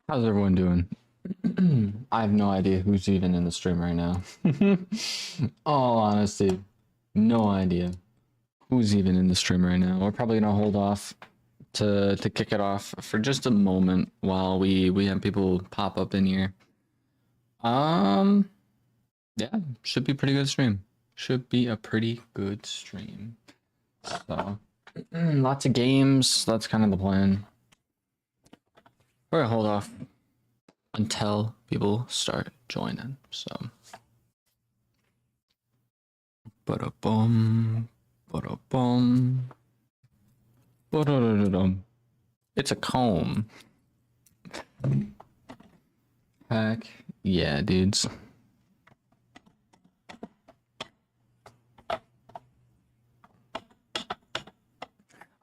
How's everyone doing? I have no idea who's even in the stream right now. All honesty, no idea who's even in the stream right now. We're probably gonna hold off to kick it off for just a moment while we have people pop up in here. Um, yeah, should be a pretty good stream. Should be a pretty good stream. So, lots of games. That's kind of the plan. We're gonna hold off until people start joining. So, ba-da-bum, ba-da-bum, ba-da-da-da-dum. It's a comb. Heck yeah, dudes.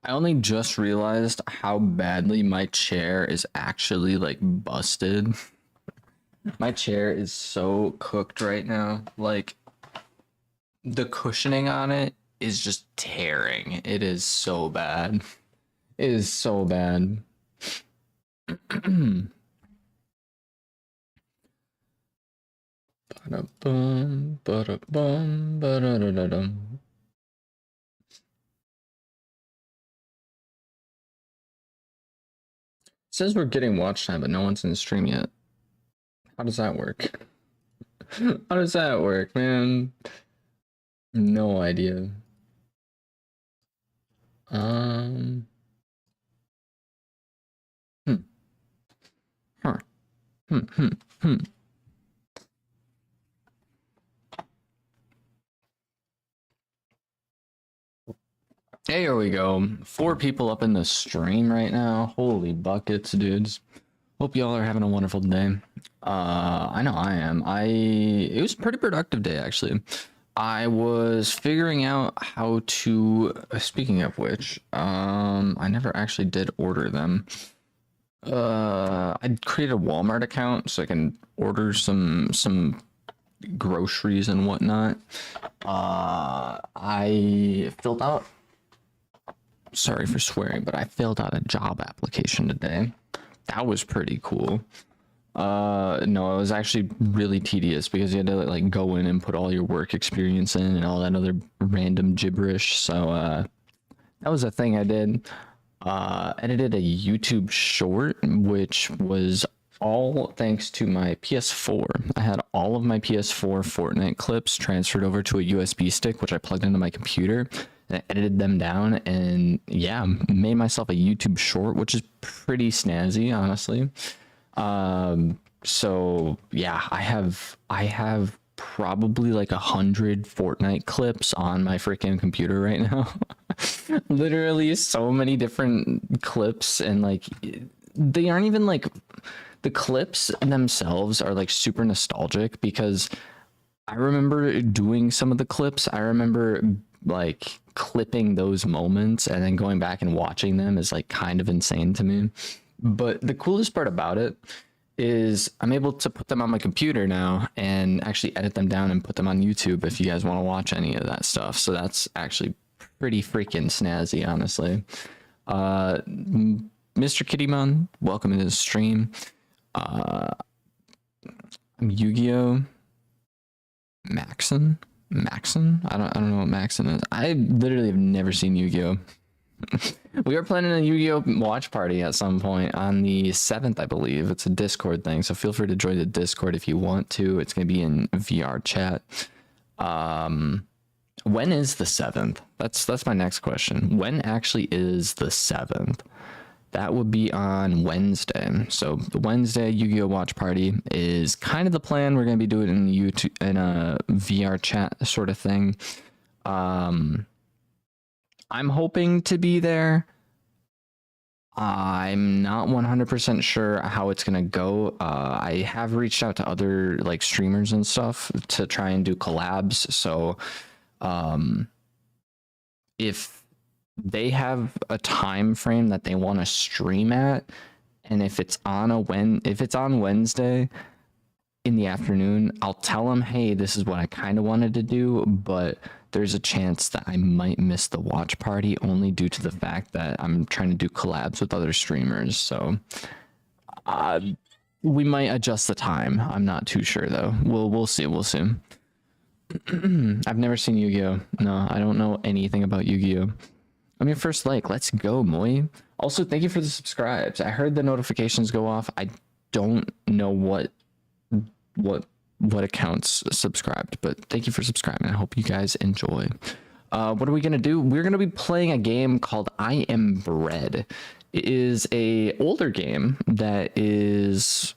I only just realized how badly my chair is actually like busted. My chair is so cooked right now. Like the cushioning on it is just tearing. It is so bad. It is so bad. Ba-da-bum, ba-da-bum, ba-da-da-da-dum. It says we're getting watch time, but no one's in the stream yet. How does that work? How does that work, man? No idea. Hmm. Huh. Hmm. Here we go. 4 people up in the stream right now. Holy buckets, dudes. Hope y'all are having a wonderful day. I know I am. It was a pretty productive day actually. I was figuring out how to, speaking of which, I never actually did order them. I created a Walmart account so I can order some groceries and whatnot. I filled out, sorry for swearing, but I filled out a job application today. That was pretty cool. No, it was actually really tedious because you had to like go in and put all your work experience in and all that other random gibberish. So that was a thing I did. Edited a YouTube short, which was all thanks to my PS4. I had all of my PS4 Fortnite clips transferred over to a USB stick, which I plugged into my computer. And I edited them down and yeah, made myself a YouTube short, which is pretty snazzy, honestly. So yeah, I have probably like 100 Fortnite clips on my freaking computer right now. Literally so many different clips, and like they aren't even like, the clips themselves are like super nostalgic because I remember doing some of the clips. I remember like clipping those moments and then going back and watching them is like kind of insane to me. But the coolest part about it is I'm able to put them on my computer now and actually edit them down and put them on YouTube if you guys want to watch any of that stuff. So that's actually pretty freaking snazzy, honestly. Mr. Kittymon, welcome to the stream. I'm Yu-Gi-Oh! Maxon? I don't know what Maxon is. I literally have never seen Yu-Gi-Oh! We are planning a Yu-Gi-Oh! Watch party at some point on the 7th, I believe. It's a Discord thing, so feel free to join the Discord if you want to. It's going to be in VR chat. When is the 7th? That's my next question. When actually is the 7th? That would be on Wednesday. So the Wednesday Yu-Gi-Oh! Watch party is kind of the plan. We're going to be doing it in YouTube in a VR chat sort of thing. I'm hoping to be there. I'm not 100% sure how it's going to go. I have reached out to other like streamers and stuff to try and do collabs. So if they have a time frame that they want to stream at, and if it's on Wednesday in the afternoon, I'll tell them, hey, this is what I kind of wanted to do, but there's a chance that I might miss the watch party only due to the fact that I'm trying to do collabs with other streamers. So We might adjust the time. I'm not too sure though. We'll see. We'll see. I've never seen Yu-Gi-Oh. No, I don't know anything about Yu-Gi-Oh. I'm your first like. Let's go, Moy. Also, thank you for the subscribes. I heard the notifications go off. I don't know what accounts subscribed, but thank you for subscribing. I hope you guys enjoy. What are we gonna do? We're gonna be playing a game called I Am Bread. It is a older game that is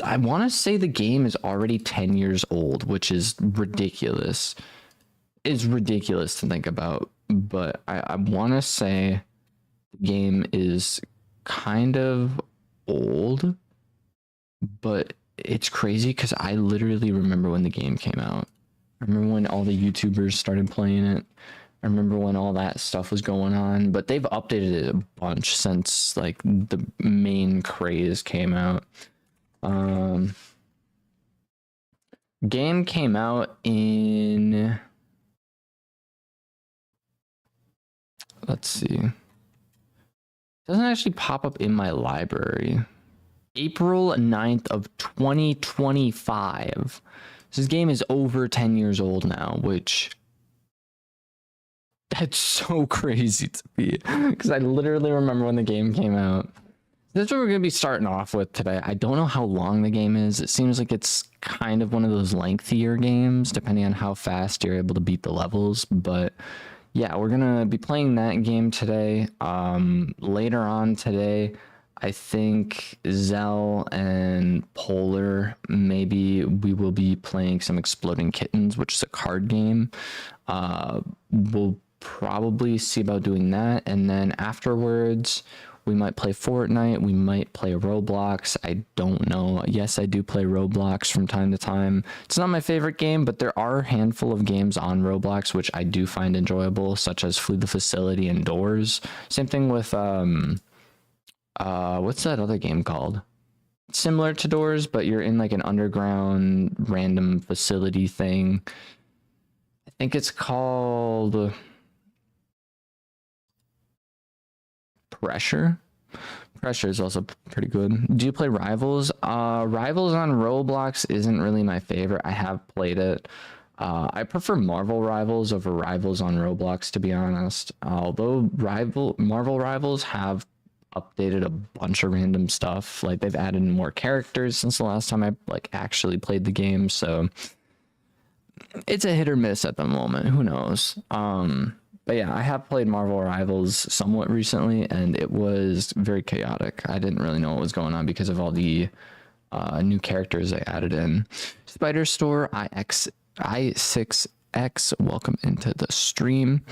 I want to say the game is already 10 years old, which is ridiculous. It's ridiculous to think about, but I want to say the game is kind of old, but it's crazy because I literally remember when the game came out. I remember when all the YouTubers started playing it. I remember when all that stuff was going on, but they've updated it a bunch since like the main craze came out. Game came out in, let's see, it doesn't actually pop up in my library. April 9th of 2025. This game is over 10 years old now, which that's so crazy to me because I literally remember when the game came out. That's what we're going to be starting off with today. I don't know how long the game is. It seems like it's kind of one of those lengthier games, depending on how fast you're able to beat the levels. But yeah, we're going to be playing that game today. Later on today, I think Zell and Polar, maybe we will be playing some Exploding Kittens, which is a card game. We'll probably see about doing that. And then afterwards, we might play Fortnite. We might play Roblox. I don't know. Yes, I do play Roblox from time to time. It's not my favorite game, but there are a handful of games on Roblox which I do find enjoyable, such as Flee the Facility and Doors. Same thing with what's that other game called? Similar to Doors, but you're in like an underground random facility thing. I think it's called Pressure. Pressure is also pretty good. Do you play Rivals? Rivals on Roblox isn't really my favorite. I have played it. I prefer Marvel Rivals over Rivals on Roblox, to be honest. Although Marvel Rivals have updated a bunch of random stuff. Like they've added more characters since the last time I like actually played the game. So it's a hit or miss at the moment. Who knows? But yeah, I have played Marvel Rivals somewhat recently, and it was very chaotic. I didn't really know what was going on because of all the new characters they added in. Spider Store I6X, welcome into the stream.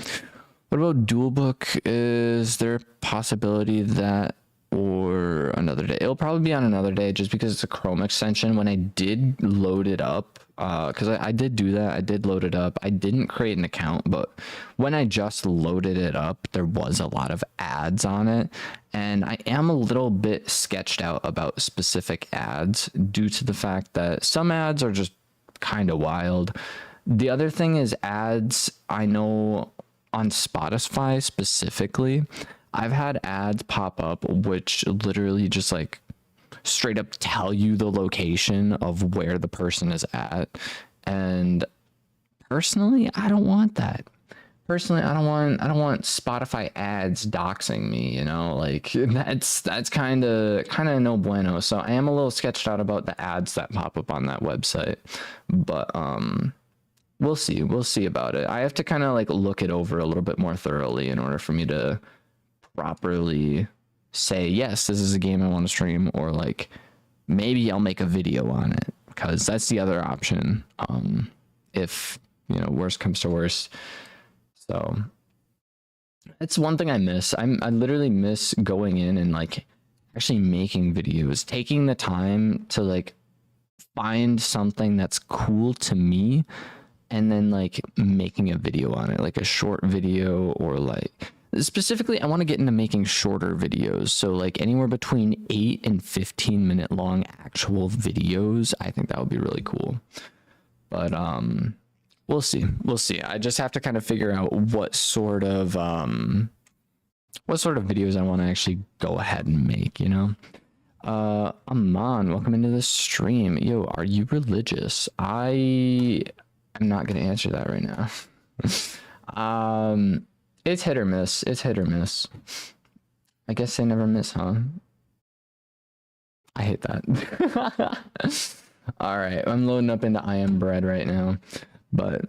What about DualBook? Is there a possibility that, or another day? It'll probably be on another day just because it's a Chrome extension. When I did load it up, because I did do that, I did load it up. I didn't create an account, but when I just loaded it up, there was a lot of ads on it. And I am a little bit sketched out about specific ads due to the fact that some ads are just kind of wild. The other thing is ads, I know on Spotify specifically, I've had ads pop up which literally just like straight up tell you the location of where the person is at. And personally, I don't want that. Personally, I don't want Spotify ads doxing me, you know, like that's kind of no bueno. So I am a little sketched out about the ads that pop up on that website, but we'll see about it. I have to kind of like look it over a little bit more thoroughly in order for me to properly say, yes, this is a game I want to stream, or like maybe I'll make a video on it, because that's the other option. If, you know, worst comes to worst. So it's one thing I miss. I literally miss going in and like actually making videos, taking the time to like find something that's cool to me, and then like making a video on it, like a short video, or like specifically I want to get into making shorter videos. So like anywhere between 8 and 15 minute long actual videos. I think that would be really cool. But we'll see. I just have to kind of figure out what sort of videos I want to actually go ahead and make, you know? Aman, welcome into the stream. Yo, are you religious? I am not gonna answer that right now. It's hit or miss. It's hit or miss. I guess they never miss, huh? I hate that. All right, I'm loading up into I Am Bread right now, but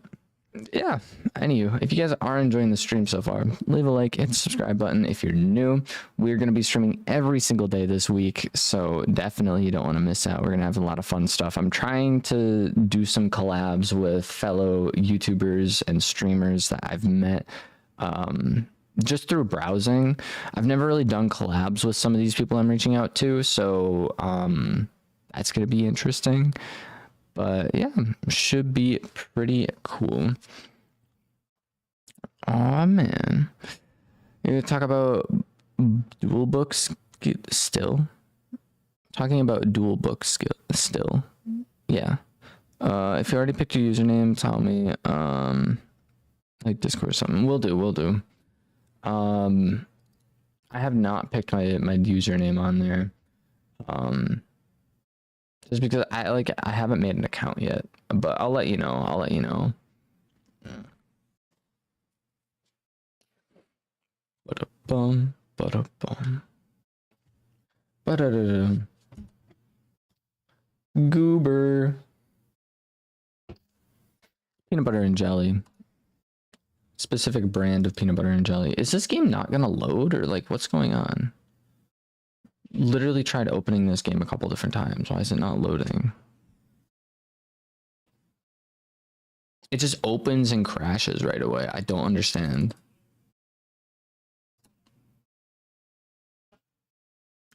yeah, anywho, if you guys are enjoying the stream so far, leave a like, hit the subscribe button. If you're new, we're going to be streaming every single day this week, so definitely you don't want to miss out. We're going to have a lot of fun stuff. I'm trying to do some collabs with fellow YouTubers and streamers that I've met just through browsing. I've never really done collabs with some of these people I'm reaching out to, so that's going to be interesting. But yeah, should be pretty cool. Oh man, you're gonna talk about dual books still? Talking about dual books still? Yeah. If you already picked your username, tell me. Like Discord or something. We'll do. I have not picked my username on there. Just because I haven't made an account yet, but I'll let you know. Ba-da-bum, ba-da-bum. Ba-da-da-da. Goober. Peanut butter and jelly. Specific brand of peanut butter and jelly. Is this game not gonna load, or like what's going on? Literally tried opening this game a couple different times. Why is it not loading? It just opens and crashes right away. I don't understand.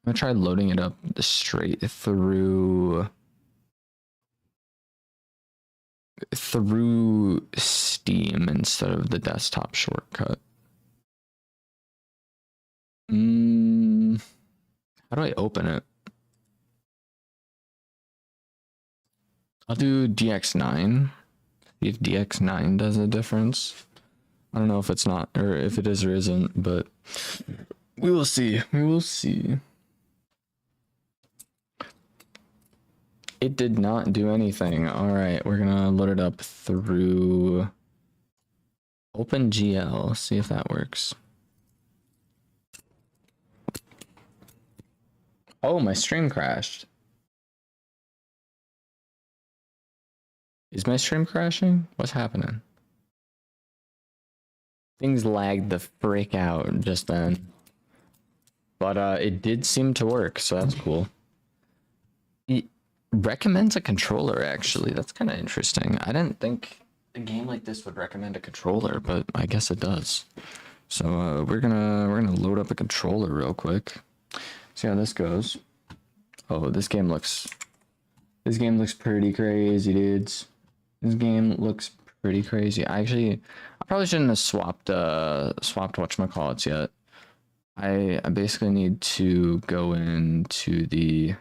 I'm gonna try loading it up straight through Steam instead of the desktop shortcut. How do I open it? I'll do DX9. See if DX9 does a difference. I don't know if it's not, or if it is or isn't, but we will see. It did not do anything. All right, we're gonna load it up through OpenGL. See if that works. Oh, my stream crashed. Is my stream crashing? What's happening? Things lagged the frick out just then. But it did seem to work, so that's cool. It recommends a controller, actually. That's kind of interesting. I didn't think a game like this would recommend a controller, but I guess it does. So we're gonna load up a controller real quick. See how this goes. Oh, this game looks pretty crazy, dudes. This game looks pretty crazy. I probably shouldn't have swapped whatchamacallits yet. I basically need to go into the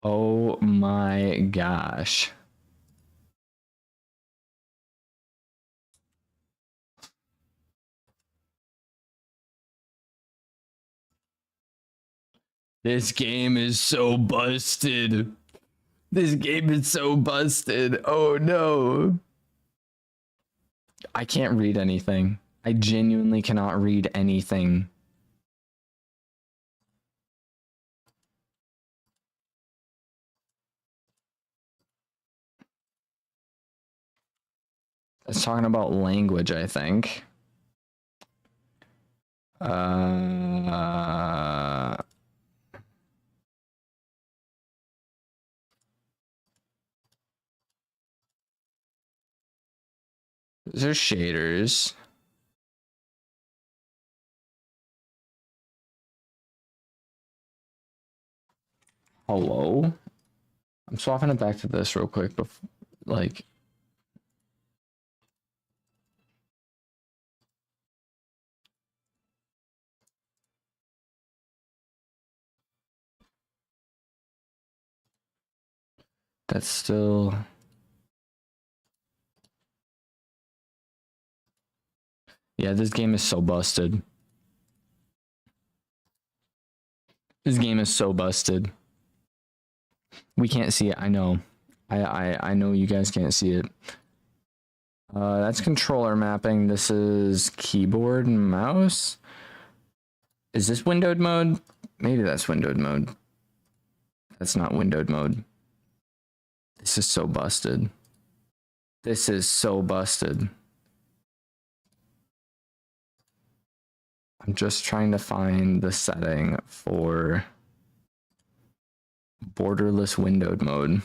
oh my gosh. This game is so busted. Oh no. I can't read anything. I genuinely cannot read anything. It's talking about language, I think. There's shaders. Hello? I'm swapping it back to this real quick, but like That's still... Yeah, this game is so busted. This game is so busted. We can't see it. I know. I know you guys can't see it. That's controller mapping. This is keyboard and mouse. Is this windowed mode? Maybe that's windowed mode. That's not windowed mode. This is so busted. This is so busted. I'm just trying to find the setting for borderless windowed mode.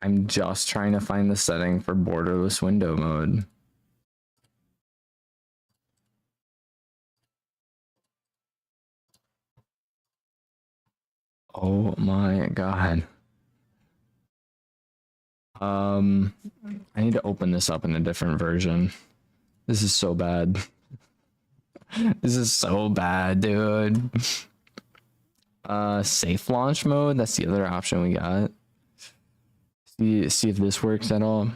I'm just trying to find the setting for borderless window mode. Oh my god. I need to open this up in a different version. This is so bad. This is so bad, dude. Safe launch mode, that's the other option we got. See if this works at all.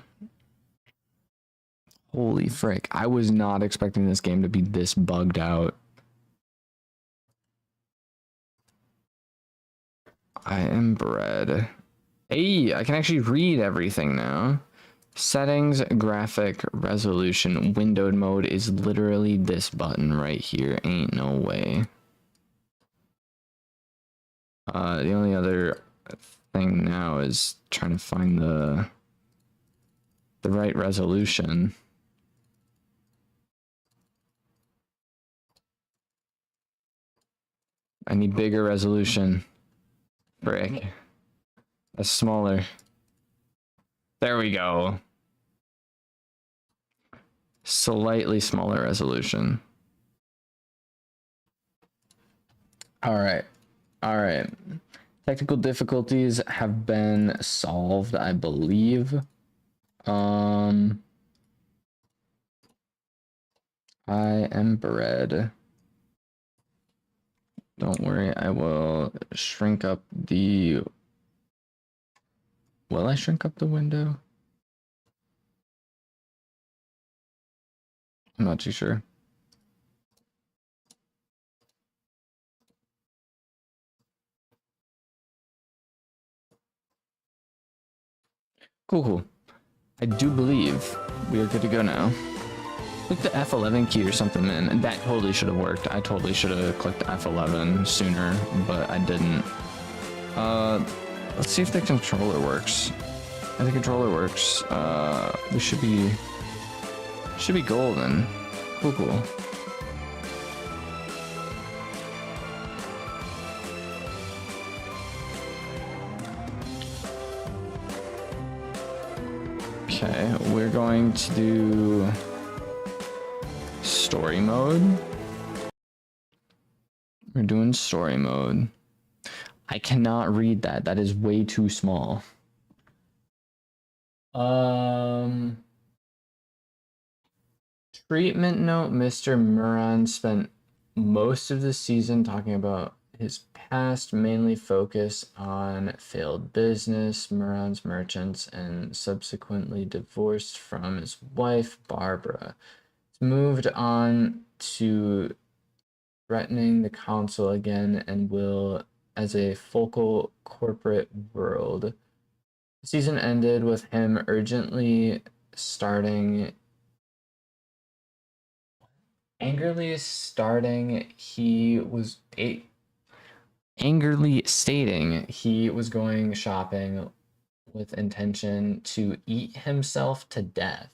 Holy frick, I was not expecting this game to be this bugged out. I am bred. Hey, I can actually read everything now. Settings, graphic, resolution, windowed mode is literally this button right here. Ain't no way. The only other thing now is trying to find the right resolution. I need bigger resolution. Frick. That's smaller. There we go. Slightly smaller resolution. All right. All right. Technical difficulties have been solved, I believe. I am bred. Don't worry, I will shrink up the... Will I shrink up the window? I'm not too sure. Cool. I do believe we are good to go now. Click the F11 key or something, man. That totally should have worked. I totally should have clicked F11 sooner, but I didn't. Let's see if the controller works. If the controller works, we should be golden. Cool. Okay, we're going to do story mode. We're doing story mode. I cannot read that. That is way too small. Treatment note, Mr. Moran spent most of the season talking about his past, mainly focused on failed business, Moran's merchants, and subsequently divorced from his wife, Barbara. He's moved on to threatening the council again and will as a focal corporate world. The season ended with him angrily stating he was going shopping with intention to eat himself to death.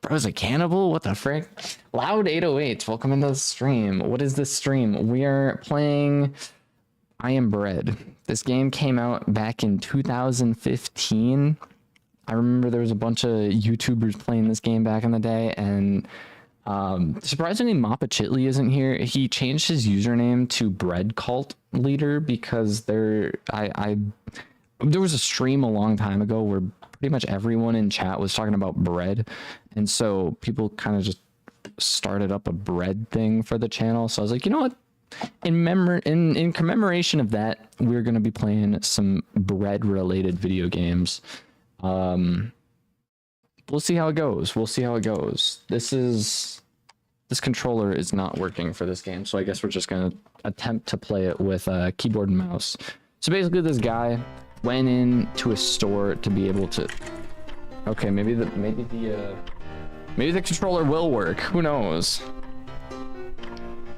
Bro's a cannibal? What the frick? Loud 808s, welcome into the stream. What is this stream? We are playing I Am Bred. This game came out back in 2015. I remember there was a bunch of YouTubers playing this game back in the day, and surprisingly Mappa Chitley isn't here. He changed his username to Bread Cult Leader because there was a stream a long time ago where pretty much everyone in chat was talking about bread, and so people kind of just started up a bread thing for the channel. So I was like, you know what, in commemoration of that, we're gonna be playing some bread related video games. We'll see how it goes. We'll see how it goes. This controller is not working for this game, so I guess we're just gonna attempt to play it with a keyboard and mouse. So basically, this guy went into a store to be able to. Okay, maybe the controller will work. Who knows?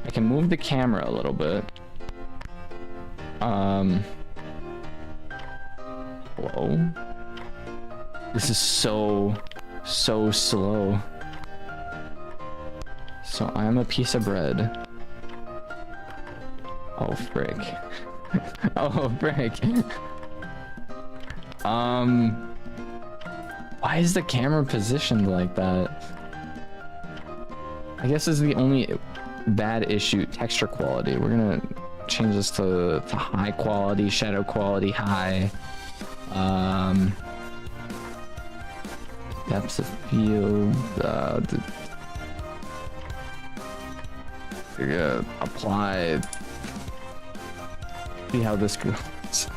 I can move the camera a little bit. Hello? This is so slow. So I'm a piece of bread. Oh, frick. Oh, frick. Why is the camera positioned like that? I guess this is the only bad issue. Texture quality. We're gonna change this to high quality, shadow quality high. Depth of field. You're gonna apply. See how this goes.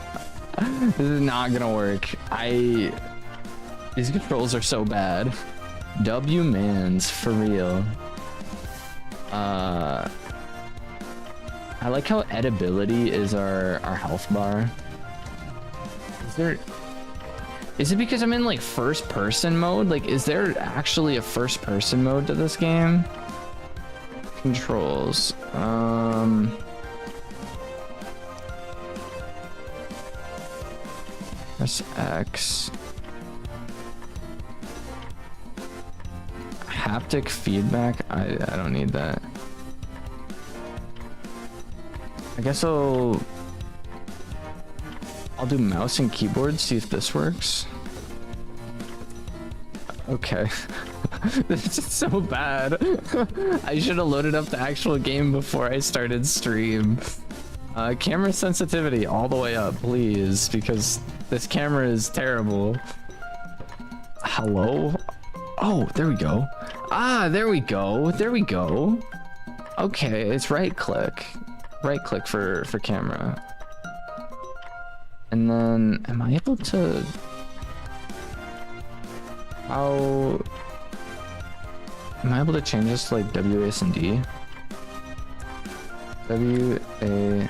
This is not gonna work. These controls are so bad. W mans for real. I like how edibility is our health bar. Is it because I'm in like first person mode? Like, is there actually a first person mode to this game? Controls. Press X. Haptic feedback. I don't need that. I guess I'll do mouse and keyboard, see if this works. Okay. This is so bad. I should have loaded up the actual game before I started stream. Camera sensitivity all the way up, please, because this camera is terrible. Hello? Oh, there we go. Ah, there we go. There we go. Okay, it's right click. Right click for camera. And then, am I able to... How... Am I able to change this to like WASD? WASD.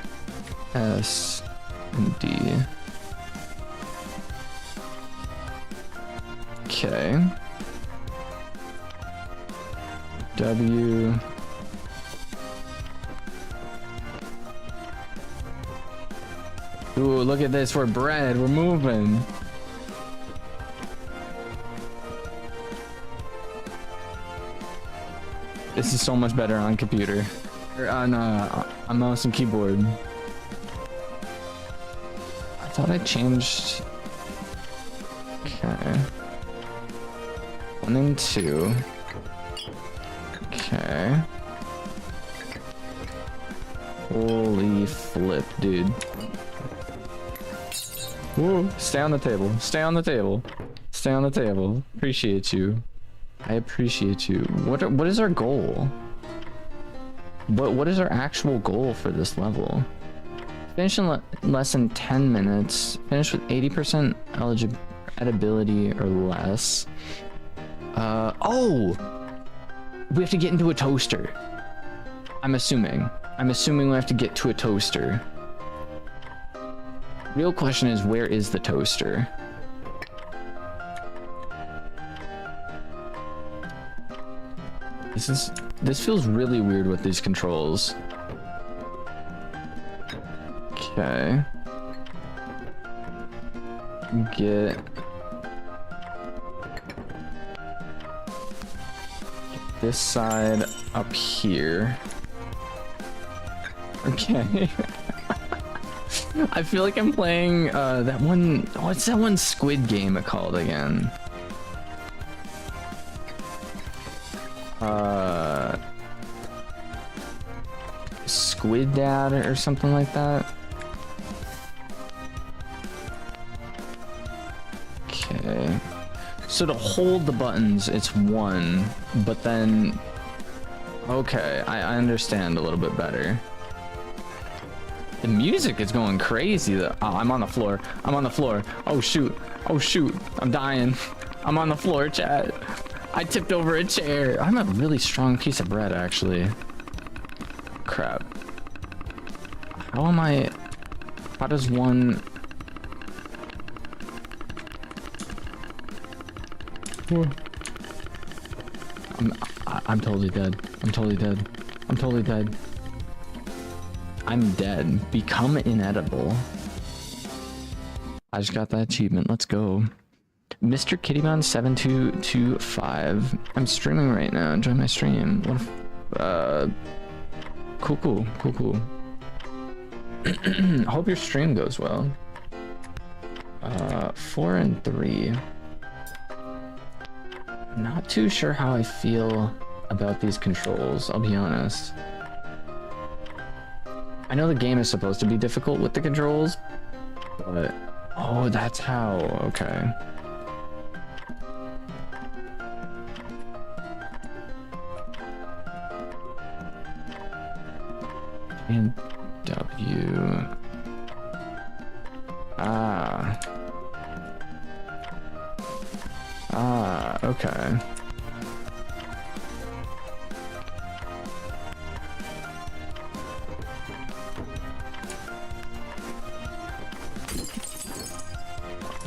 Okay. W. Ooh, look at this. We're bread. We're moving. This is so much better on computer. Or on mouse and keyboard. I thought I changed. Okay. 1 and 2. Okay. Holy flip, dude. Whoa, stay on the table. Stay on the table. Stay on the table. Appreciate you. I appreciate you. What is our goal? What is our actual goal for this level? Finish in less than 10 minutes. Finish with 80% edibility or less. Oh! We have to get into a toaster. I'm assuming we have to get to a toaster. Real question is, where is the toaster? This feels really weird with these controls. Okay. Get this side up here. Okay. I feel like I'm playing that one. What's that one Squid Game called again? Squid Dad or something like that. Okay. So to hold the buttons, it's 1, but then... Okay, I understand a little bit better. The music is going crazy. Oh, I'm on the floor. I'm on the floor. Oh shoot. Oh shoot. I'm dying. I'm on the floor, chat. I tipped over a chair. I'm a really strong piece of bread, actually. Crap. How am I? How does one? I'm totally dead. I'm totally dead. I'm totally dead. I'm dead. Become inedible. I just got that achievement. Let's go. Mr. Kittybon 7225. I'm streaming right now. Enjoy my stream. What if, cool. I hope your stream goes well. 4 and 3. Not too sure how I feel about these controls, I'll be honest. I know the game is supposed to be difficult with the controls, but... Oh, that's how. Okay. And W. Okay.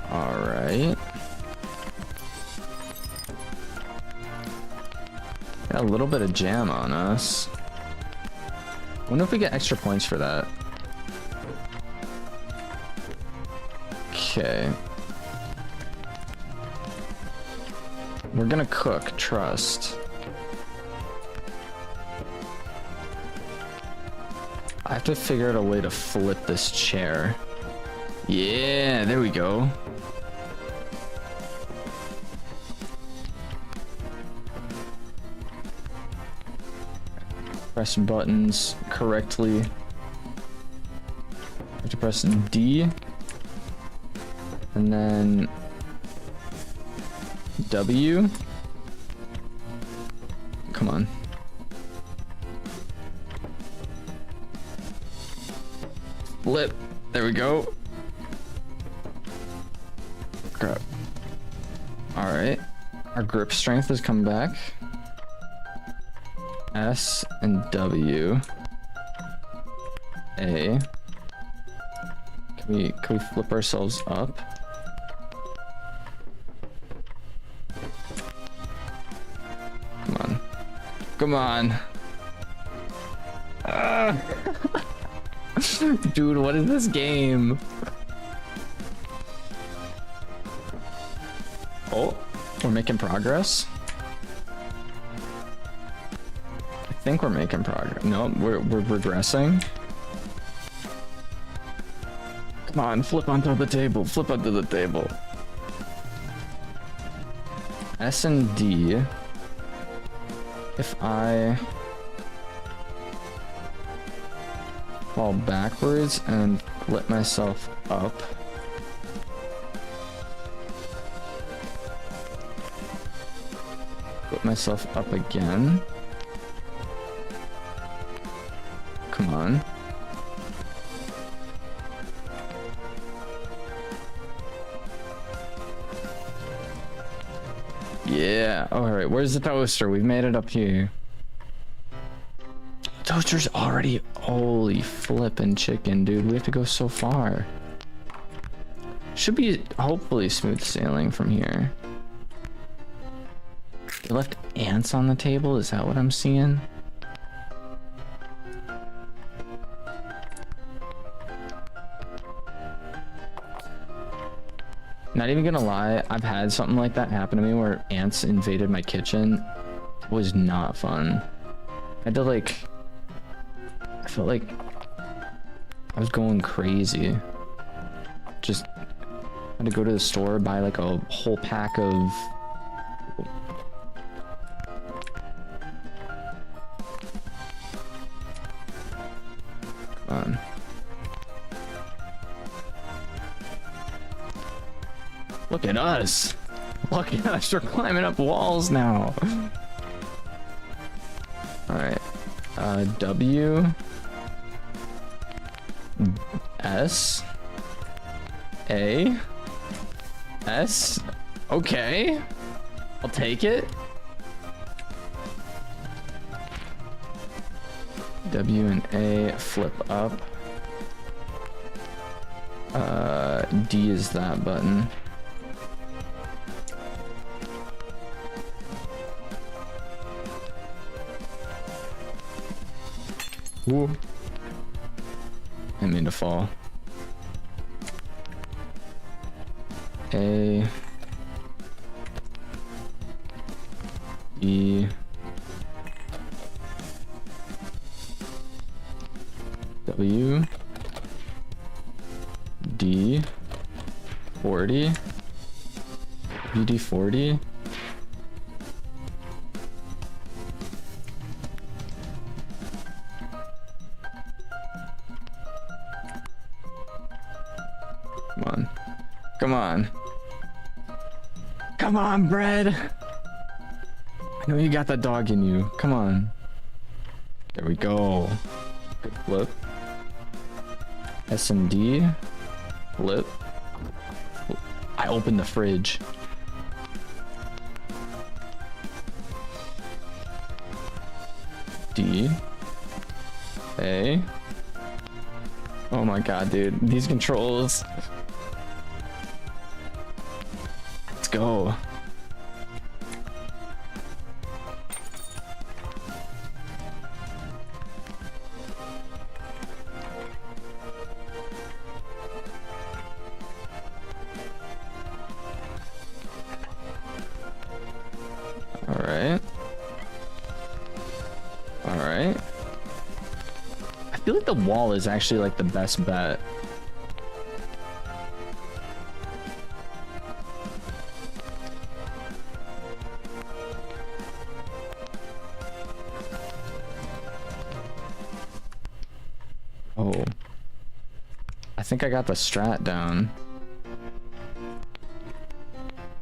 All right. Got a little bit of jam on us. Wonder if we get extra points for that. Okay. We're gonna cook, trust. I have to figure out a way to flip this chair. Yeah, there we go. Press buttons correctly. I have to press D. And then W. Come on. Flip. There we go. Crap. All right. Our grip strength has come back. S and W. A. Can we flip ourselves up? Come on. Come on. Dude, what is this game? Oh, we're making progress. I think we're making progress. No, we're regressing. Come on, flip onto the table. Flip onto the table. S and D. If I fall backwards and flip myself up. Flip myself up again. Come on. Yeah. All right. Where's the toaster? We've made it up here. Toaster's already. Holy flippin' chicken, dude. We have to go so far. Should be hopefully smooth sailing from here. They left ants on the table. Is that what I'm seeing? Not even gonna lie, I've had something like that happen to me where ants invaded my kitchen. It was not fun. I had to like... I felt like I was going crazy. Just had to go to the store, buy like a whole pack of... Come on. Look at us. Look at us. We're climbing up walls now. All right. W. S A S. Okay, I'll take it. W and A, flip up. D is that button. Ooh. I mean to fall. A E W D 40 BD 40. Come on. Come on. Come on, bread. I know you got that dog in you. Come on. There we go. Good flip. S and D. Flip. I opened the fridge. D. A. Oh my god, dude. These controls. Let's go. Alright. Alright. I feel like the wall is actually like the best bet. Oh. I think I got the strat down.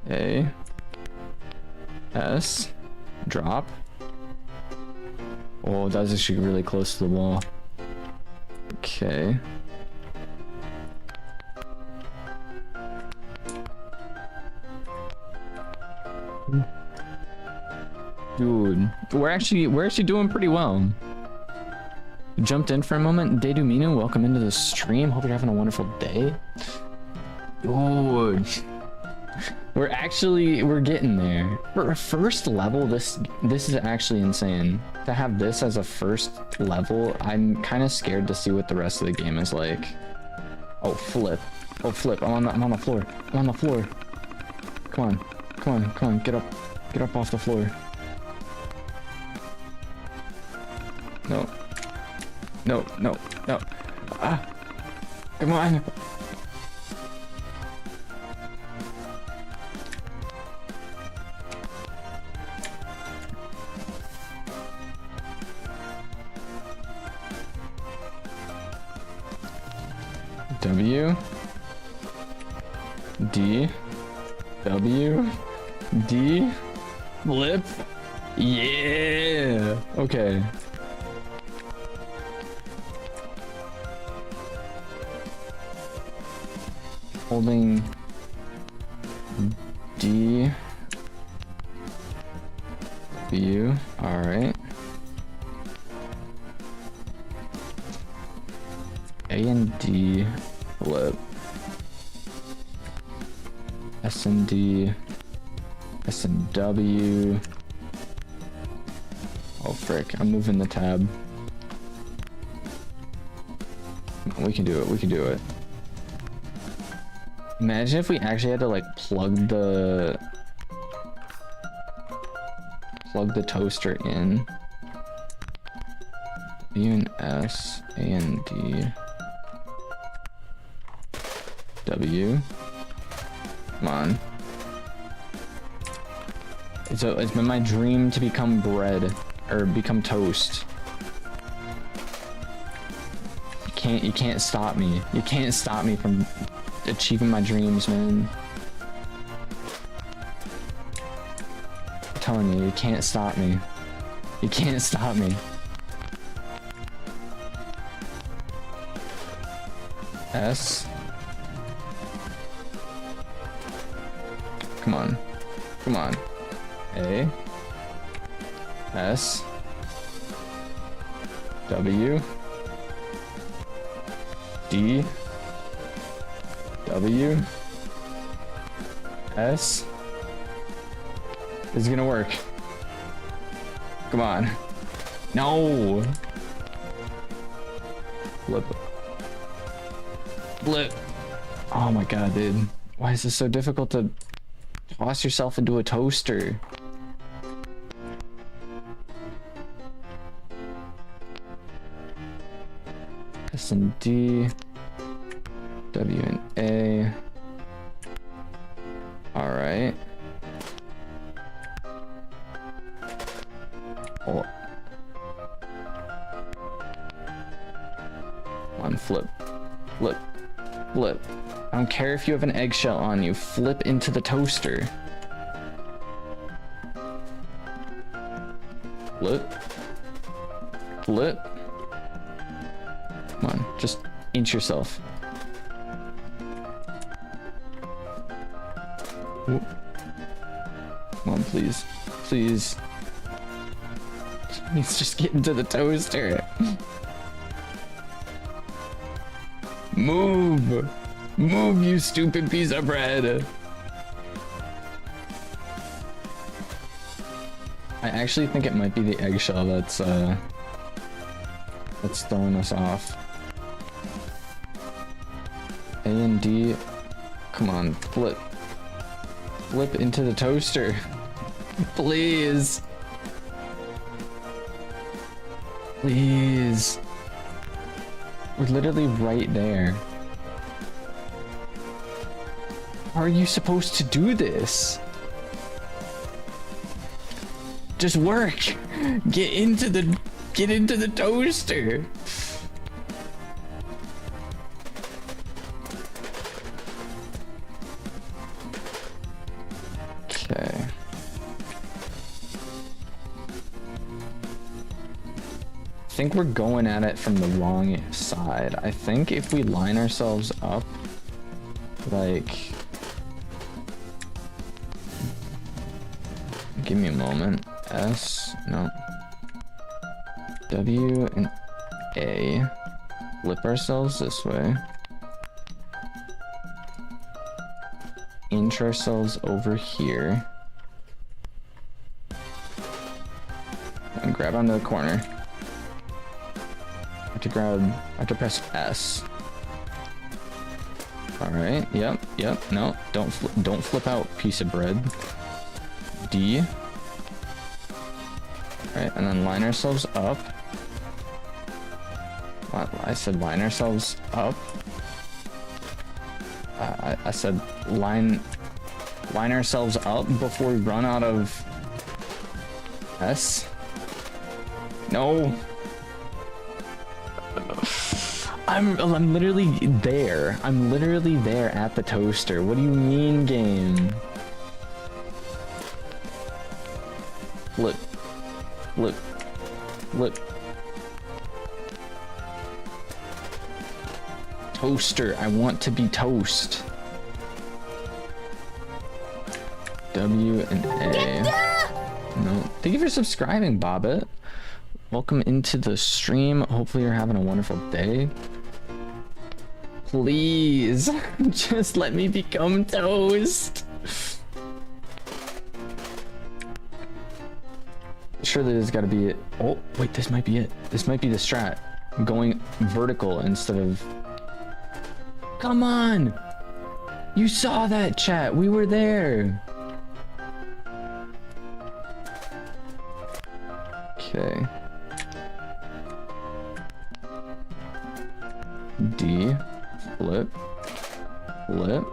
A. S. Drop. Oh, that was actually really close to the wall. Okay. Dude, we're actually doing pretty well. Jumped in for a moment. Dedumino, welcome into the stream. Hope you're having a wonderful day. Dude. We're getting there. For a first level, this is actually insane. To have this as a first level, I'm kind of scared to see what the rest of the game is like. Oh, flip. Oh, flip. I'm on the floor. I'm on the floor. Come on. Come on. Come on. Get up. Get up off the floor. No. No. No. No. Ah. Come on. W D W D flip. Yeah. Okay. Holding D W. All right. A and D flip. S and D. S and W. Oh frick, I'm moving the tab. We can do it, we can do it. Imagine if we actually had to like plug the toaster in. U and S, A and D. W. Come on. It's been my dream to become bread or become toast. You can't stop me. You can't stop me from achieving my dreams, man. I'm telling you, you can't stop me. You can't stop me. S. Come on. Come on. A. S. W. D. W. S. This is gonna work. Come on. No. Flip. Flip. Oh my god, dude. Why is this so difficult to toss yourself into a toaster? S and D. W and A. Alright. Oh. On flip. Flip. Flip. I don't care if you have an eggshell on you. Flip into the toaster. Flip. Flip. Come on, just inch yourself. Ooh. Come on, please. Please. Please just get into the toaster. Move! Move, you stupid piece of bread! I actually think it might be the eggshell that's throwing us off. A and D. Come on, flip. Flip into the toaster. Please. Please. We're literally right there. How are you supposed to do this? Just work. Get into the toaster. Okay. I think we're going at it from the wrong side. I think if we line ourselves up, like, give me a moment. S, no. W and A. Flip ourselves this way. Inch ourselves over here. And grab onto the corner. I have to press S. All right. Yep. No, don't flip out, piece of bread. D. All right, and then line ourselves up. I said line ourselves up. I said line ourselves up before we run out of S. No. I'm literally there. I'm literally there at the toaster. What do you mean, game? Flip. Flip. Flip. Toaster. I want to be toast. W and A. No. Thank you for subscribing, Bobbit. Welcome into the stream. Hopefully you're having a wonderful day. Please, just let me become toast. Surely there's gotta be it. Oh, wait, this might be it. This might be the strat. Going vertical instead of... Come on! You saw that, chat. We were there. Okay. D. Flip. Flip.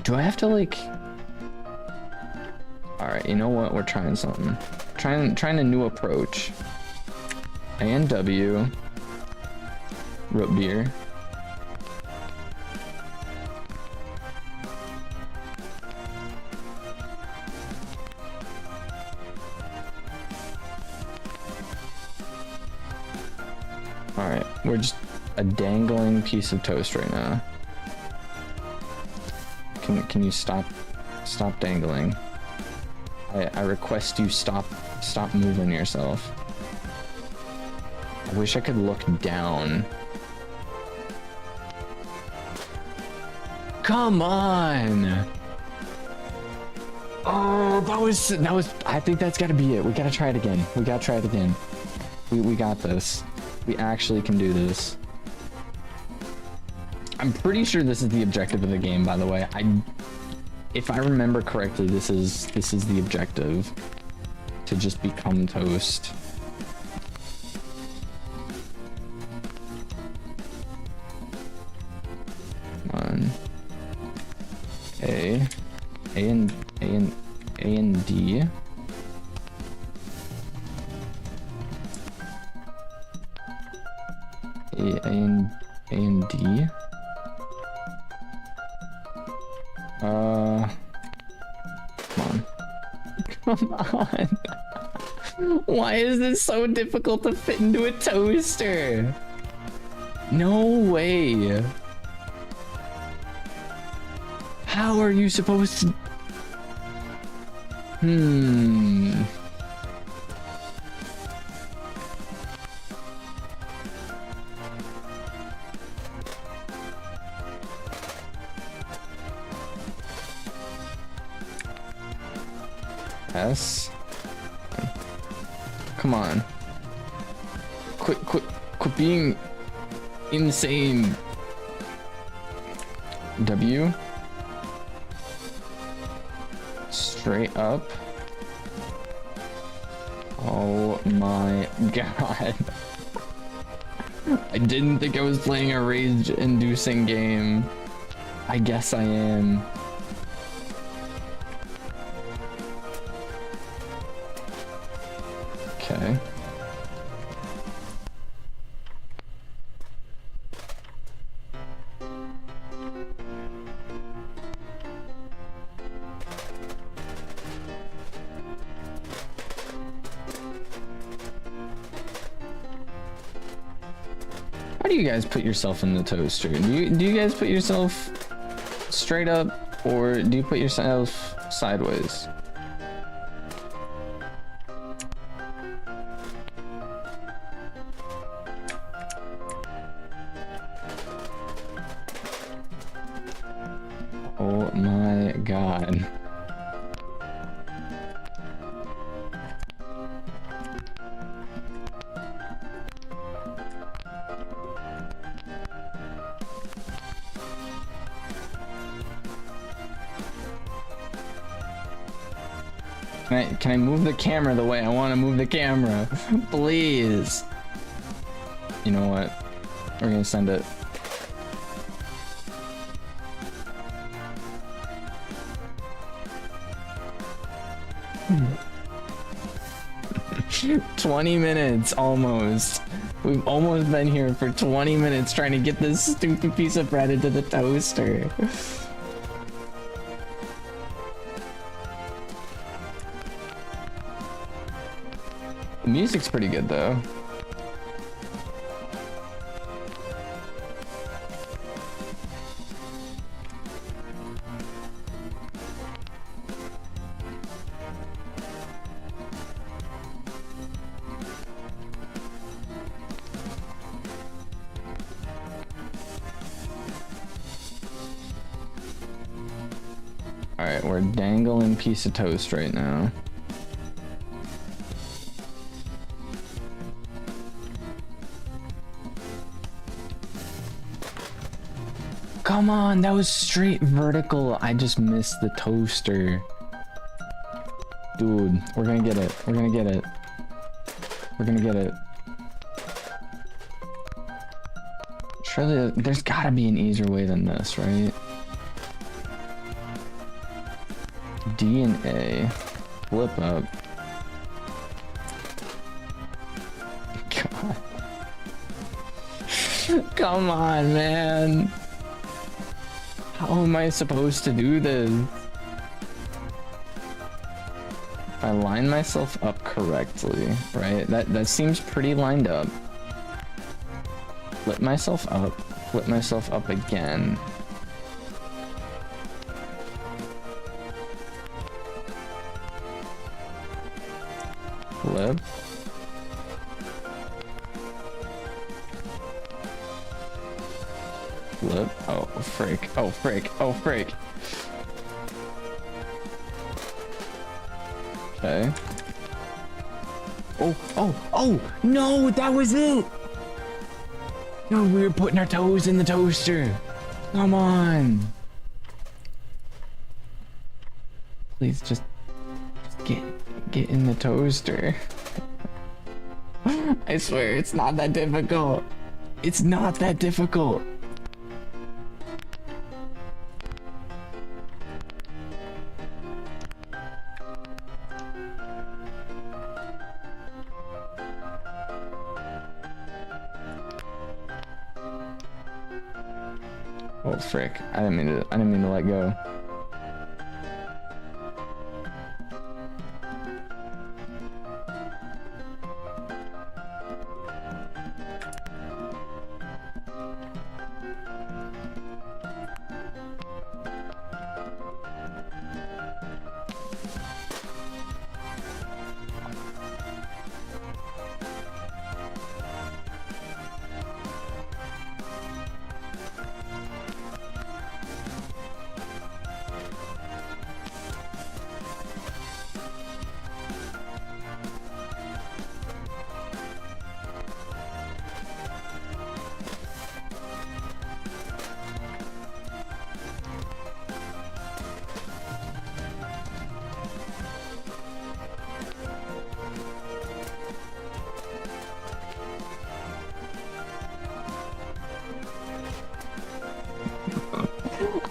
Do I have to, like... Alright, you know what? We're trying something. Trying a new approach. A and W. Root beer. Alright, we're just a dangling piece of toast right now. Can you stop dangling? I request you stop moving yourself. I wish I could look down. Come on! Oh, that was, I think that's gotta be it. We gotta try it again. We gotta try it again. We got this. We actually can do this. I'm pretty sure this is the objective of the game, by the way. If I remember correctly, this is the objective. To just become toast. Come on. A and D. A and D. Come on. Why is this so difficult to fit into a toaster? No way. How are you supposed to? S. Come on. Quit being insane. W. Straight up. Oh my god. I didn't think I was playing a rage-inducing game. I guess I am. Okay. How do you guys put yourself in the toaster? Do you guys put yourself straight up, or do you put yourself sideways? Oh my god. Can I move the camera the way I want to move the camera? Please. You know what? We're gonna send it. Hmm. 20 minutes almost. We've almost been here for 20 minutes trying to get this stupid piece of bread into the toaster. The music's pretty good though. Alright, we're dangling piece of toast right now. Come on, that was straight vertical. I just missed the toaster. Dude, we're gonna get it. We're gonna get it. We're gonna get it. Surely, there's gotta be an easier way than this, right? D and A. Flip up. God. Come on, man. How am I supposed to do this? If I line myself up correctly, right? That seems pretty lined up. flip myself up again. Flip. Flip. Oh, frick. Oh, frick. Oh, frick. Okay. Oh, no, that was it. No, we were putting our toes in the toaster. Come on. Please just get in the toaster. I swear it's not that difficult. It's not that difficult. Oh frick. I didn't mean to let go.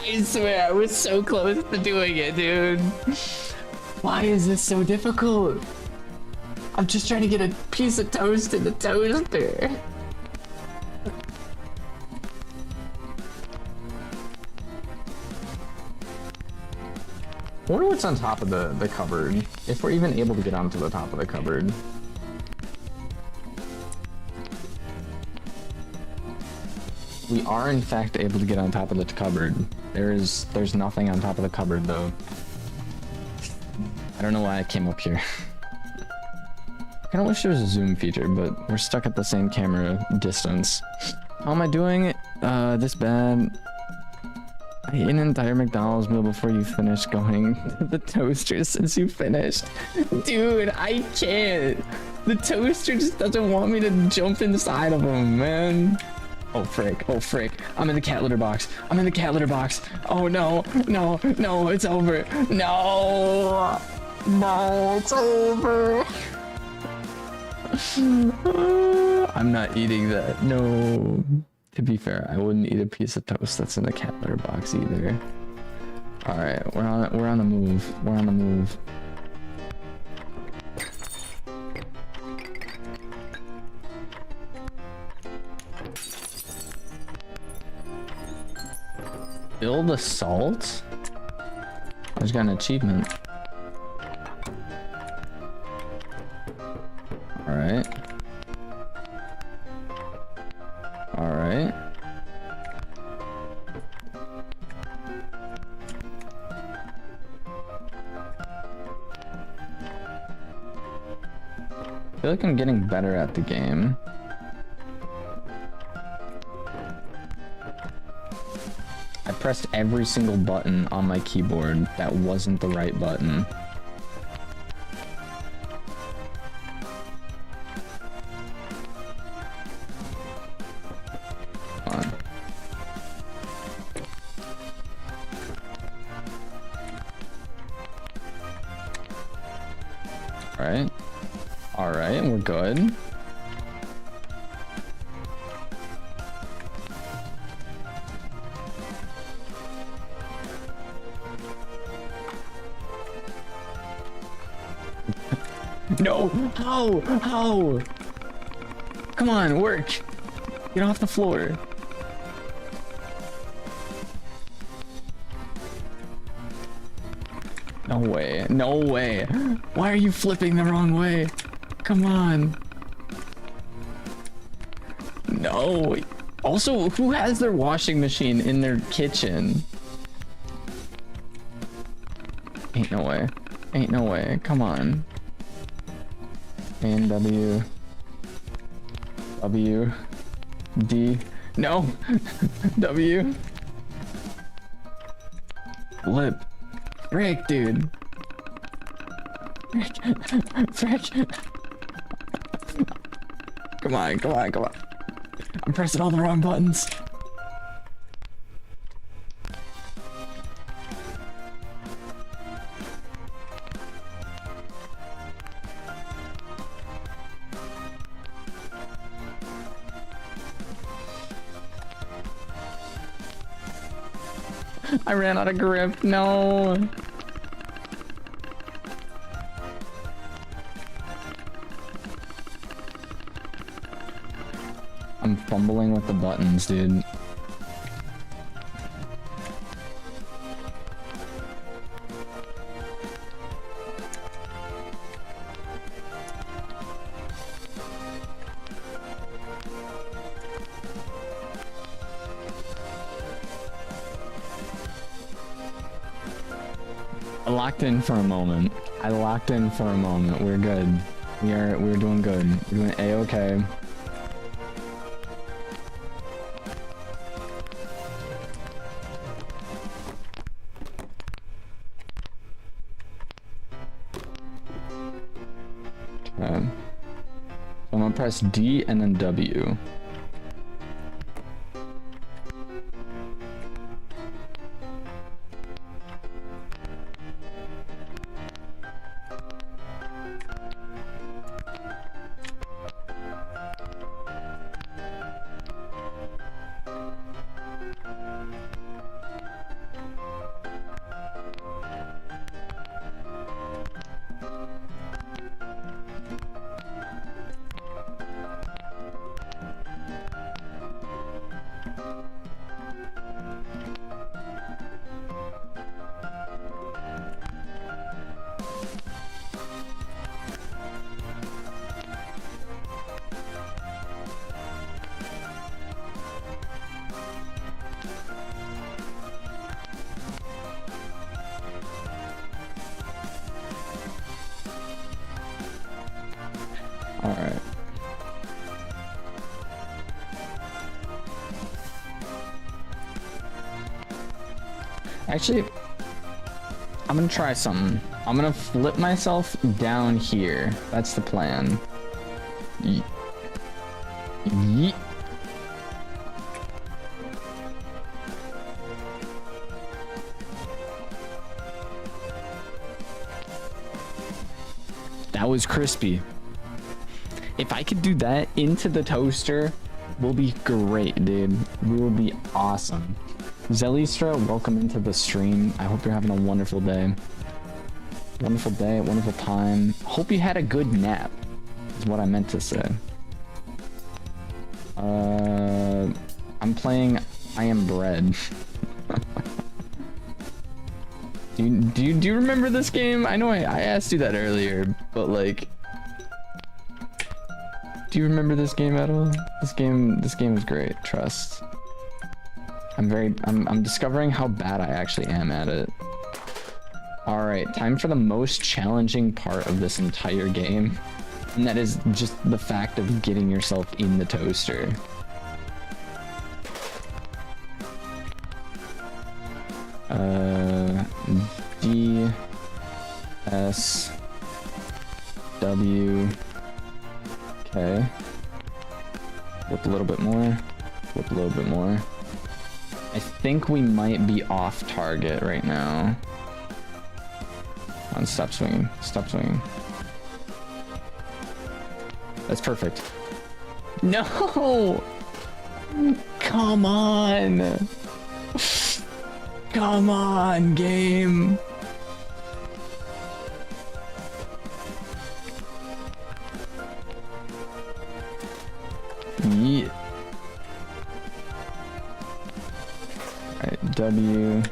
I swear I was so close to doing it, dude. Why is this so difficult? I'm just trying to get a piece of toast in the toaster. I wonder what's on top of the cupboard. If we're even able to get onto the top of the cupboard. We are in fact able to get on top of the cupboard. There's nothing on top of the cupboard though. I don't know why I came up here. I kinda wish there was a zoom feature, but we're stuck at the same camera distance. How am I doing? This bad. I ate an entire McDonald's meal before you finished going to the toaster since you finished. Dude, I can't. The toaster just doesn't want me to jump inside of him, man. Oh frick, oh frick. I'm in the cat litter box. I'm in the cat litter box. Oh no, no, no, it's over. No, no, it's over. I'm not eating that, no. To be fair, I wouldn't eat a piece of toast that's in the cat litter box either. All right, we're on the move. We're on the move. Build a salt? I just got an achievement. All right. All right. I feel like I'm getting better at the game. I pressed every single button on my keyboard that wasn't the right button. Alright. Alright, we're good. No! How? How? Come on, work! Get off the floor. No way. No way. Why are you flipping the wrong way? Come on. No. Also, who has their washing machine in their kitchen? Ain't no way. Ain't no way. Come on. And W. W. D. No! W. Flip. Frick, dude. Frick. Come on, come on, come on. I'm pressing all the wrong buttons. I ran out of grip. No. I'm fumbling with the buttons, dude. I locked in for a moment. I locked in for a moment. We're good. We're doing good. We're doing A-okay. Okay. So I'm gonna press D and then W. All right. Actually, I'm gonna try something. I'm gonna flip myself down here. That's the plan. Yeet. That was crispy. If I could do that into the toaster, we'll be great, dude. We will be awesome. Zelistra, welcome into the stream. I hope you're having a wonderful day. Wonderful day, wonderful time. Hope you had a good nap, is what I meant to say. I'm playing I Am Bread. Do you remember this game? I know I asked you that earlier, but like, do you remember this game at all? This game is great. Trust. I'm discovering how bad I actually am at it. All right, time for the most challenging part of this entire game, and that is just the fact of getting yourself in the toaster. D S W. Okay. Flip a little bit more. Flip a little bit more. I think we might be off target right now. On, stop swinging. Stop swinging. That's perfect. No! Come on! Come on, game! Yeet. Alright, W.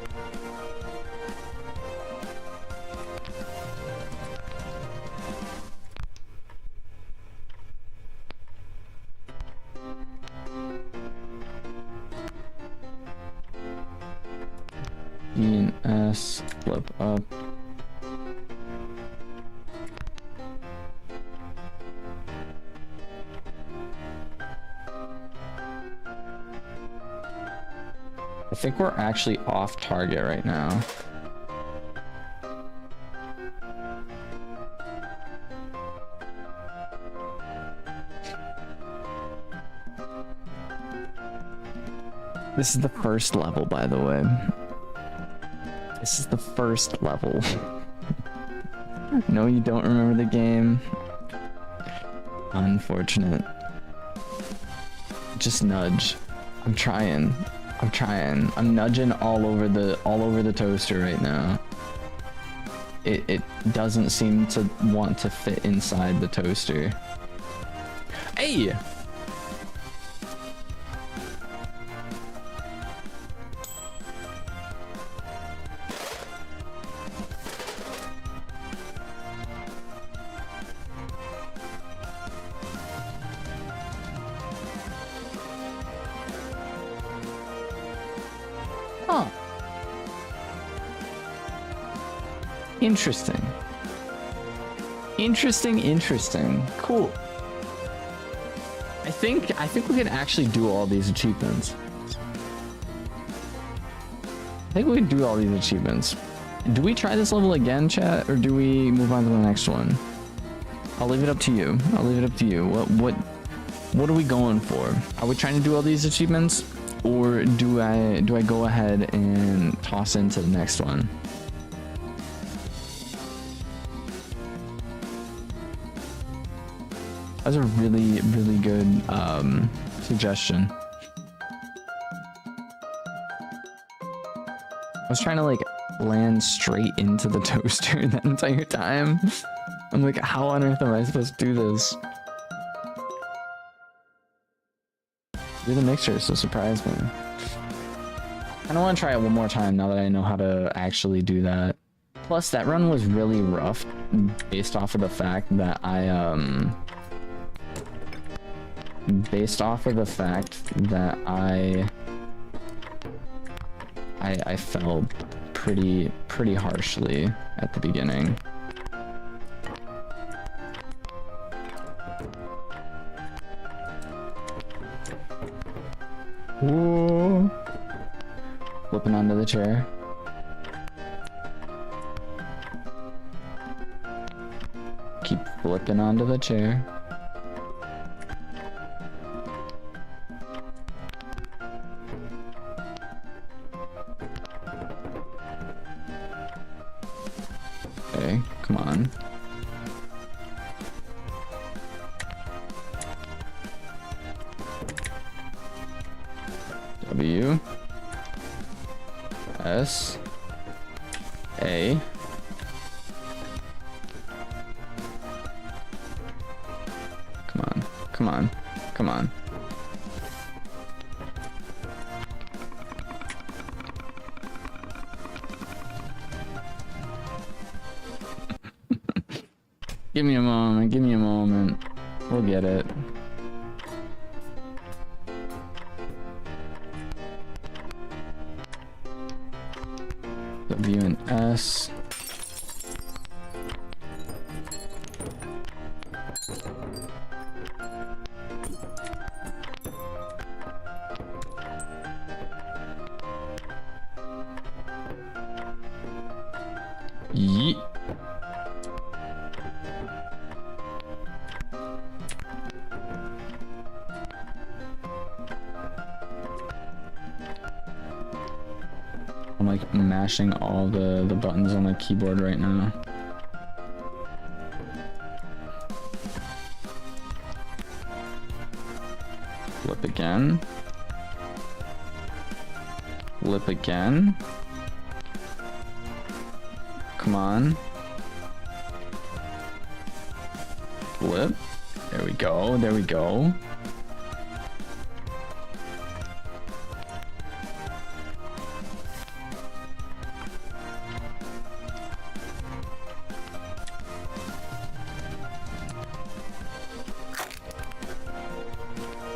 S, flip up. I think we're actually off target right now. This is the first level, by the way. This is the first level. No, you don't remember the game. Unfortunate. Just nudge. I'm trying. I'm trying. I'm nudging all over the toaster right now. It doesn't seem to want to fit inside the toaster. Hey! Huh. Interesting. Interesting. Cool. I think we can actually do all these achievements. Do we try this level again, chat, or do we move on to the next one? I'll leave it up to you. What are we going for? Are we trying to do all these achievements? Or do I go ahead and toss into the next one? That's a really good suggestion. I was trying to like land straight into the toaster that entire time. I'm like, how on earth am I supposed to do this? Do the mixture, so surprise me. I don't want to try it one more time now that I know how to actually do that. Plus, that run was really rough based off of the fact that I fell pretty harshly at the beginning. Ooh. Flipping onto the chair. Keep flipping onto the chair. Okay, come on. W S A Come on. Give me a moment. We'll get it. W and S. Yeet. I'm like mashing all the buttons on the keyboard right now. Flip again. Flip again. Come on. Flip. There we go. There we go.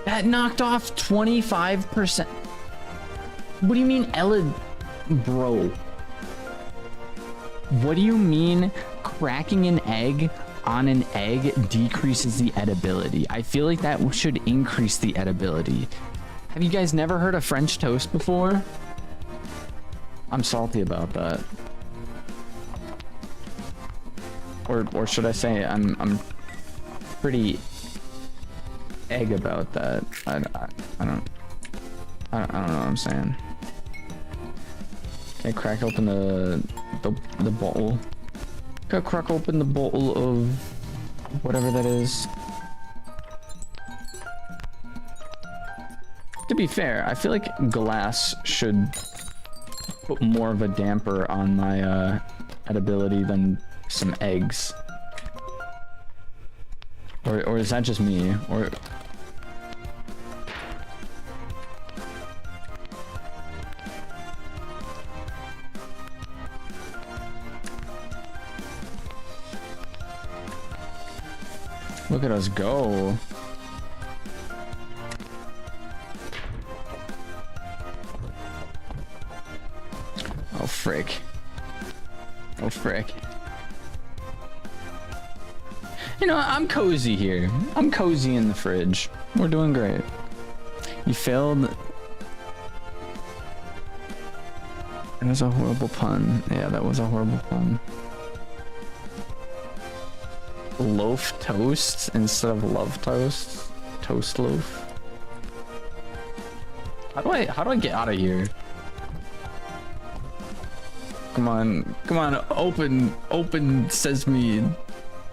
That knocked off 25%. What do you mean, Ella? Bro. What do you mean cracking an egg on an egg decreases the edibility? I feel like that should increase the edibility. Have you guys never heard of French toast before? I'm salty about that. Or should I say I'm pretty egg about that. I don't know what I'm saying. Okay, crack open the bowl. Okay, crack open the bowl of whatever that is. To be fair, I feel like glass should put more of a damper on my edibility than some eggs. Or is that just me? Or look at us go. Oh frick. Oh frick. You know, I'm cozy here. I'm cozy in the fridge. We're doing great. You failed. It was a horrible pun. Yeah, that was a horrible pun. Loaf toast instead of love toast. Toast loaf. How do I get out of here? Come on, open sesame.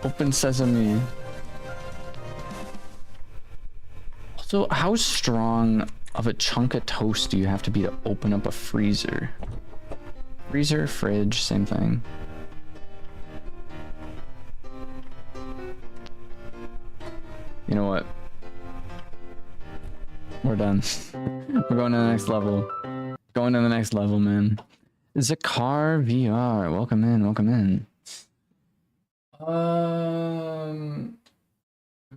Open sesame. So how strong of a chunk of toast do you have to be to open up a freezer? Freezer, fridge, same thing. You know what? We're done. We're going to the next level. Going to the next level, man. Zakar VR, welcome in, welcome in.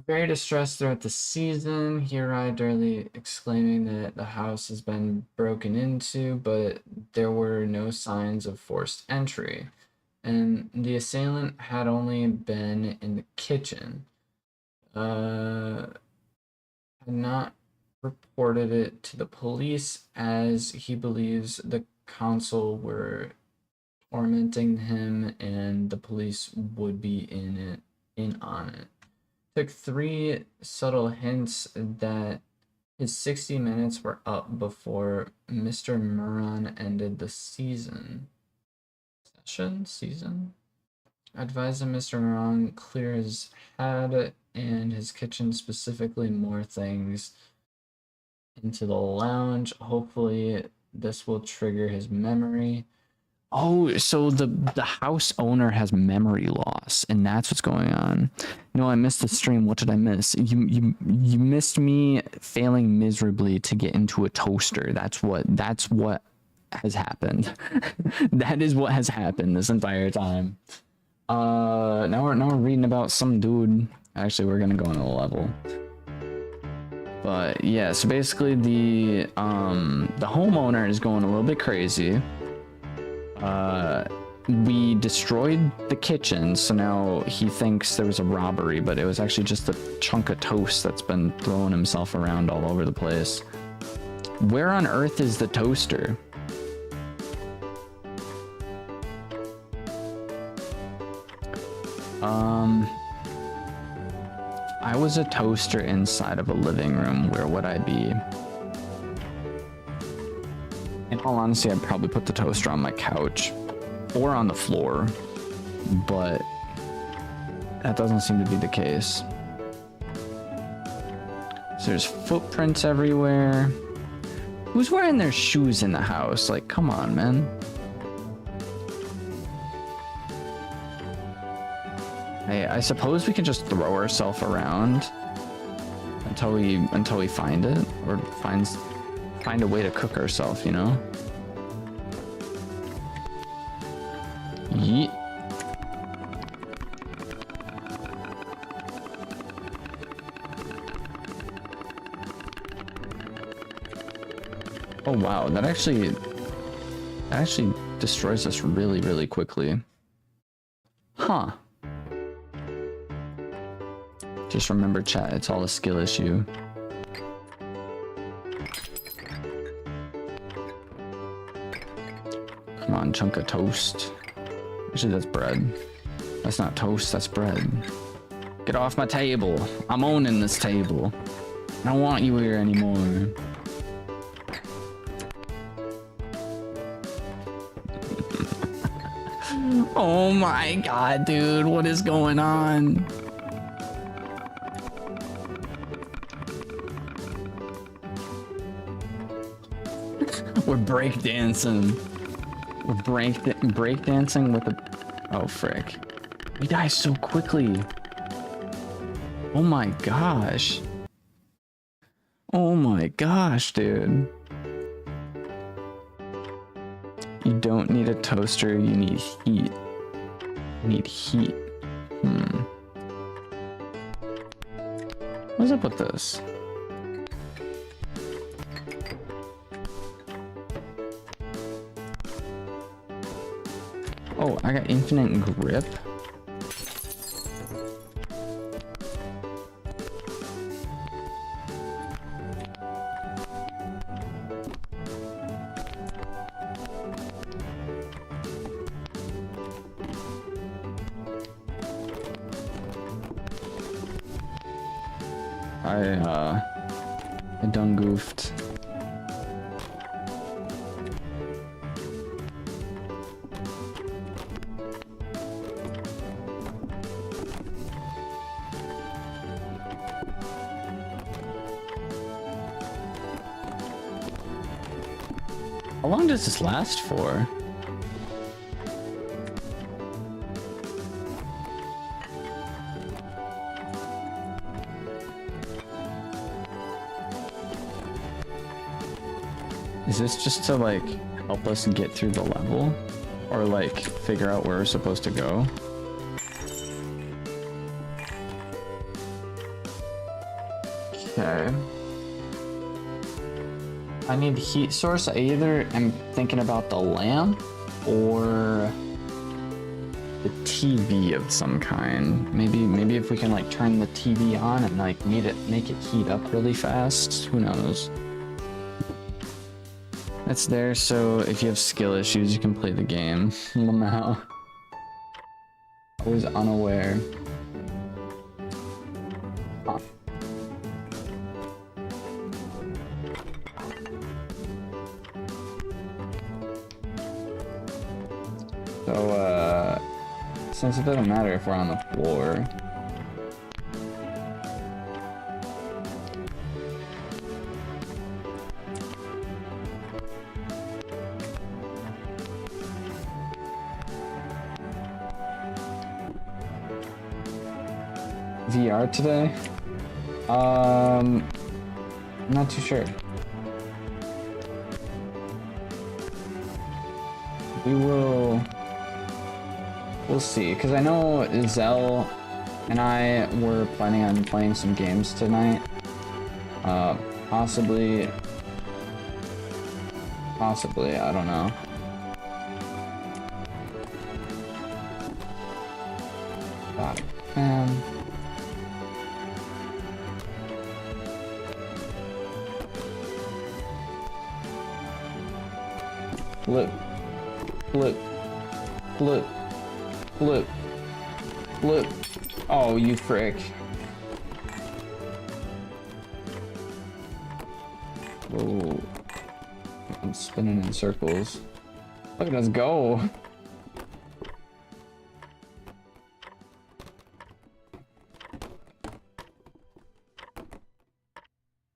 Very distressed throughout the season. Hear Durley exclaiming that the house has been broken into, but there were no signs of forced entry, and the assailant had only been in the kitchen. Had not reported it to the police as he believes the council were tormenting him and the police would be in on it. Took 3 subtle hints that his 60 minutes were up before Mr. Moran ended the season. Advised that Mr. Moran clear his head and his kitchen, specifically more things into the lounge. Hopefully this will trigger his memory. Oh, so the house owner has memory loss, and that's what's going on. No, I missed the stream. What did I miss? You missed me failing miserably to get into a toaster. That's what has happened. That is what has happened this entire time. Now we're reading about some dude. Actually, we're gonna go on a level. But yeah, so basically the homeowner is going a little bit crazy. We destroyed the kitchen, so now he thinks there was a robbery, but it was actually just a chunk of toast that's been throwing himself around all over the place. Where on earth is the toaster? I was a toaster inside of a living room. Where would I be? In all honesty, I'd probably put the toaster on my couch or on the floor, but that doesn't seem to be the case. So there's footprints everywhere. Who's wearing their shoes in the house? Like, come on, man. Hey, I suppose we can just throw ourselves around until we find it, or find a way to cook ourselves, you know? Yeet. Oh wow, that actually destroys us really, really quickly. Huh. Just remember, chat, it's all a skill issue. Come on, chunk of toast. Actually, that's bread. That's not toast, that's bread. Get off my table. I'm owning this table. I don't want you here anymore. Oh my god, dude, what is going on? We're breakdancing. We're breakdancing with a... Oh, frick. We die so quickly. Oh my gosh. Oh my gosh, dude. You don't need a toaster, you need heat. You need heat. What's up with this? Oh, I got infinite grip? I done goofed. How long does this last for? Is this just to like help us get through the level? Or like figure out where we're supposed to go? Okay. I need heat source. I either am thinking about the lamp or the TV of some kind. Maybe if we can like turn the TV on and like make it heat up really fast. Who knows? It's there so if you have skill issues you can play the game. Lamau. I was unaware. Huh. So, since it doesn't matter if we're on the floor. VR today? I'm not too sure. We'll see, because I know Zell and I were planning on playing some games tonight. Possibly, I don't know. God, man. Flip, flip, flip, flip, flip. Oh, you frick. Whoa. I'm spinning in circles. Look at us go.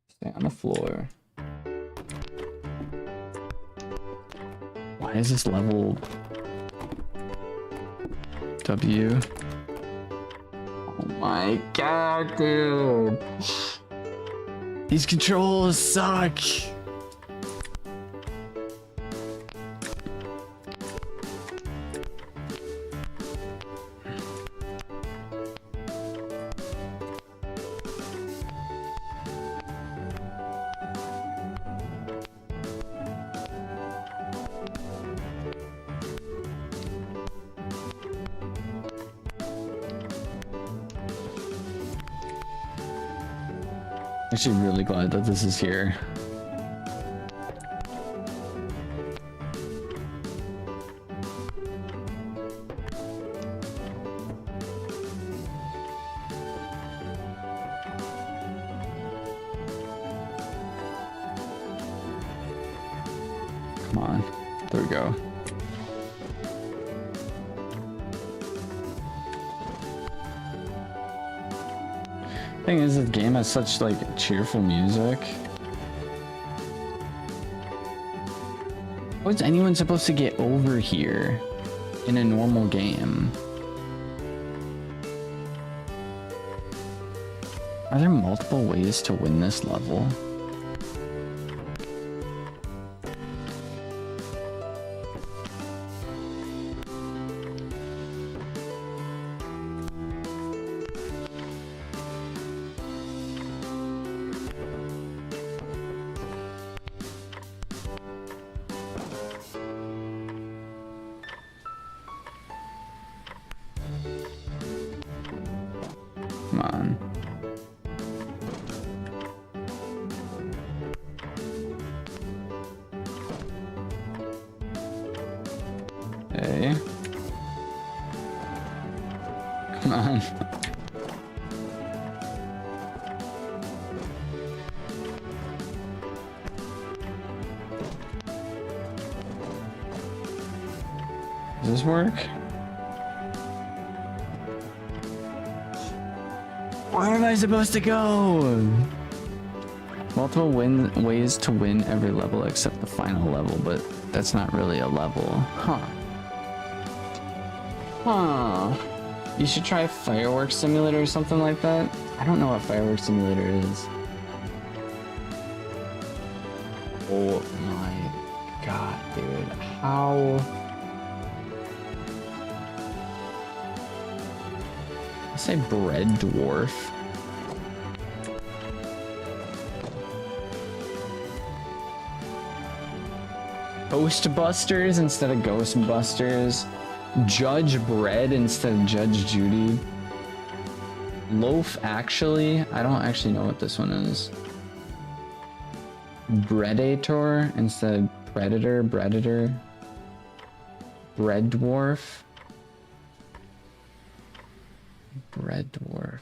Stay on the floor. Why is this level W? Oh my god, dude. These controls suck. Actually really glad that this is here. Come on. There we go. Thing is, the game has such like cheerful music. How is anyone supposed to get over here in a normal game? Are there multiple ways to win this level? Come on. Hey. Come on. Does this work? Where am I supposed to go? Multiple ways to win every level except the final level, but that's not really a level. Huh. Huh. You should try Fireworks Simulator or something like that. I don't know what Fireworks Simulator is. Oh my god, dude. How... I say Bread Dwarf. Ghostbusters instead of Ghostbusters. Judge Bread instead of Judge Judy. Loaf Actually. I don't actually know what this one is. Breadator instead of Predator. Breadator. Bread Dwarf. Bread Dwarf.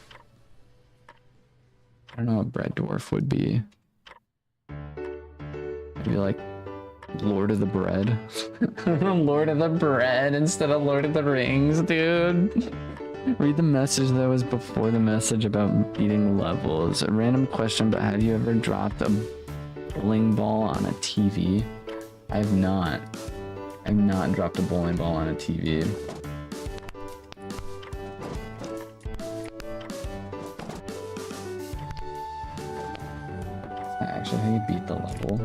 I don't know what Bread Dwarf would be. Maybe like Lord of the Bread. Lord of the Bread instead of Lord of the Rings, dude. Read the message that was before the message about beating levels. A random question, but have you ever dropped a bowling ball on a TV? I have not. I've not dropped a bowling ball on a TV. Actually, how you beat the level?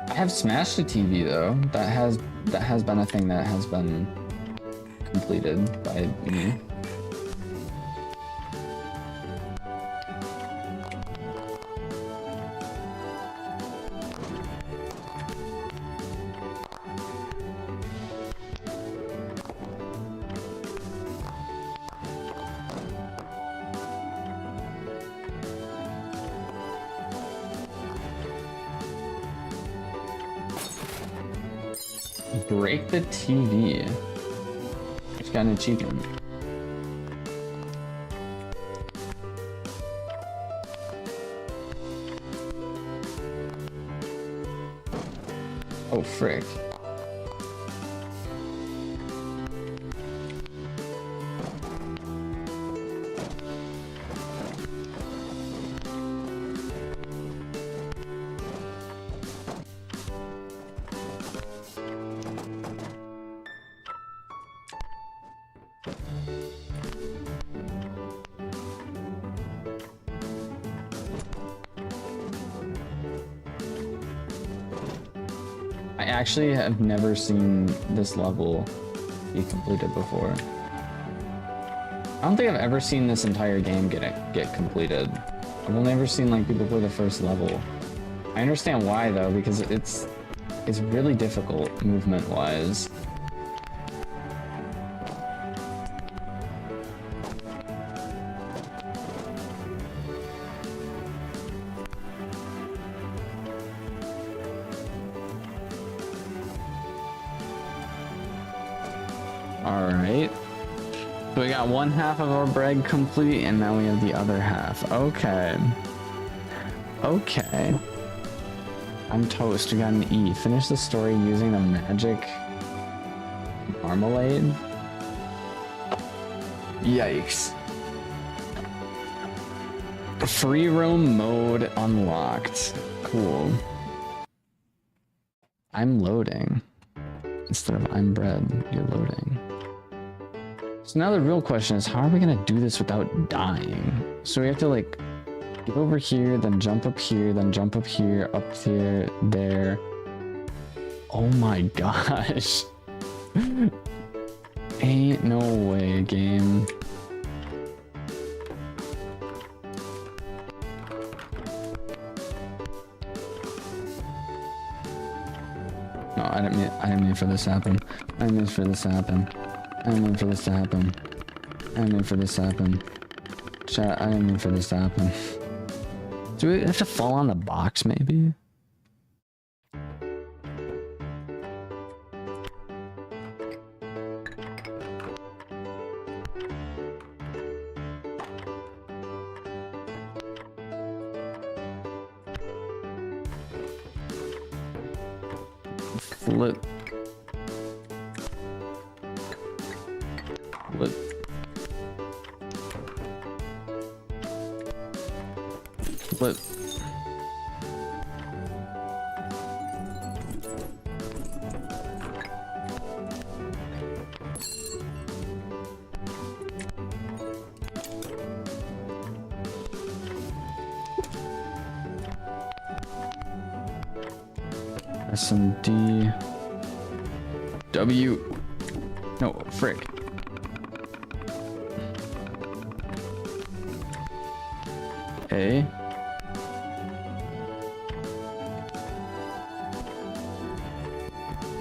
I have smashed a TV though. That has been a thing that has been completed by me. Break the TV. It's got an achievement. Oh, frick. I actually have never seen this level be completed before. I don't think I've ever seen this entire game get completed. I've only ever seen like people play the first level. I understand why though, because it's really difficult movement wise. Alright. So we got one half of our bread complete, and now we have the other half. Okay. Okay. I'm toast. We got an E. Finish the story using the magic marmalade. Yikes. Free roam mode unlocked. Cool. I'm loading. Instead of I'm bread, you're loading. So now the real question is, how are we gonna do this without dying? So we have to like get over here, then jump up here, then jump up here, up here, there. Oh my gosh. Ain't no way, game. No, I didn't mean for this to happen. I didn't mean for this to happen. I didn't mean for this to happen. I didn't mean for this to happen. Chat, I didn't mean for this to happen. Do we have to fall on the box, maybe? Flip. Flip. Flip. SMD. W. No, frick. A.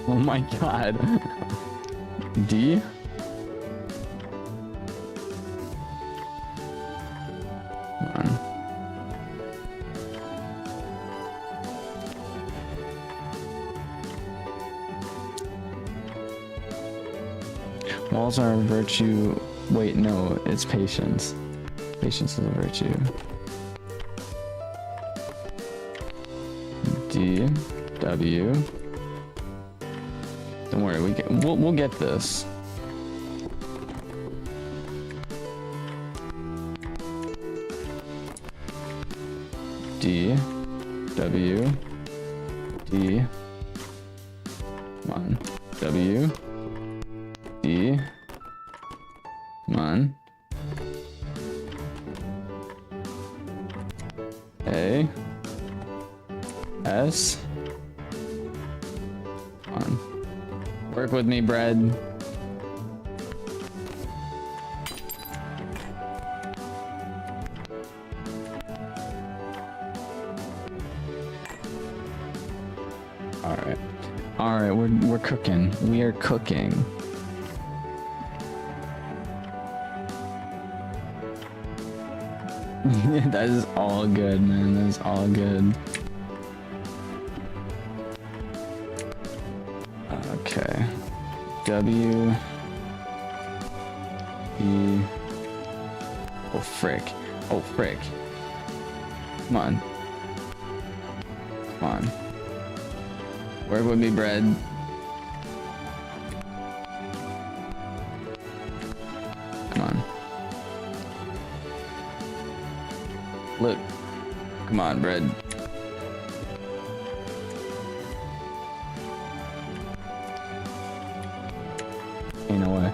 Oh my god. D. Come on. Walls are a virtue. Wait, no, it's patience. Patience is a virtue. D. W. Don't worry, we'll get this. D. W. D. Come on. W. D. Come on. A. S. Come on. Work with me, bread. Alright. Alright, we're cooking. We are cooking. That is all good, man. That is all good. Okay. W. E. Oh, frick. Oh, frick. Come on. Come on. Work with me, bread. Come on. Look. Come on, bread. Ain't no way.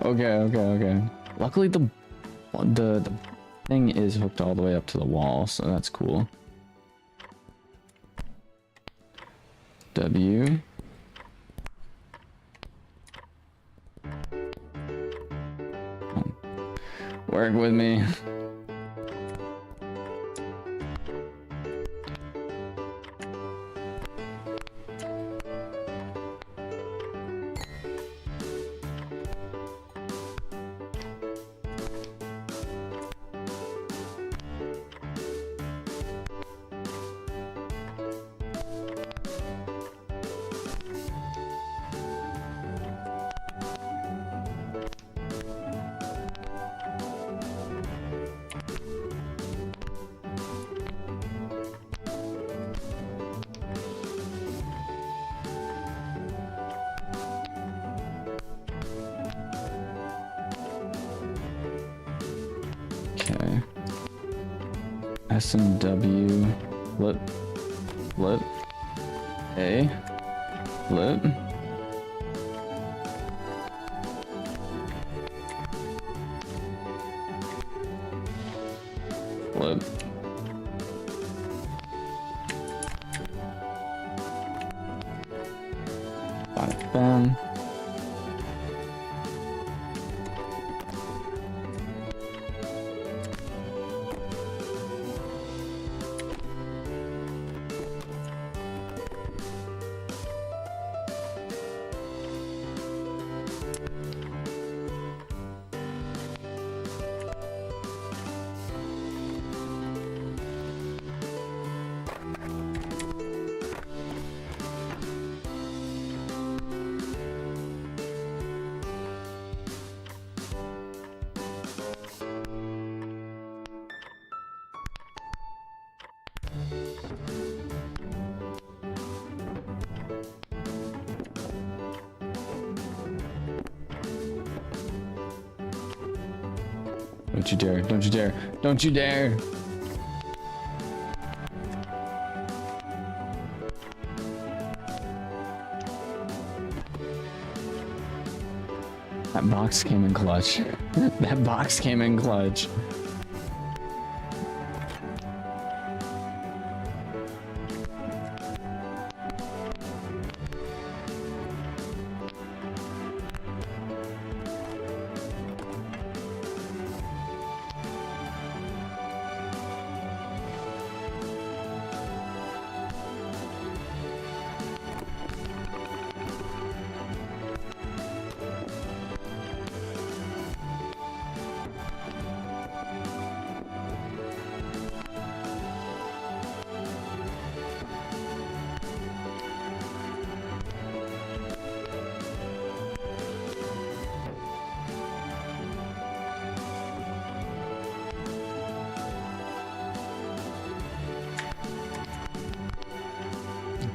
Okay. Luckily the thing is hooked all the way up to the wall, so that's cool. W. Work with me. Okay. S and W, flip, flip, A, flip. Flip. Five, bam. Don't you dare, don't you dare, don't you dare! That box came in clutch. That box came in clutch.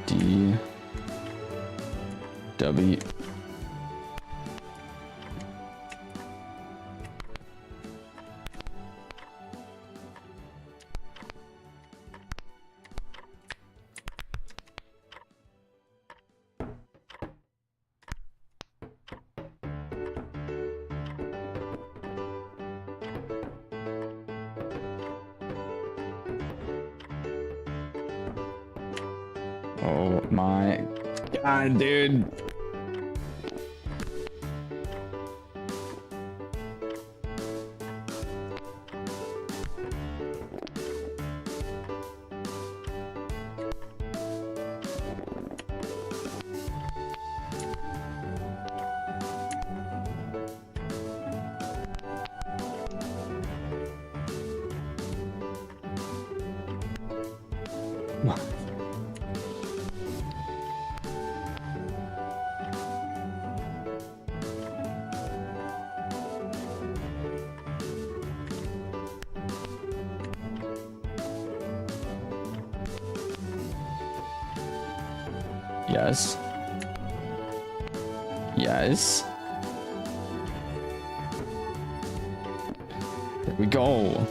D W Oh my god, dude. Yes. Yes. There we go.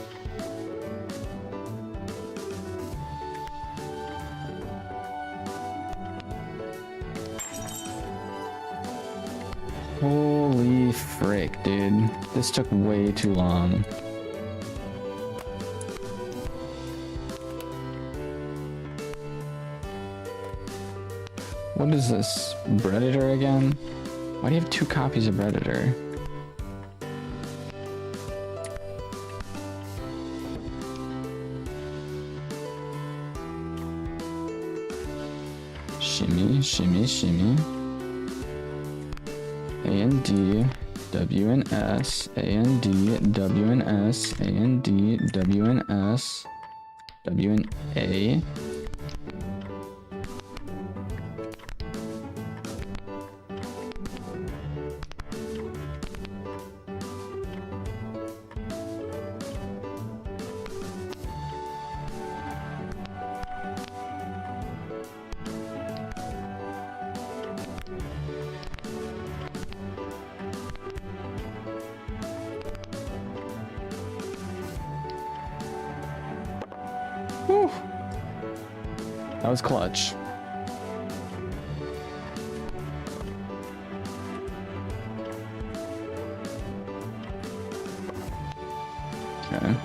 Holy frick, dude. This took way too long. What is this? Predator again? Why do you have 2 copies of Predator? Shimmy, shimmy, shimmy. A and D, W and S, A and D, W and S, A and D, W and S, W and A. Whew. That was clutch. Okay.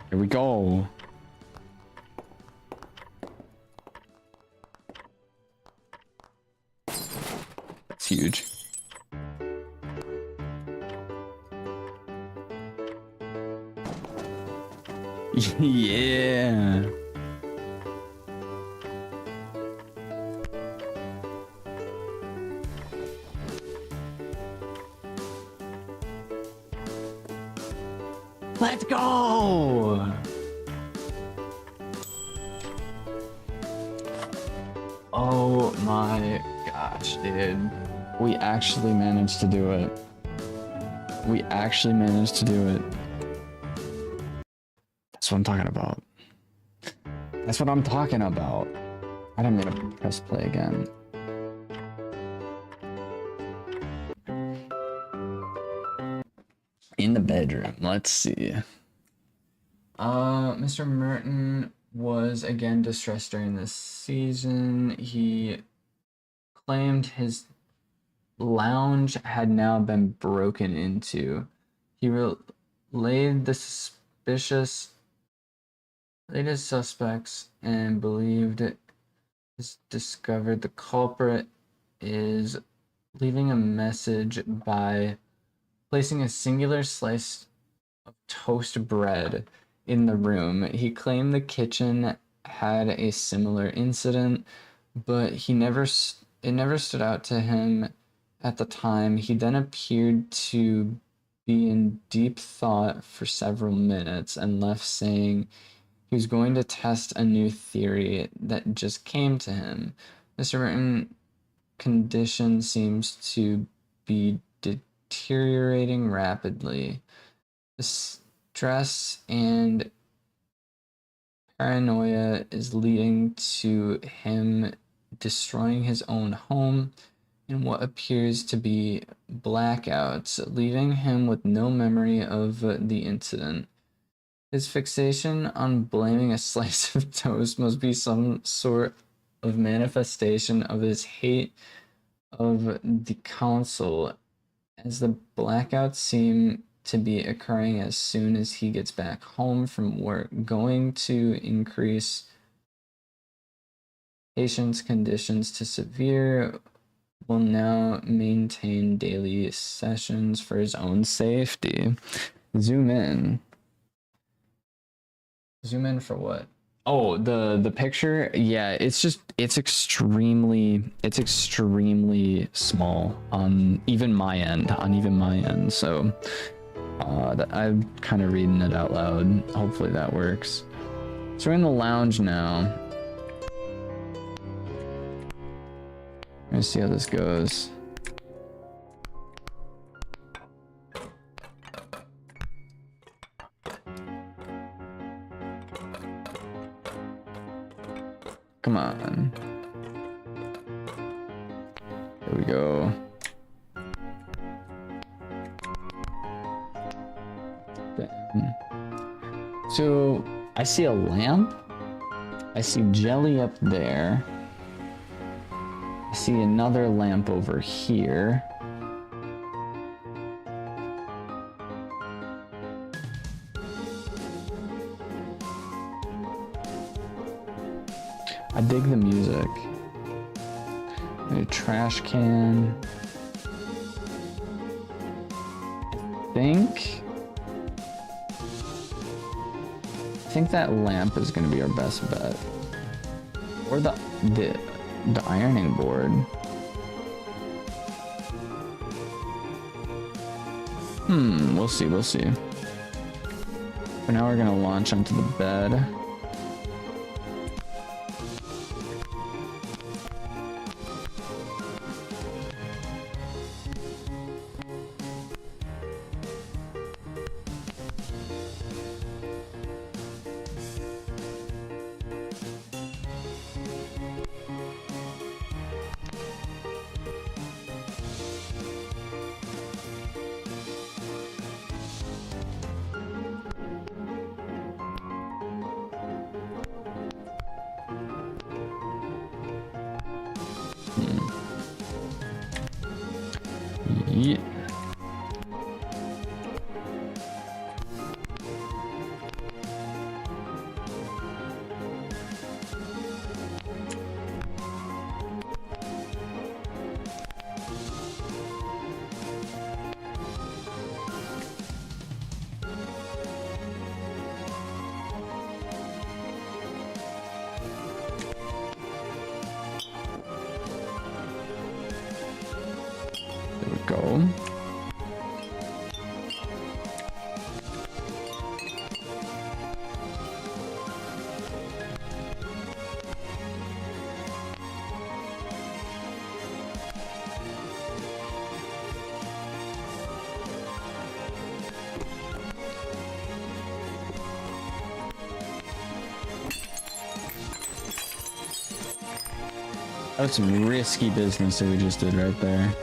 Here we go. That's huge. Yeah. Let's go! Oh my gosh, dude. We actually managed to do it. We actually managed to do it. That's what I'm talking about. That's what I'm talking about. I didn't mean to press play again. In the bedroom, let's see. Mr. Merton was again distressed during this season. He claimed his lounge had now been broken into. He relayed the latest suspects and believed it is discovered the culprit is leaving a message by placing a singular slice of toast bread in the room. He claimed the kitchen had a similar incident, but it never stood out to him at the time. He then appeared to be in deep thought for several minutes and left saying he was going to test a new theory that just came to him. Mr. Merton's condition seems to be deteriorating rapidly. The stress and paranoia is leading to him destroying his own home in what appears to be blackouts, leaving him with no memory of the incident. His fixation on blaming a slice of toast must be some sort of manifestation of his hate of the council, as the blackouts seem to be occurring as soon as he gets back home from work, going to increase patient's conditions to severe, will now maintain daily sessions for his own safety. Zoom in. Zoom in for what? Oh, the picture? Yeah, it's extremely small on even my end. So I'm kind of reading it out loud. Hopefully that works. So we're in the lounge now. Let's see how this goes. Come on. There we go. So I see a lamp. I see jelly up there. I see another lamp over here. I dig the music. A trash can. I think that lamp is gonna be our best bet. Or the ironing board. We'll see, we'll see. For now we're gonna launch onto the bed. Yeah. There we go. That was some risky business that we just did right there.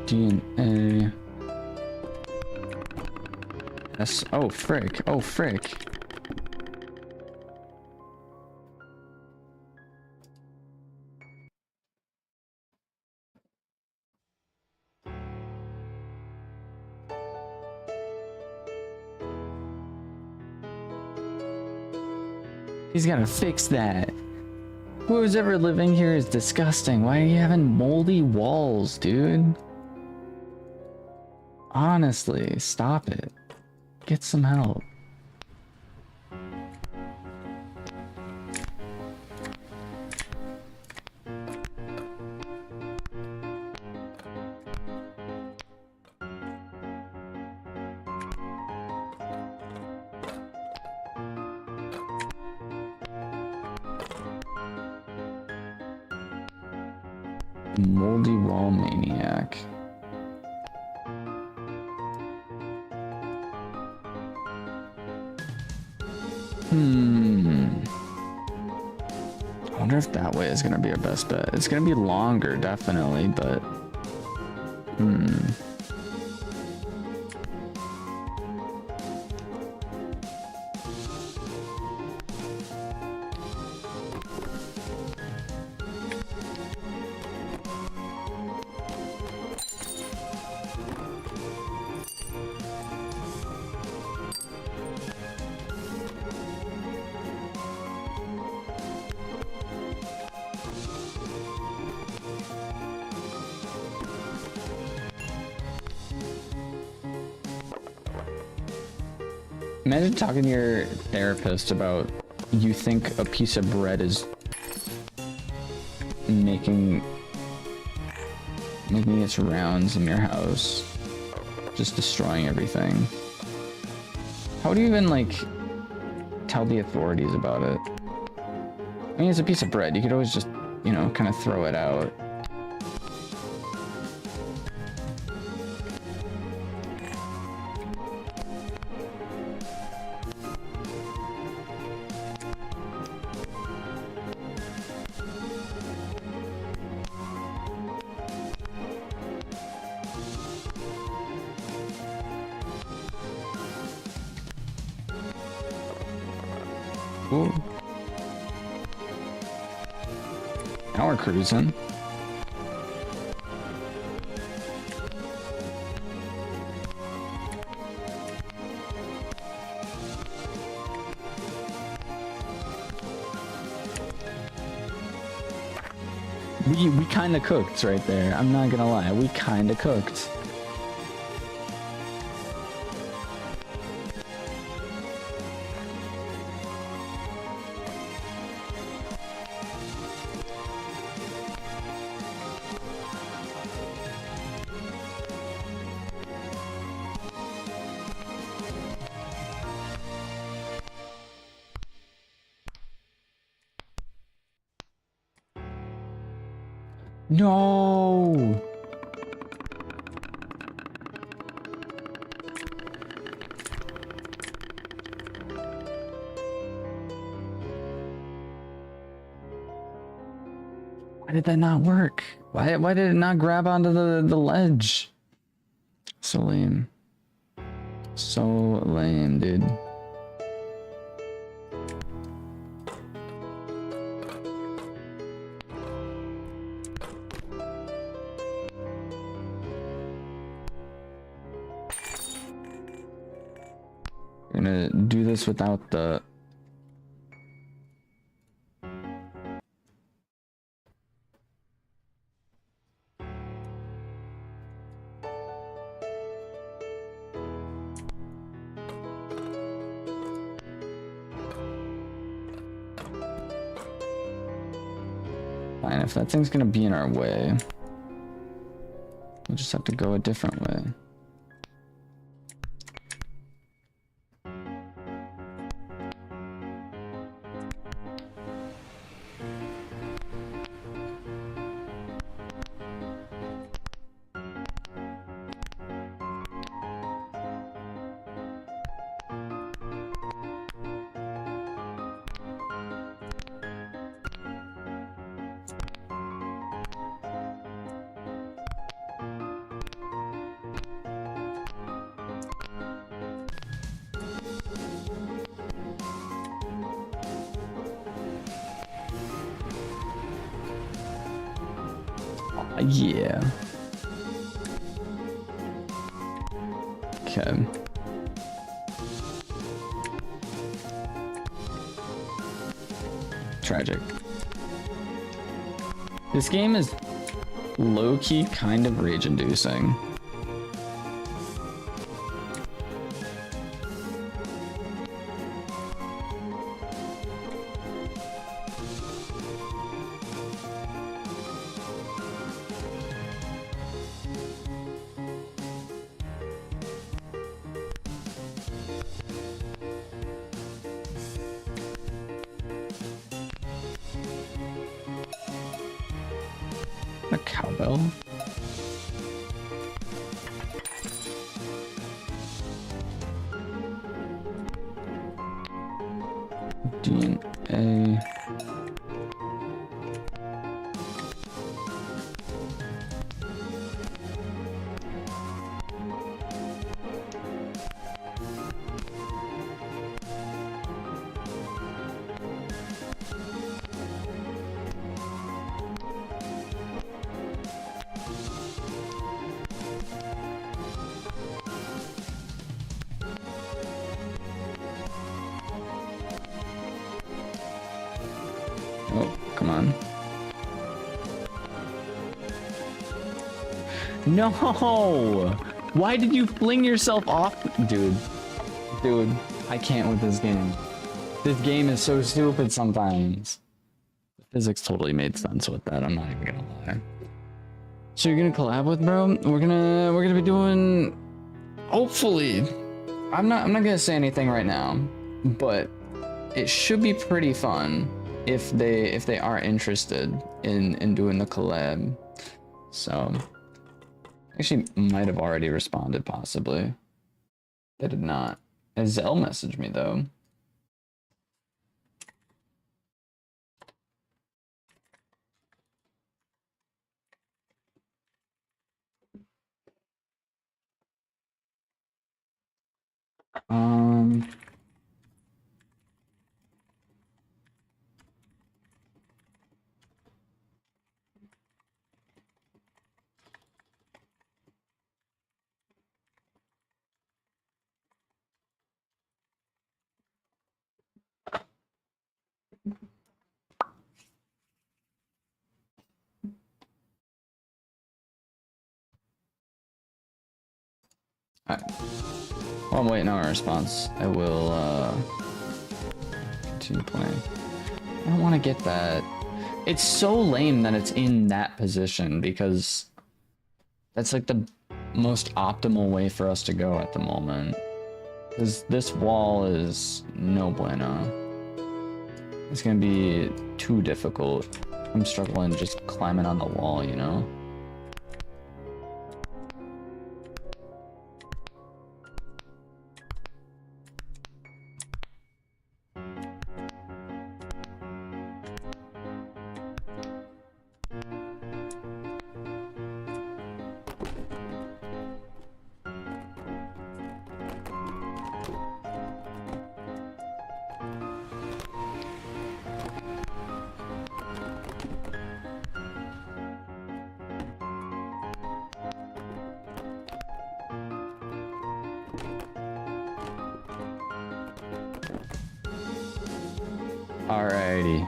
DNA. S. Oh, frick. Oh, frick. He's gotta fix that. Who's ever living here is disgusting. Why are you having moldy walls, dude? Honestly, stop it. Get some help. Moldy wall maniac. I wonder if that way is gonna be our best bet. It's gonna be longer, definitely, but imagine talking to your therapist about you think a piece of bread is and making its rounds in your house, just destroying everything. How do you even like tell the authorities about it? I mean, it's a piece of bread. You could always just, you know, kind of throw it out. Ooh. Now we're cruising. We kind of cooked right there. I'm not gonna lie. We kind of cooked. No. Why did that not work? Why did it not grab onto the ledge? So lame. So lame, dude. We're gonna do this without the... Fine, if that thing's gonna be in our way, we'll just have to go a different way. Yeah. Okay. Tragic. This game is low-key kind of rage-inducing. A cowbell? DNA. Oh, come on. No! Why did you fling yourself off? Dude, I can't with this game. This game is so stupid sometimes. The Physics totally made sense with that. I'm not even gonna lie. So you're gonna collab with bro? We're gonna be doing, hopefully. I'm not gonna say anything right now, but it should be pretty fun if they are interested in doing the collab. So actually might have already responded possibly. They did not. Zell messaged me though. Alright. While I'm waiting on a response, I will continue playing. I don't want to get that. It's so lame that it's in that position because that's like the most optimal way for us to go at the moment. Because this wall is no bueno. It's gonna be too difficult. I'm struggling just climbing on the wall, you know? Alrighty.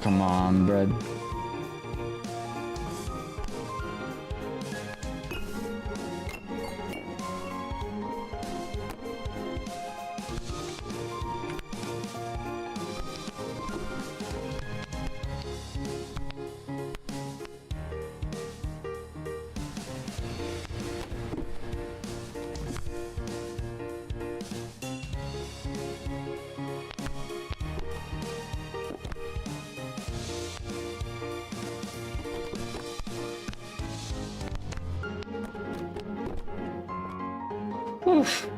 Come on, bread. Oof.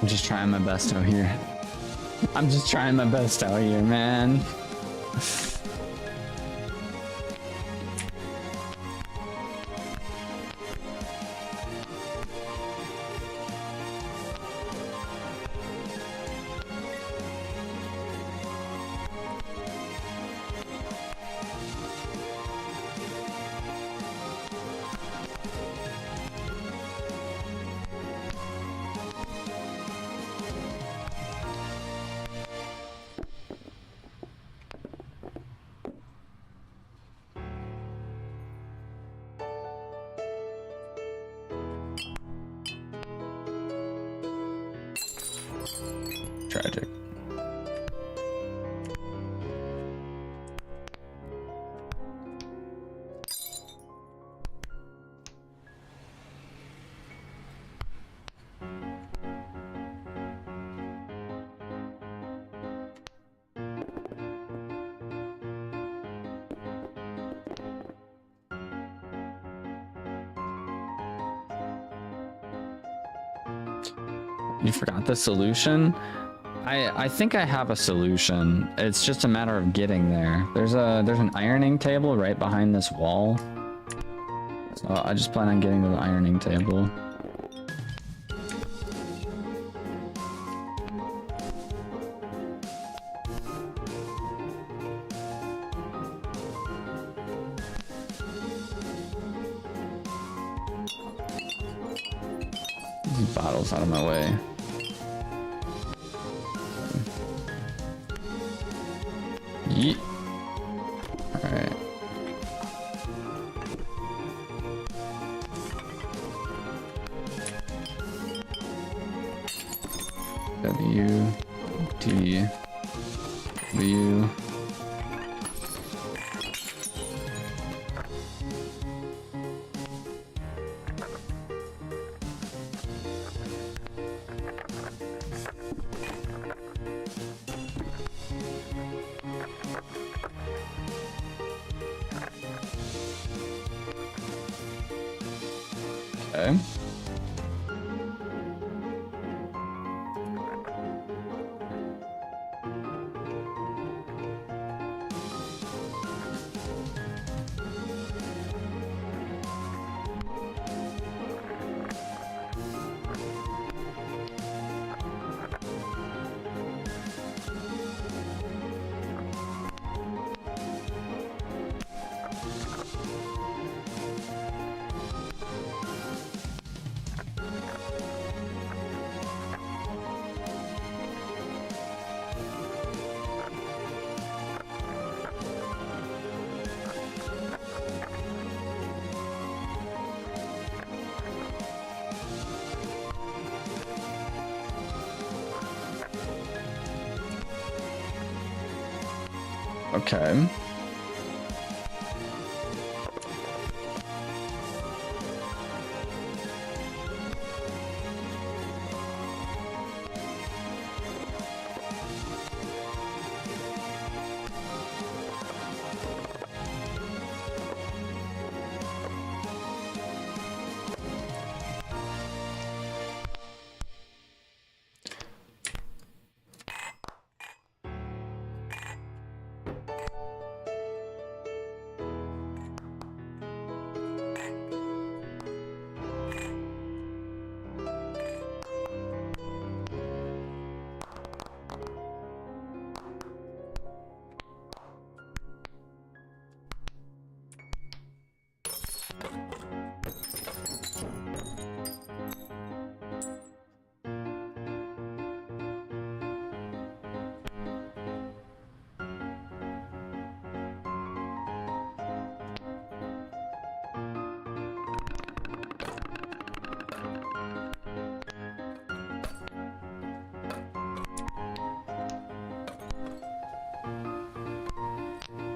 I'm just trying my best out here. I'm just trying my best out here, man. Tragic. You forgot the solution? I think I have a solution. It's just a matter of getting there. There's an ironing table right behind this wall. So I just plan on getting to the ironing table. These bottles out of my way. Yeet. Alright. W T W. Okay. Okay.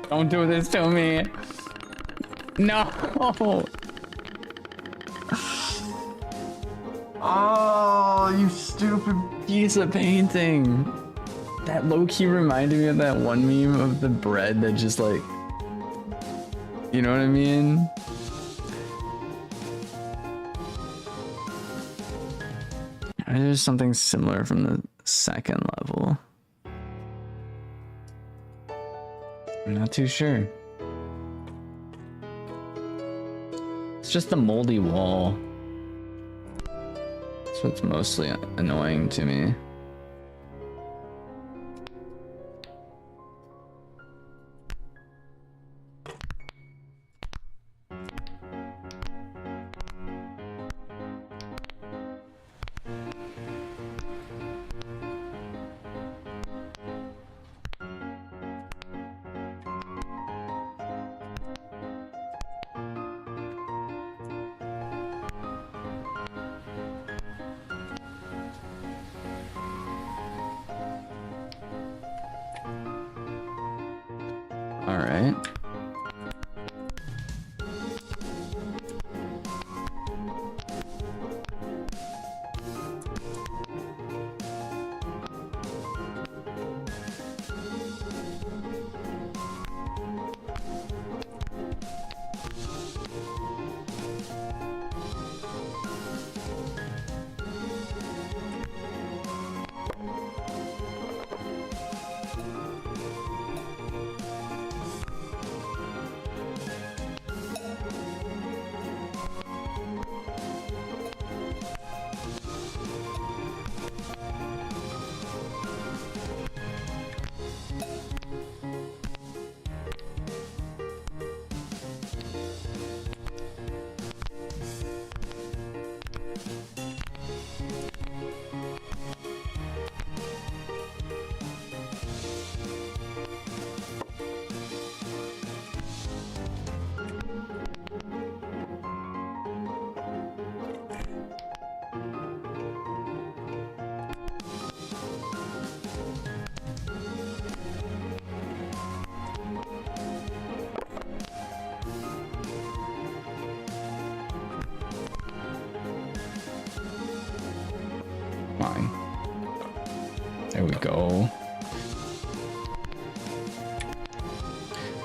Don't do this to me. No. Oh, you stupid piece of painting. That low-key reminded me of that one meme of the bread that just like, you know what I mean? There's something similar from the second level. I'm not too sure. It's just the moldy wall. That's what's mostly annoying to me. All right. Fine. There we go.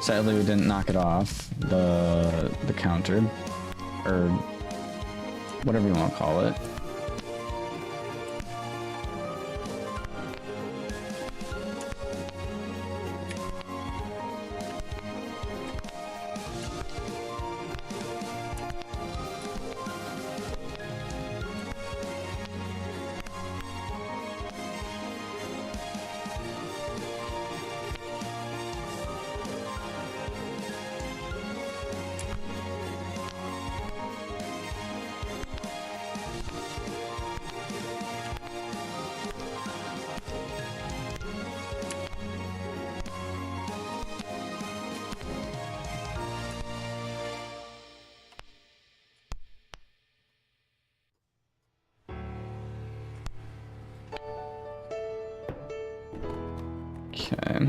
Sadly, we didn't knock it off, the counter, or whatever you want to call it. Okay.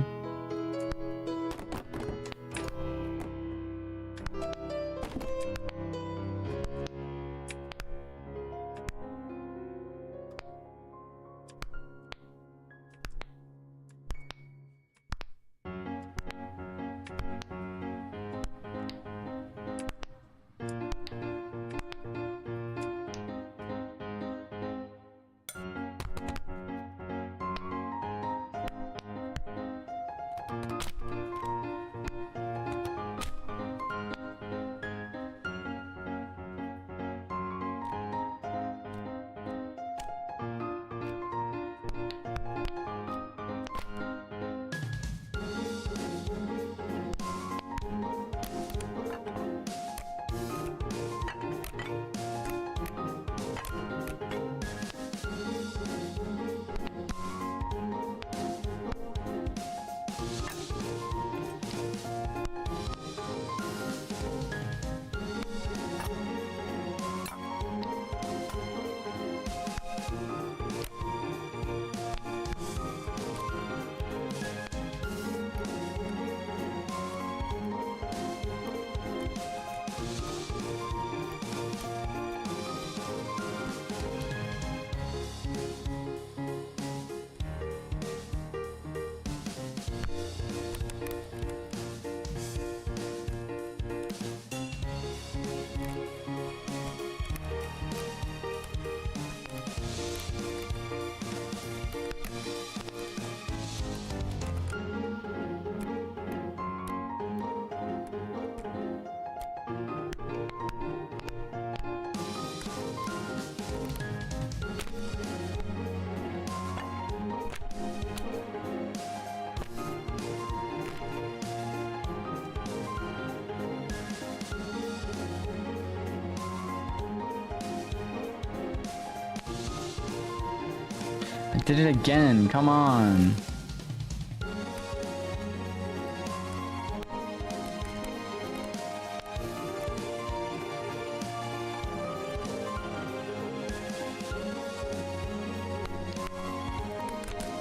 I did it again, come on.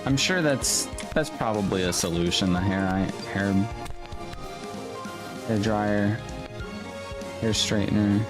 I'm sure that's probably a solution, the hair dryer, hair straightener.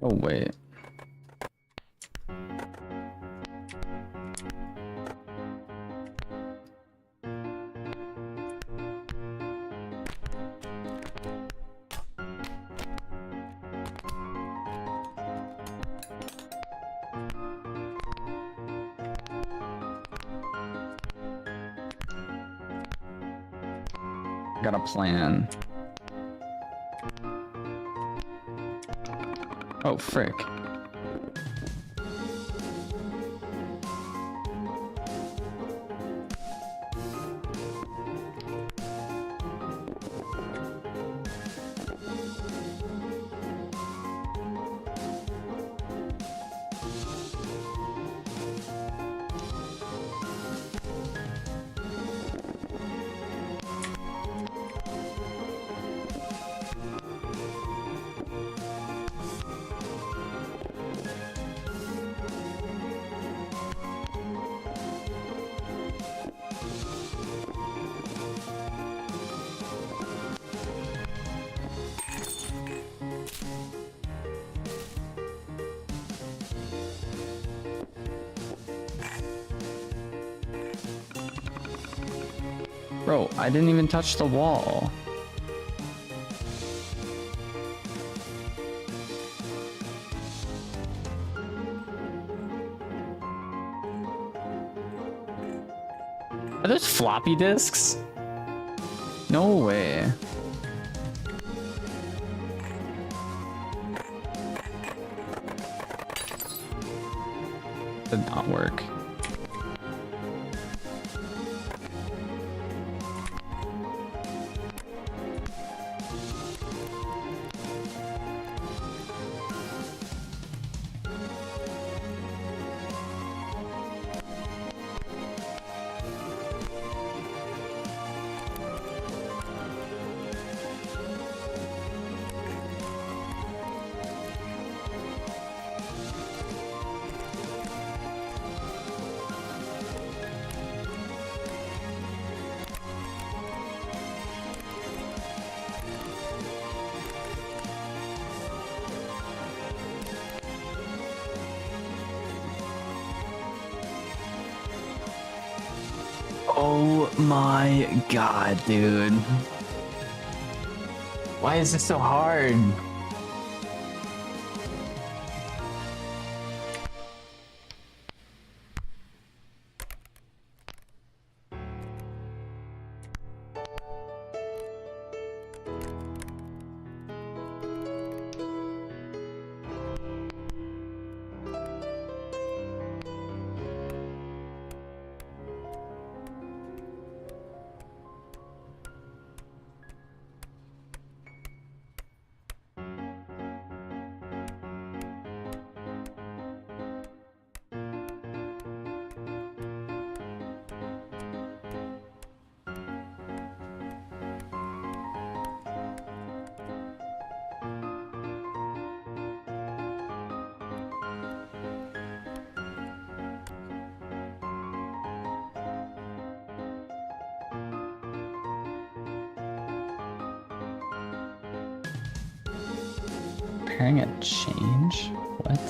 Oh, wait. Got a plan. Oh, frick. Bro, I didn't even touch the wall. Are those floppy disks? No way. Did not work. Oh my god, dude. Why is this so hard? Pairing a change? What?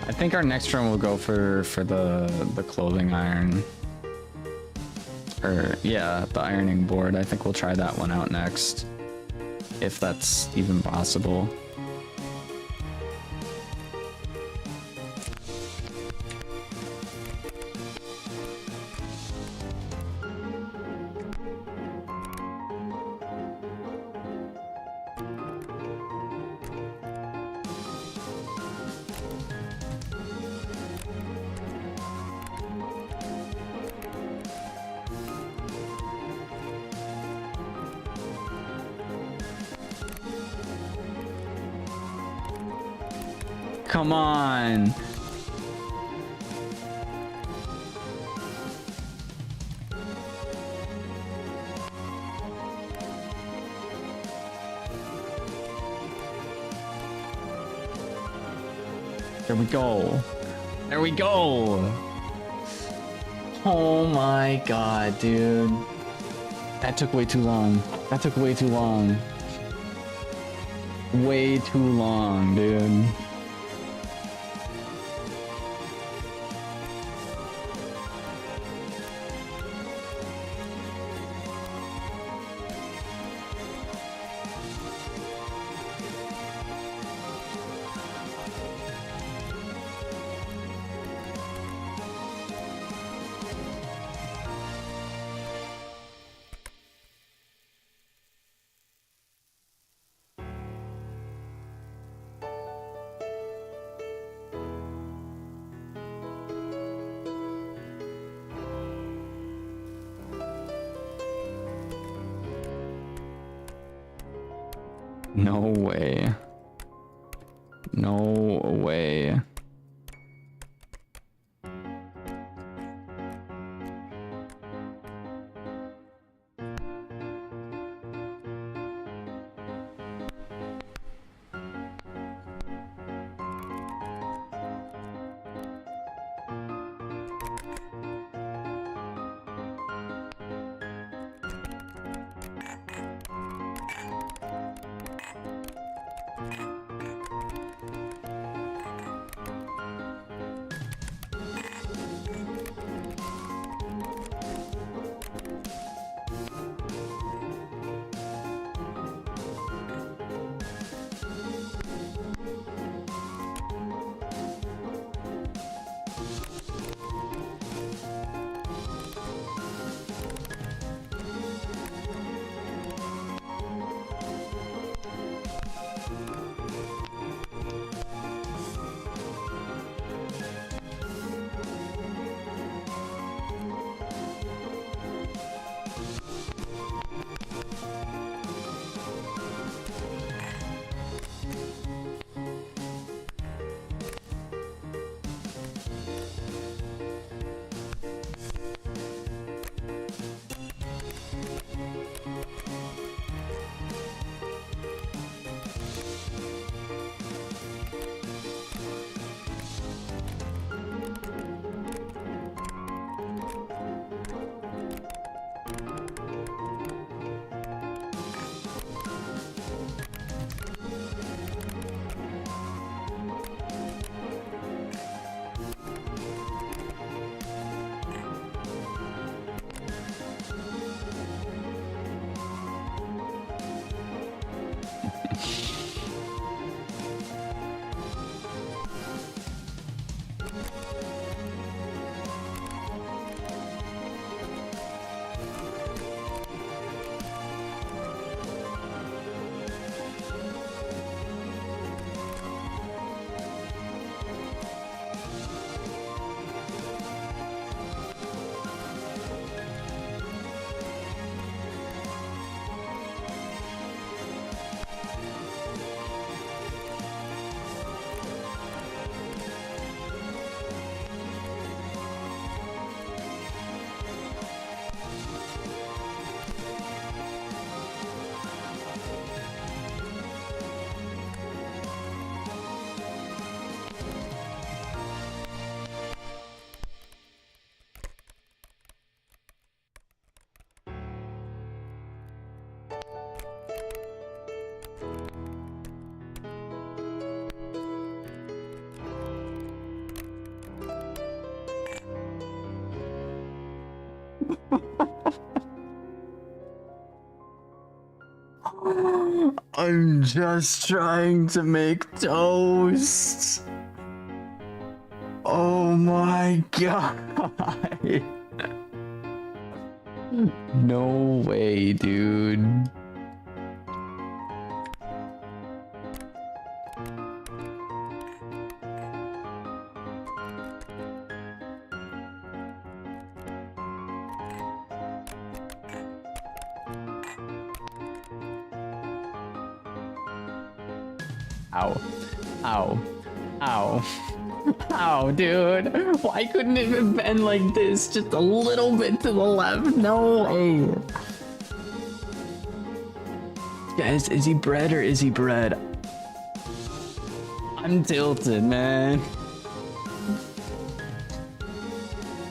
I think our next run will go for the clothing iron. Or yeah, the ironing board. I think we'll try that one out next. If that's even possible. Come on. There we go. There we go. Oh my god, dude. That took way too long. That took way too long. Way too long, dude. No way. No way. I'm just trying to make toast. Oh my god. No way, dude. Ow. Ow. Ow. Ow, dude. Why couldn't it have been like this? Just a little bit to the left? No way. Guys, is he bread or is he bread? I'm tilted, man.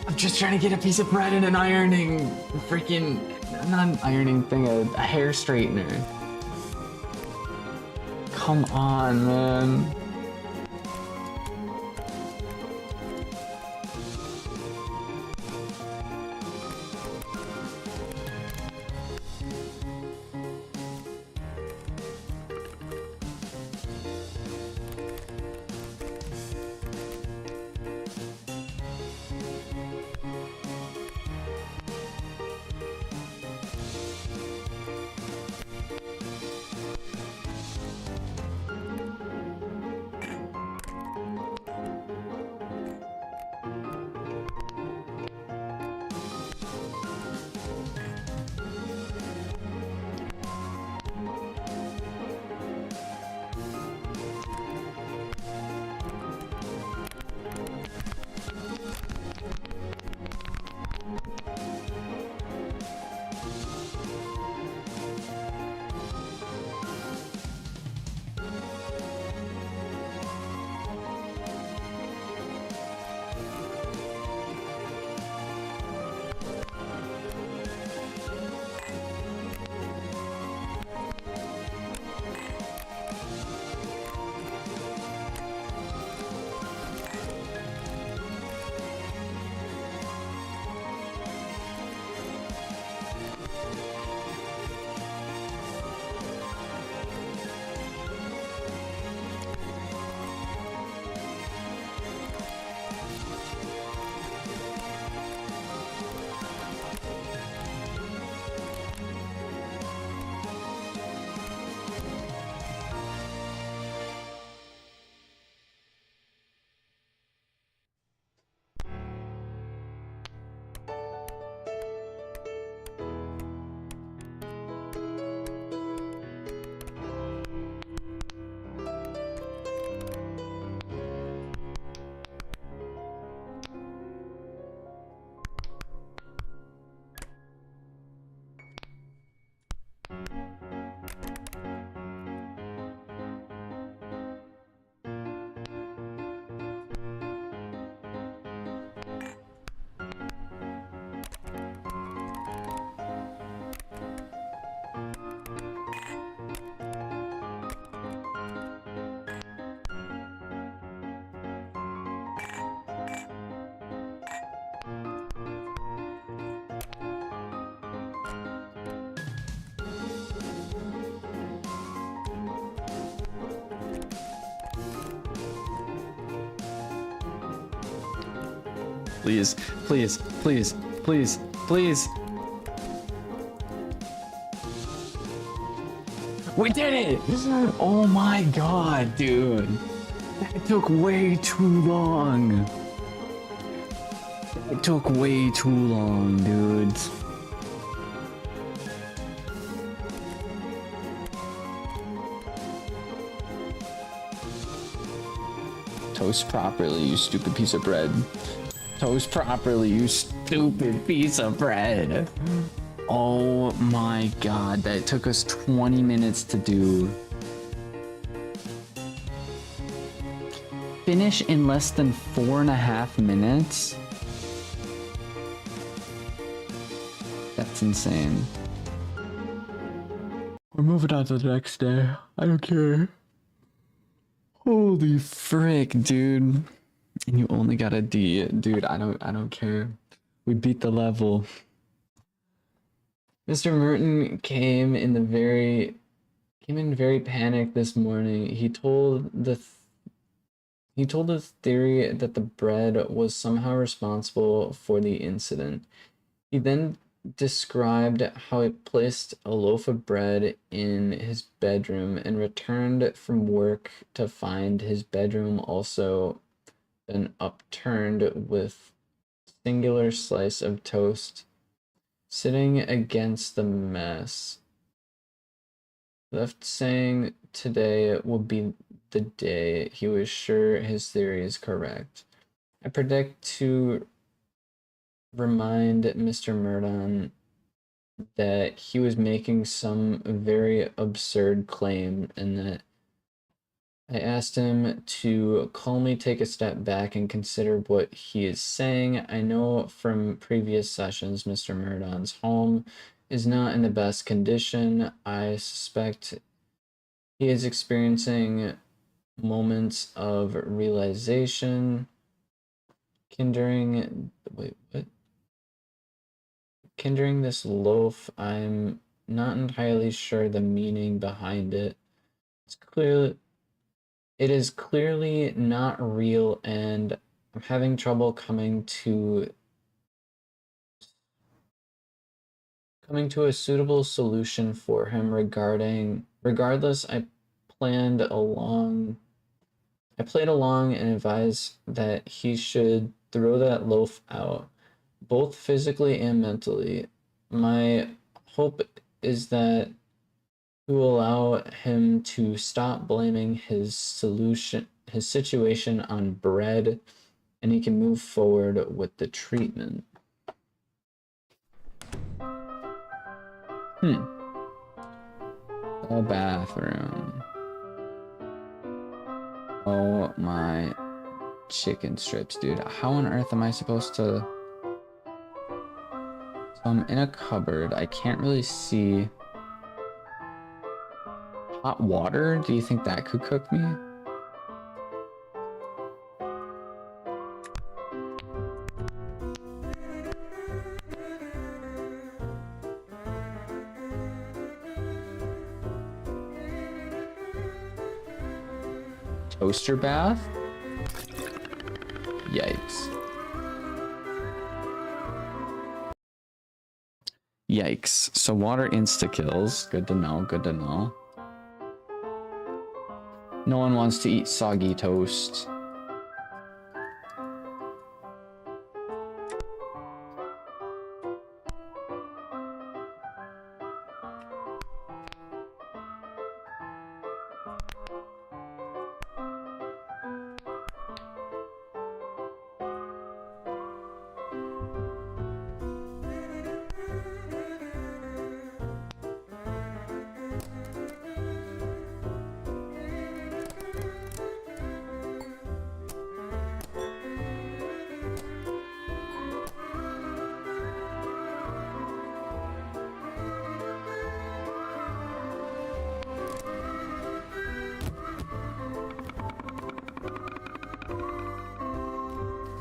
I'm just trying to get a piece of bread and an ironing freaking, not an ironing thing, a hair straightener. Come on, man. Please, please, please, please, please. We did it! Oh my god, dude. That took way too long. It took way too long, dude. Toast properly, you stupid piece of bread. Toast properly, you stupid piece of bread. Oh my god, that took us 20 minutes to do. Finish in less than 4.5 minutes? That's insane. We're moving on to the next day. I don't care. Holy frick, dude. And you only got a D. Dude, I don't care. We beat the level. Mr. Merton came in very panicked this morning. He told the theory that the bread was somehow responsible for the incident. He then described how he placed a loaf of bread in his bedroom and returned from work to find his bedroom also been upturned with a singular slice of toast sitting against the mess. Left saying today will be the day he was sure his theory is correct. I predict to remind Mr. Murdon that he was making some very absurd claim and that I asked him to calmly take a step back and consider what he is saying. I know from previous sessions Mr. Murdon's home is not in the best condition. I suspect he is experiencing moments of realization. Kindering this loaf, I'm not entirely sure the meaning behind it. It is clearly not real, and I'm having trouble coming to a suitable solution for him regardless. I played along and advised that he should throw that loaf out, both physically and mentally. My hope is that to allow him to stop blaming his situation on bread, and he can move forward with the treatment. The bathroom. Oh my chicken strips, dude. How on earth am I supposed to... So I'm in a cupboard. I can't really see... Hot water? Do you think that could cook me? Toaster bath? Yikes. Yikes. So water insta-kills. Good to know, good to know. No one wants to eat soggy toast.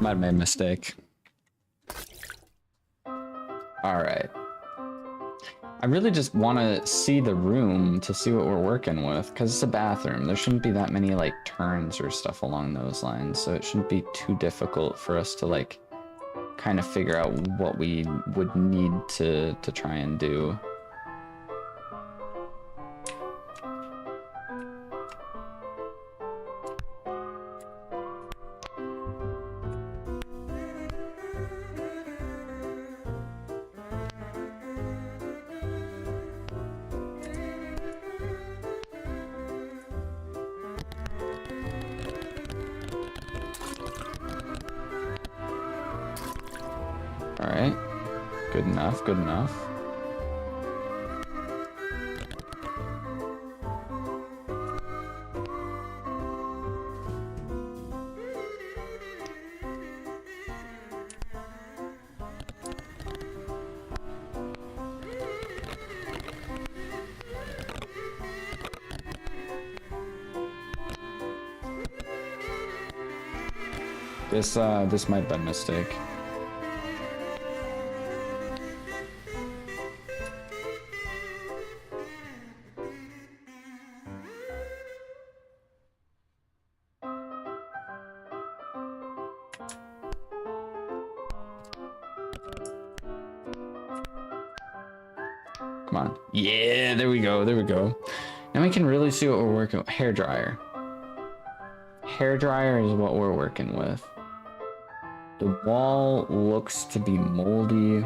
Might have made a mistake. Alright. I really just want to see the room to see what we're working with, because it's a bathroom. There shouldn't be that many, like, turns or stuff along those lines, so it shouldn't be too difficult for us to, like, kind of figure out what we would need to try and do. Alright. Good enough, good enough. This might be a mistake. Come on. Yeah, there we go. There we go. Now we can really see what we're working with. Hair dryer. Hair dryer is what we're working with. The wall looks to be moldy.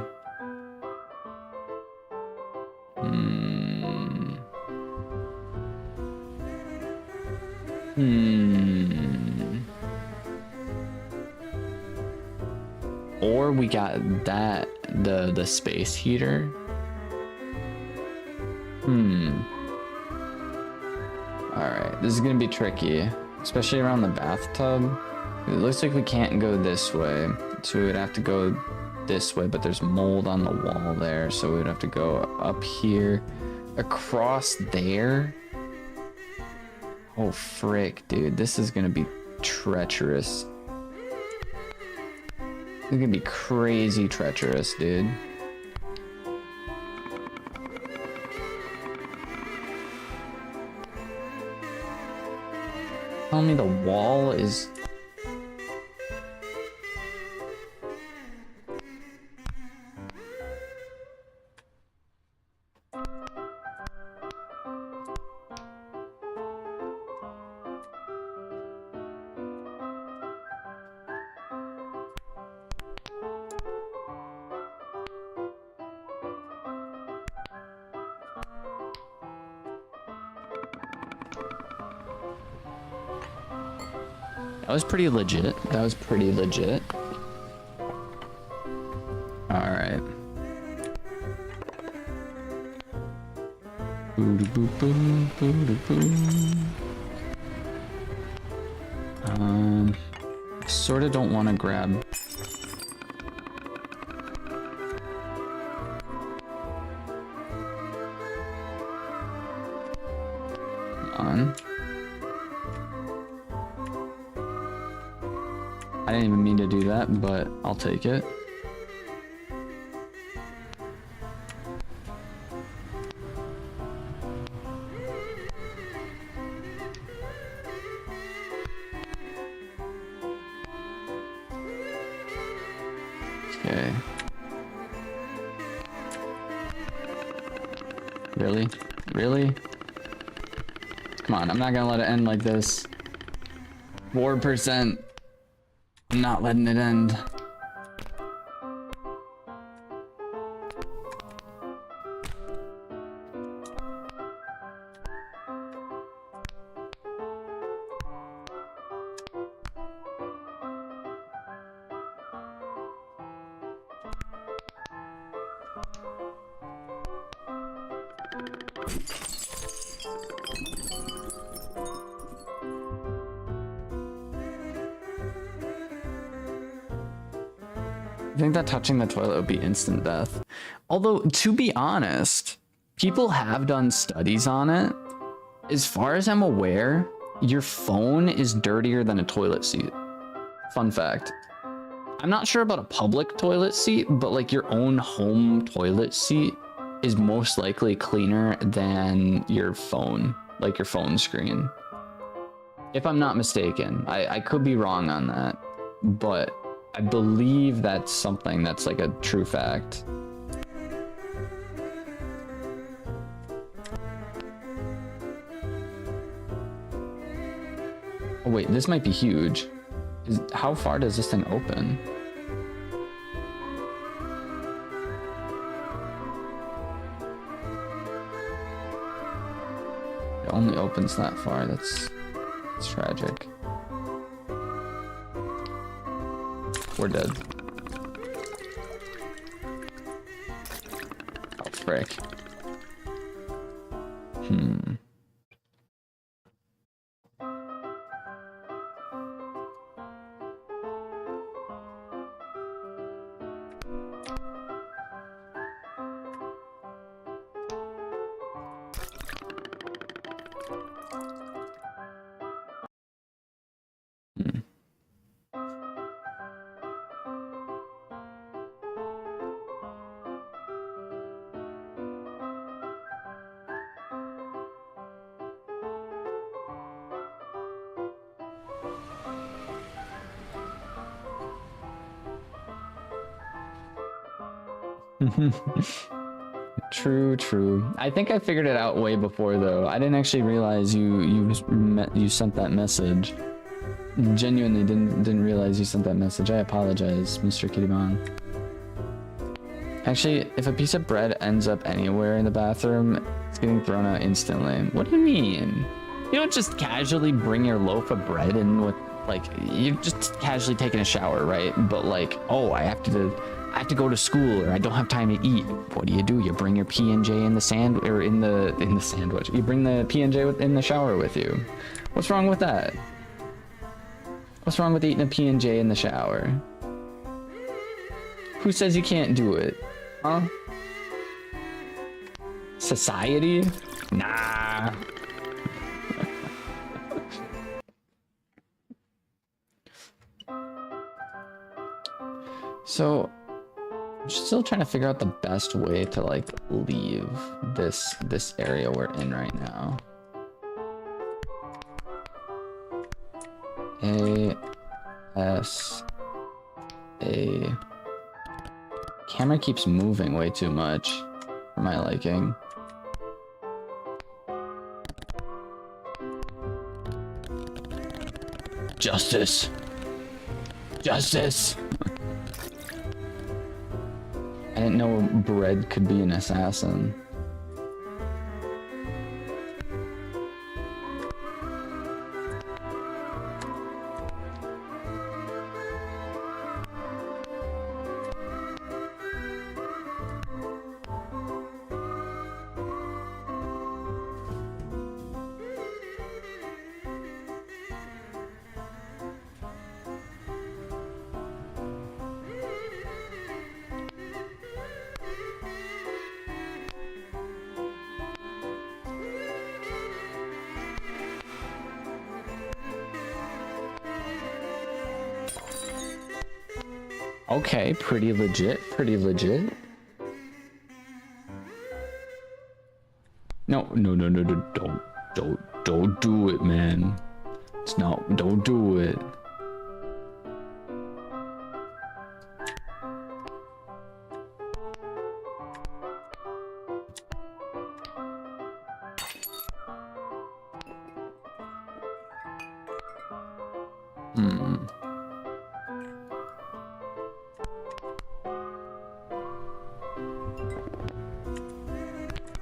Or we got that, the space heater. Alright, this is gonna be tricky, especially around the bathtub. It looks like we can't go this way, so we would have to go this way, but there's mold on the wall there, so we would have to go up here, across there. Oh frick, dude, this is gonna be treacherous. It's gonna be crazy treacherous, dude. Tell me the wall is... That was pretty legit. That was pretty legit. All right. Sort of don't want to grab. On. I didn't even mean to do that, but I'll take it. Okay. Really? Really? Come on, I'm not gonna let it end like this. 4%. I'm not letting it end. I think that touching the toilet would be instant death. Although, to be honest, people have done studies on it. As far as I'm aware, your phone is dirtier than a toilet seat. Fun fact. I'm not sure about a public toilet seat, but like your own home toilet seat is most likely cleaner than your phone, like your phone screen. If I'm not mistaken, I could be wrong on that, but I believe that's something that's like a true fact. Oh wait, this might be huge. How far does this thing open? It only opens that far. That's tragic. We're dead. Oh, frick. True, true. I think I figured it out way before though. I didn't actually realize you sent that message. Genuinely didn't realize you sent that message. I apologize, Mr. Kittybon. Actually, if a piece of bread ends up anywhere in the bathroom, it's getting thrown out instantly. What do you mean? You don't just casually bring your loaf of bread in with, like, you're just casually taking a shower, right? But like, oh, I have to go to school, or I don't have time to eat. What do? You bring your P&J in the sandwich. You bring the P&J in the shower with you. What's wrong with that? What's wrong with eating a P&J in the shower? Who says you can't do it? Huh? Society? Nah. So, I'm still trying to figure out the best way to like leave this area we're in right now. A camera keeps moving way too much for my liking. Justice. Justice. I didn't know bread could be an assassin. Okay, pretty legit, pretty legit. No, don't do it, man. Don't do it.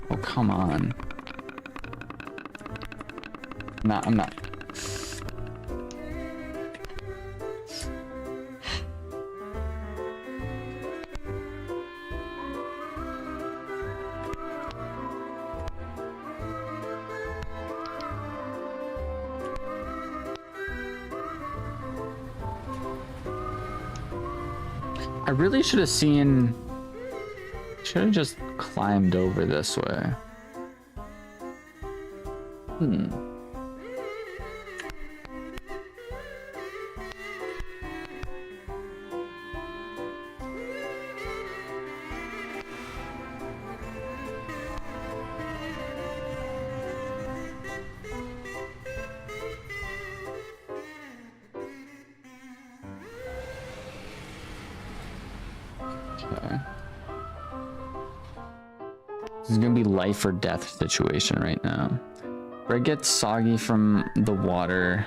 Oh, come on. I'm not. I really should have seen. Should have just climbed over this way. Okay. This is gonna be life or death situation right now. Bread gets soggy from the water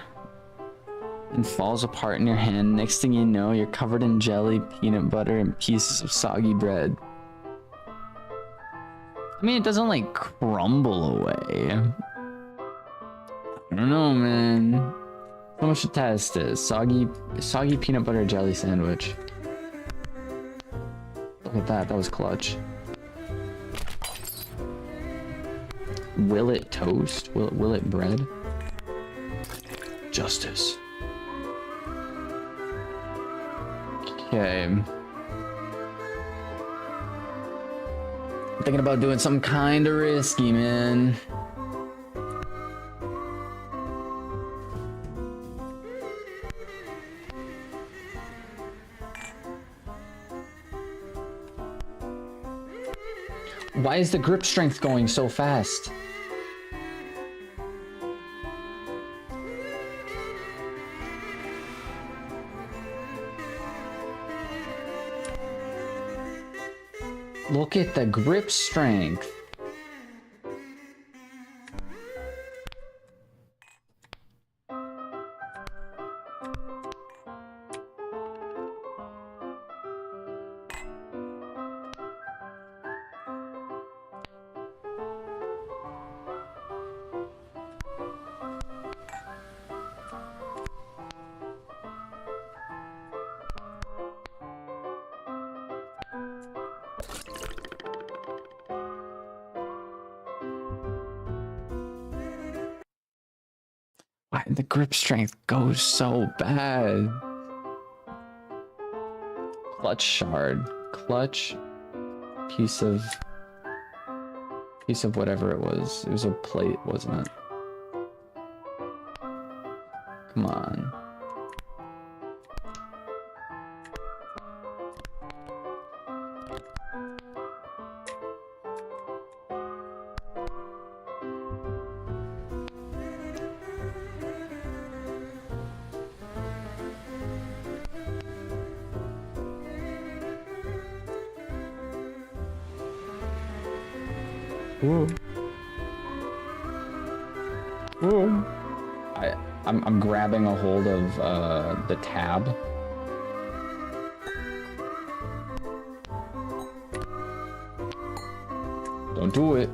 and falls apart in your hand. Next thing you know, you're covered in jelly, peanut butter, and pieces of soggy bread. I mean, it doesn't like crumble away. I don't know, man. So much to test is soggy peanut butter jelly sandwich. Look at that, that was clutch. Will it toast? Will it bread? Justice. Okay. I'm thinking about doing something kind of risky, man. Why is the grip strength going so fast? Look at the grip strength. Why the grip strength goes so bad? Clutch shard. Clutch piece of whatever it was. It was a plate, wasn't it? Come on. Whoa. Whoa. I'm grabbing a hold of the tab. Don't do it.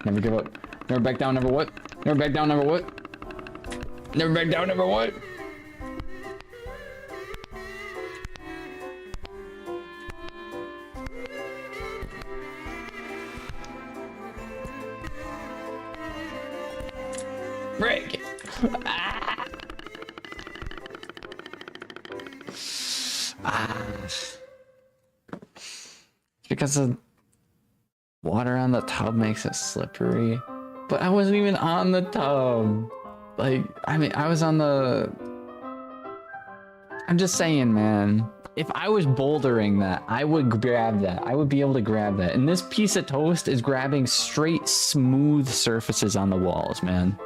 Never give up. Never back down, never what? Never back down, never what? Never back down, never what? Break. Ah. Ah. Because the water on the tub makes it slippery. But I wasn't even on the tub. Like, I mean, I was on the... I'm just saying, man. If I was bouldering that, I would grab that. I would be able to grab that. And this piece of toast is grabbing straight, smooth surfaces on the walls, man.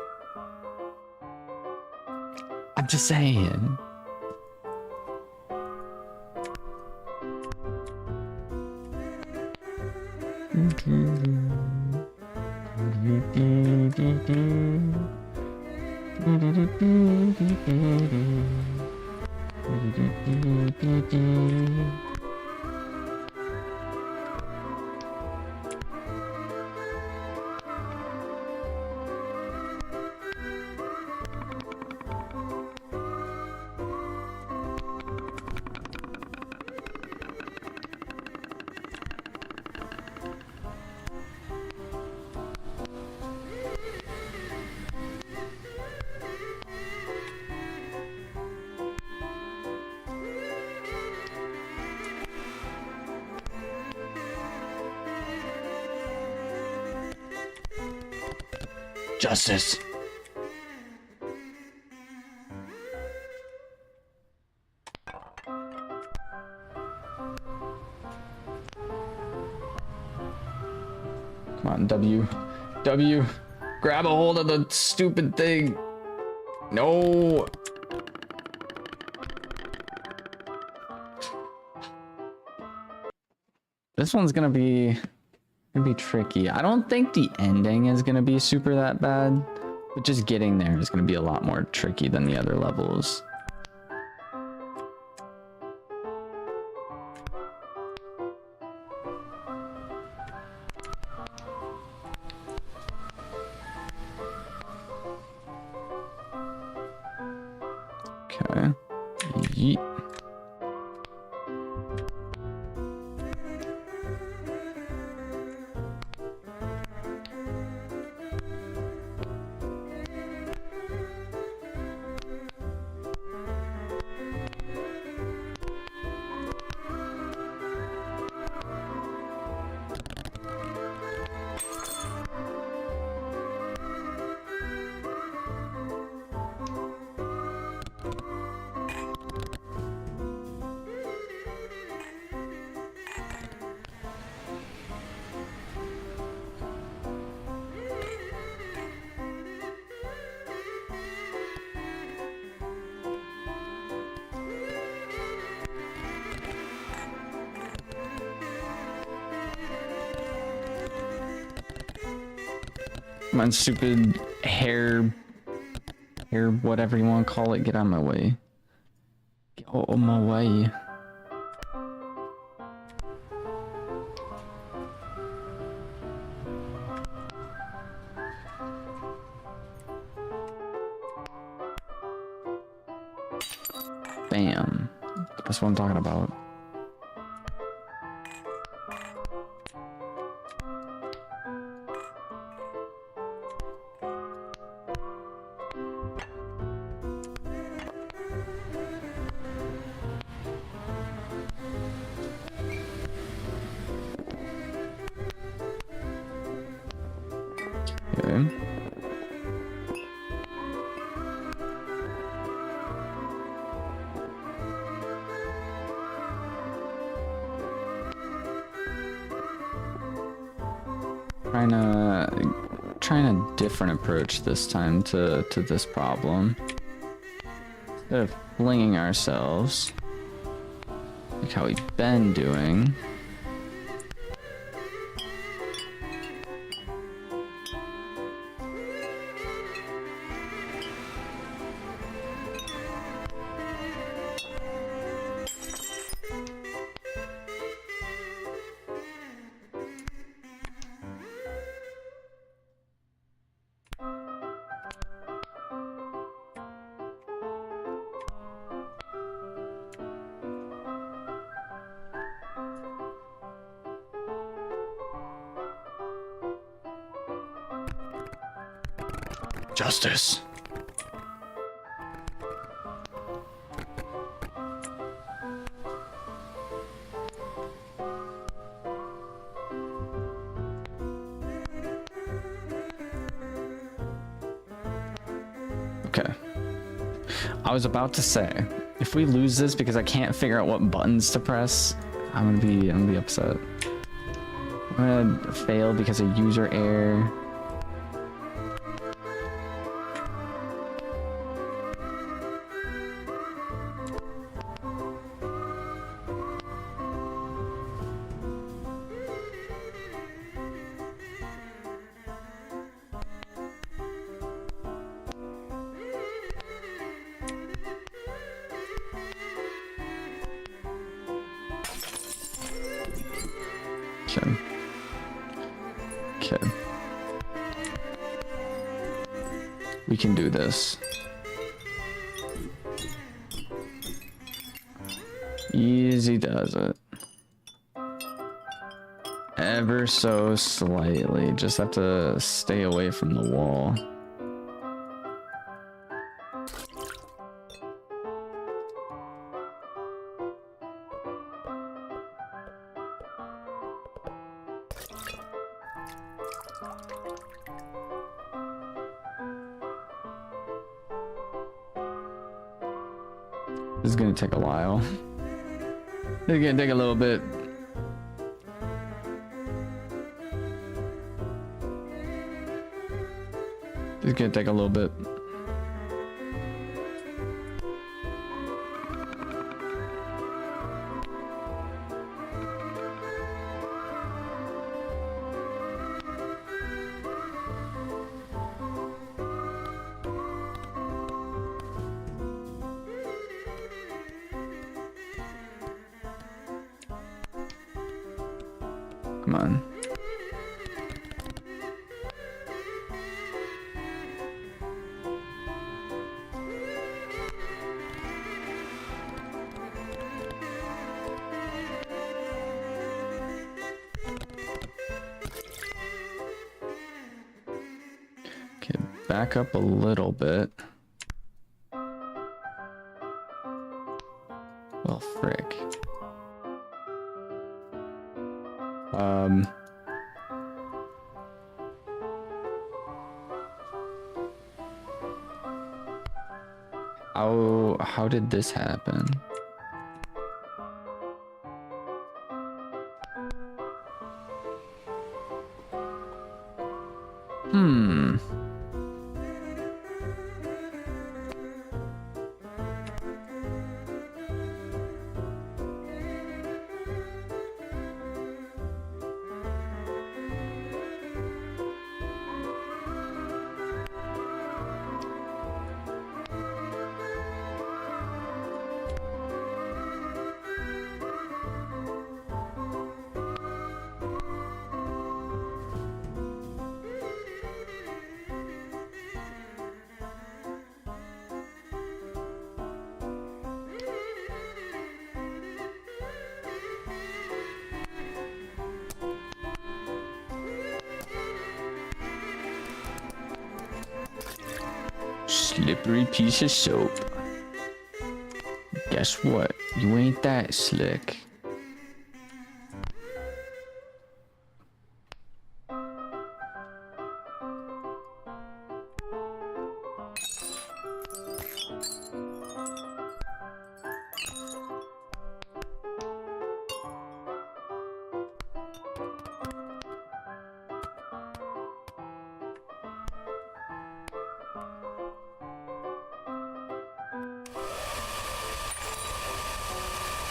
I'm just saying. Justice. Come on, W. W. Grab a hold of the stupid thing. No. This one's gonna be tricky. I don't think the ending is gonna be super that bad, but just getting there is gonna be a lot more tricky than the other levels. Okay. Yeet. My stupid hair, whatever you want to call it. Get out of my way. Get out of my way. Bam. That's what I'm talking about. Okay. Trying a different approach this time to this problem. Instead of flinging ourselves, like how we've been doing. Justice. Okay. I was about to say, if we lose this because I can't figure out what buttons to press, I'm gonna be upset. I'm gonna fail because of user error. Okay. We can do this. Easy does it. Ever so slightly. Just have to stay away from the wall. This is gonna take a while. This is gonna take a little bit. This is gonna take a little bit. Come on. Okay, back up a little bit. Well, frick. How did this happen? slippery piece of soap. Guess what? You ain't that slick.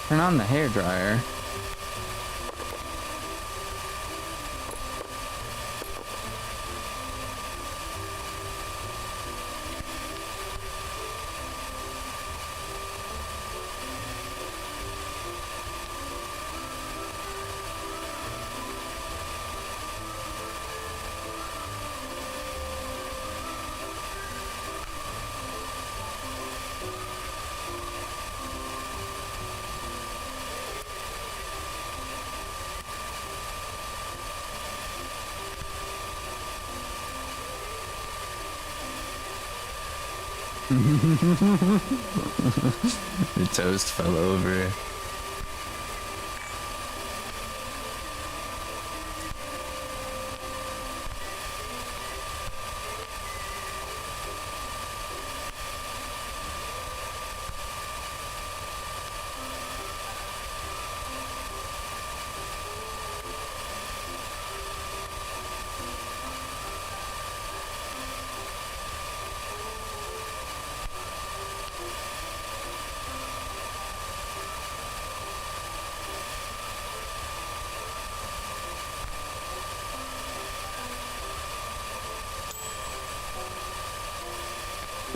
Turn on the hairdryer. The toast fell over.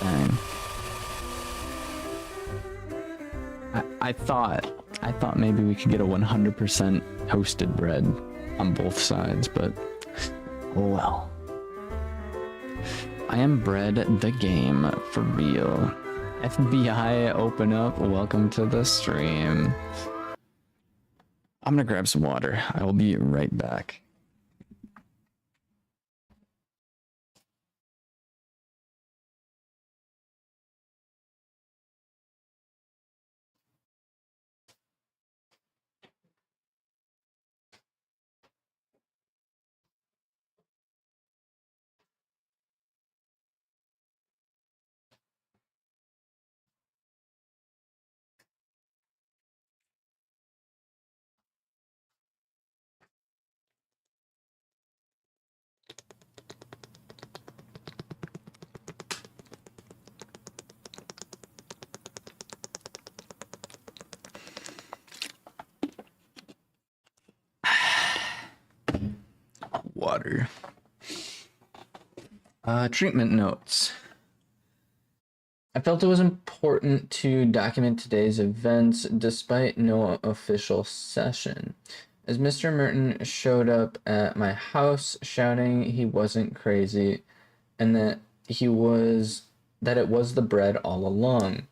Dang. I thought maybe we could get a 100% toasted bread on both sides, but oh well. I am bread the game for real. FBI, open up. Welcome to the stream. I'm gonna grab some water. I will be right back. Water. Treatment notes. I felt it was important to document today's events despite no official session, as Mr. Merton showed up at my house shouting he wasn't crazy and that it was the bread all along.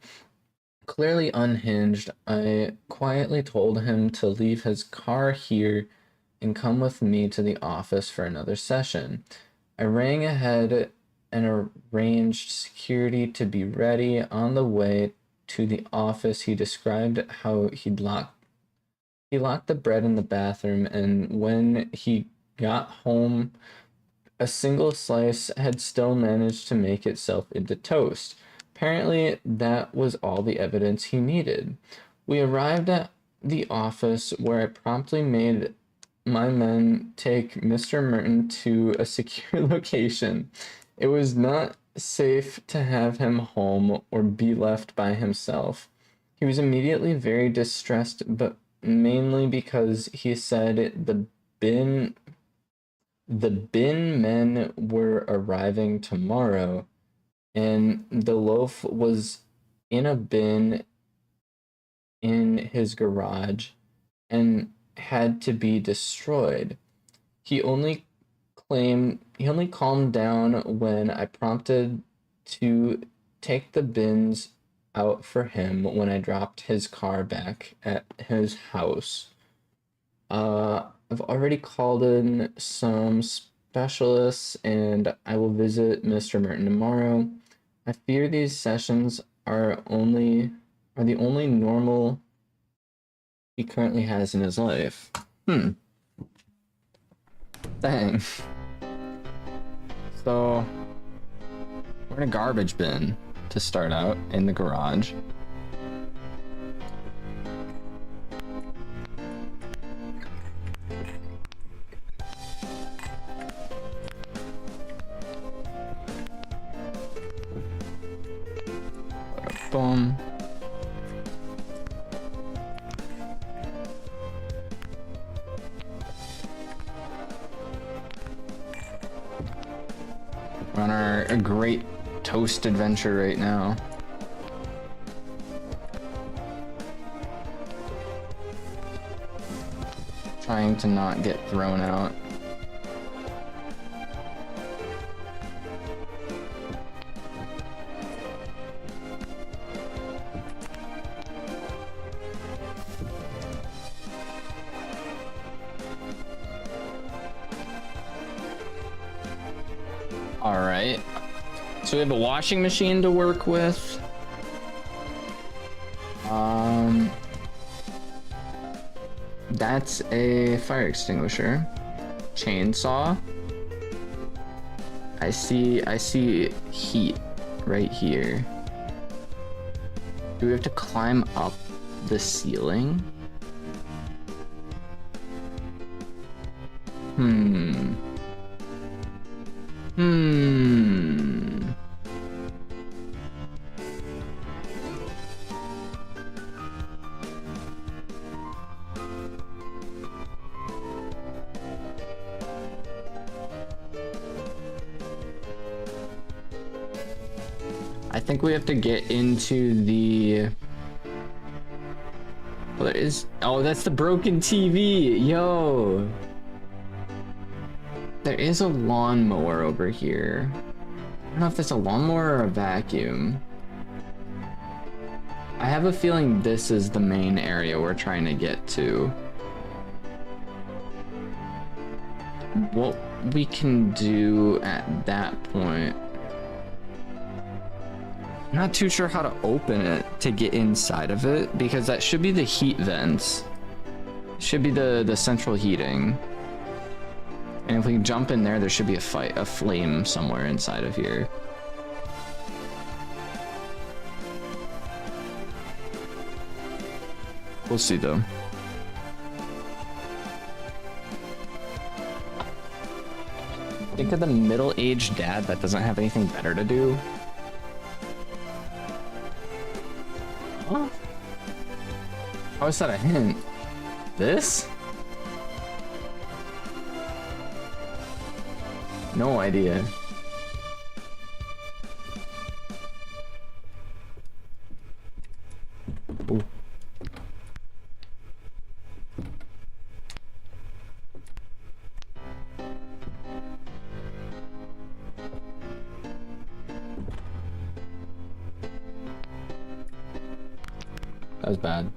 Clearly unhinged, I quietly told him to leave his car here and come with me to the office for another session. I rang ahead and arranged security to be ready on the way to the office. He described how he locked the bread in the bathroom, and when he got home, a single slice had still managed to make itself into toast. Apparently, that was all the evidence he needed. We arrived at the office, where I promptly made my men take Mr. Merton to a secure location. It was not safe to have him home or be left by himself. He was immediately very distressed, but mainly because he said the bin men were arriving tomorrow, and the loaf was in a bin in his garage and had to be destroyed. He only calmed down when I prompted to take the bins out for him when I dropped his car back at his house. I've already called in some specialists and I will visit Mr. Merton tomorrow. I fear these sessions are the only normal he currently has in his life. Dang. So we're in a garbage bin to start out in the garage. Boom. We're on our great toast adventure right now. Trying to not get thrown out. All right. So we have a washing machine to work with. That's a fire extinguisher. Chainsaw. I see heat right here. Do we have to climb up the ceiling? I think we have to get into the... Well, there is... Oh, that's the broken TV! Yo! There is a lawnmower over here. I don't know if that's a lawnmower or a vacuum. I have a feeling this is the main area we're trying to get to. What we can do at that point... I'm not too sure how to open it to get inside of it, because that should be the heat vents. Should be the central heating. And if we jump in there, there should be a flame somewhere inside of here. We'll see though. Think of the middle-aged dad that doesn't have anything better to do. Huh? How is that a hint? This? No idea. Ooh. That was bad.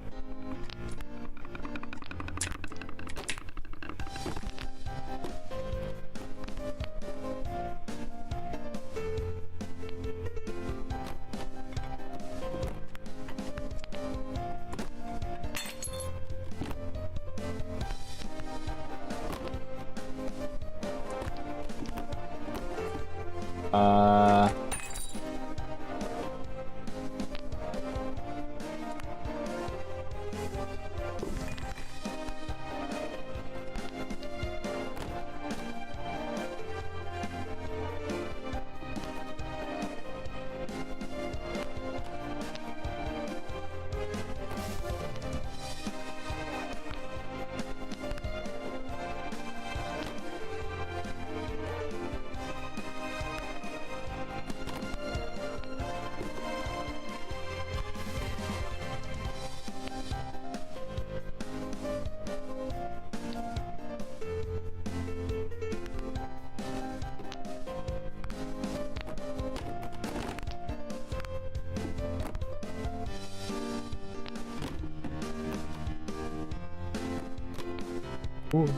Ooh.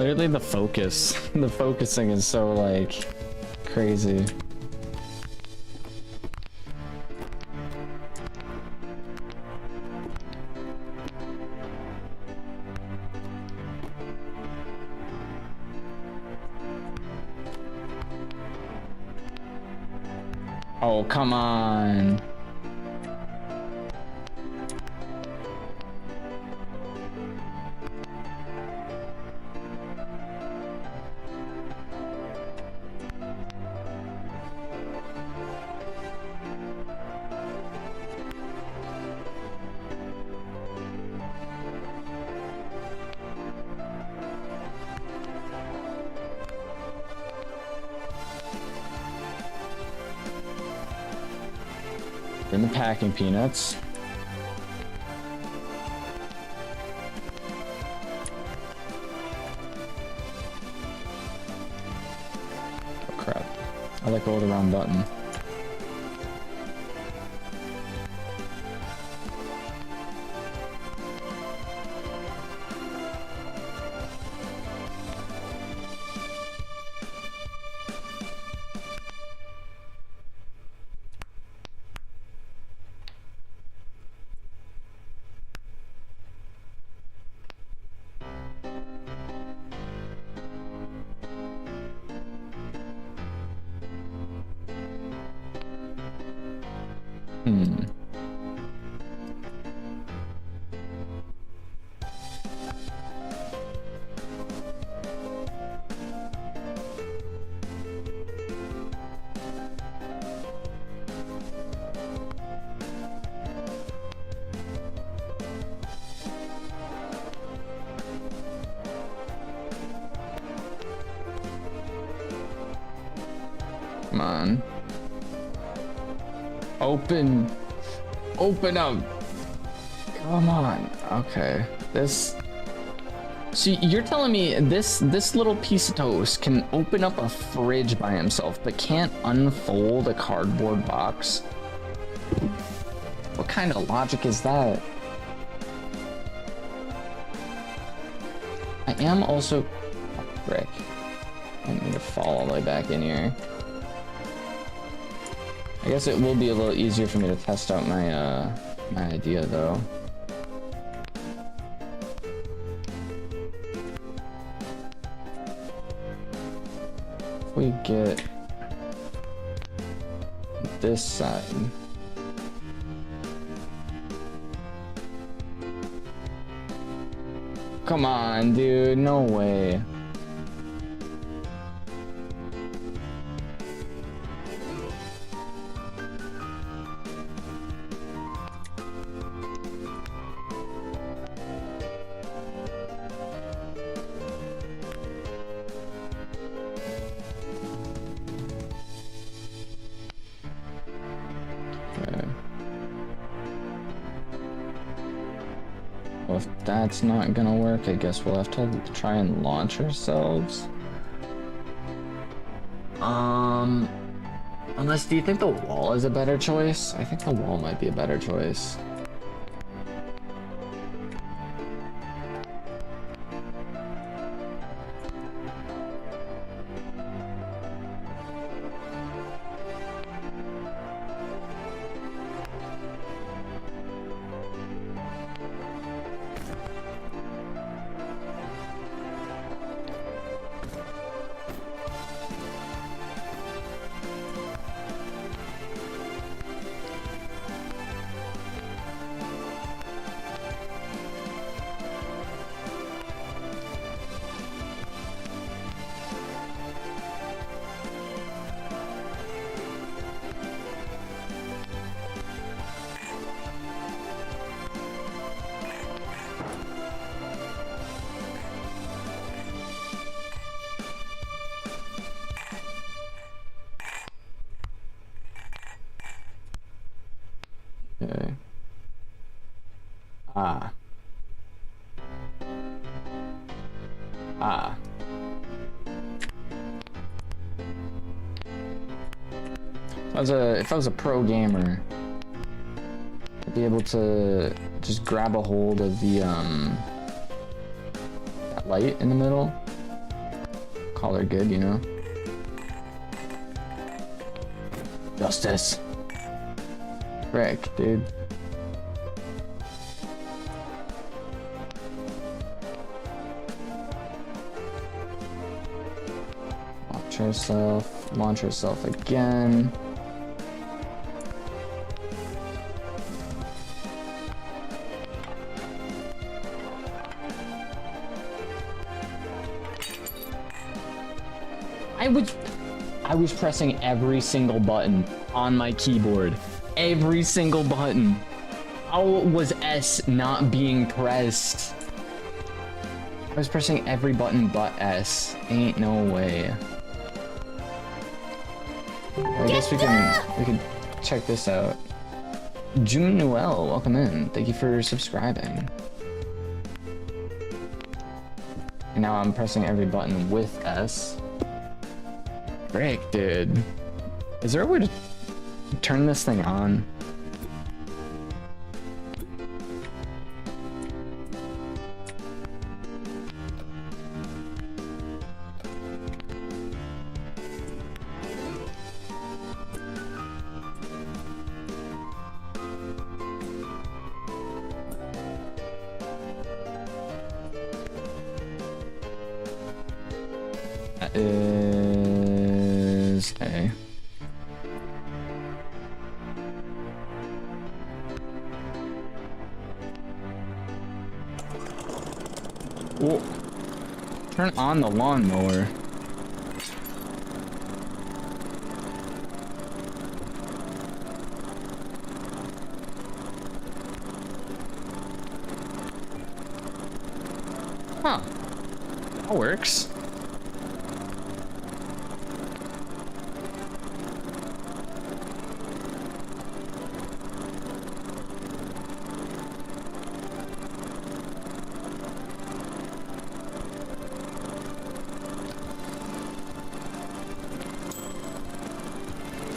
Literally the focus. The focusing is so like crazy. Oh, come on. In the packing peanuts. Oh crap. I let go of the wrong button. Come on. Open up. Come on. Okay. See, you're telling me this little piece of toast can open up a fridge by himself, but can't unfold a cardboard box? What kind of logic is that? I am also... Oh, frick. I need to fall all the way back in here. I guess it will be a little easier for me to test out my my idea though. If we get this side. Come on, dude, no way. Well, if that's not gonna work, I guess we'll have to try and launch ourselves. Unless, do you think the wall is a better choice? I think the wall might be a better choice. Okay. Ah. If I was a pro gamer, I'd be able to just grab a hold of the that light in the middle call her good, you know? Justice. Frick, dude. Launch herself again. I was pressing every single button on my keyboard. Every single button. How was S not being pressed? I was pressing every button but S. Ain't no way. I guess we can check this out. June Noel, welcome in. Thank you for subscribing. And now I'm pressing every button with S. Frick, dude. Is there a way to turn this thing on? That is A. Whoa. Turn on the lawnmower. Huh. That works.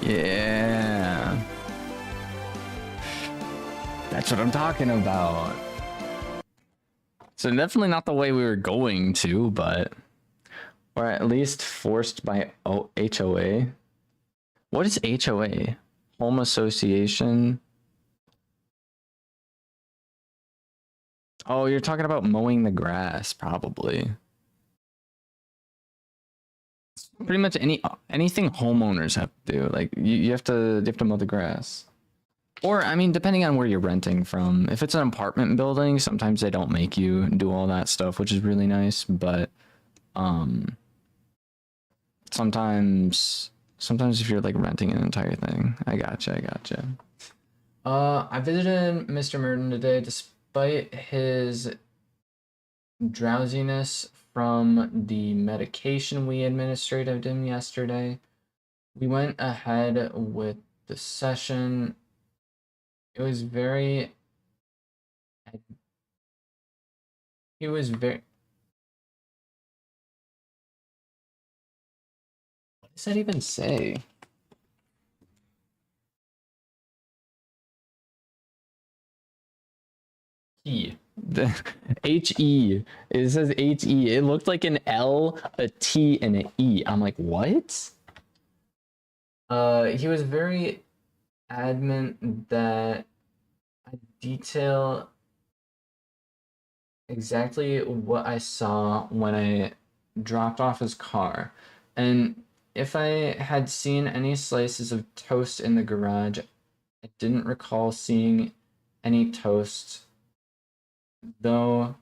Yeah. That's what I'm talking about. So definitely not the way we were going to, but or at least forced by HOA. What is HOA? Home Association. Oh, you're talking about mowing the grass, probably. Pretty much anything homeowners have to do. Like you have to mow the grass. Or I mean, depending on where you're renting from. If it's an apartment building, sometimes they don't make you do all that stuff, which is really nice, but sometimes if you're like renting an entire thing. I gotcha. I visited Mr. Merton today despite his drowsiness from the medication we administered him yesterday. We went ahead with the session. He was very what does that even say? E. H-E. It says H-E. It looked like an L, a T, and an E. I'm like, what? He was very adamant that I detail exactly what I saw when I dropped off his car. And if I had seen any slices of toast in the garage, I didn't recall seeing any toast. Though,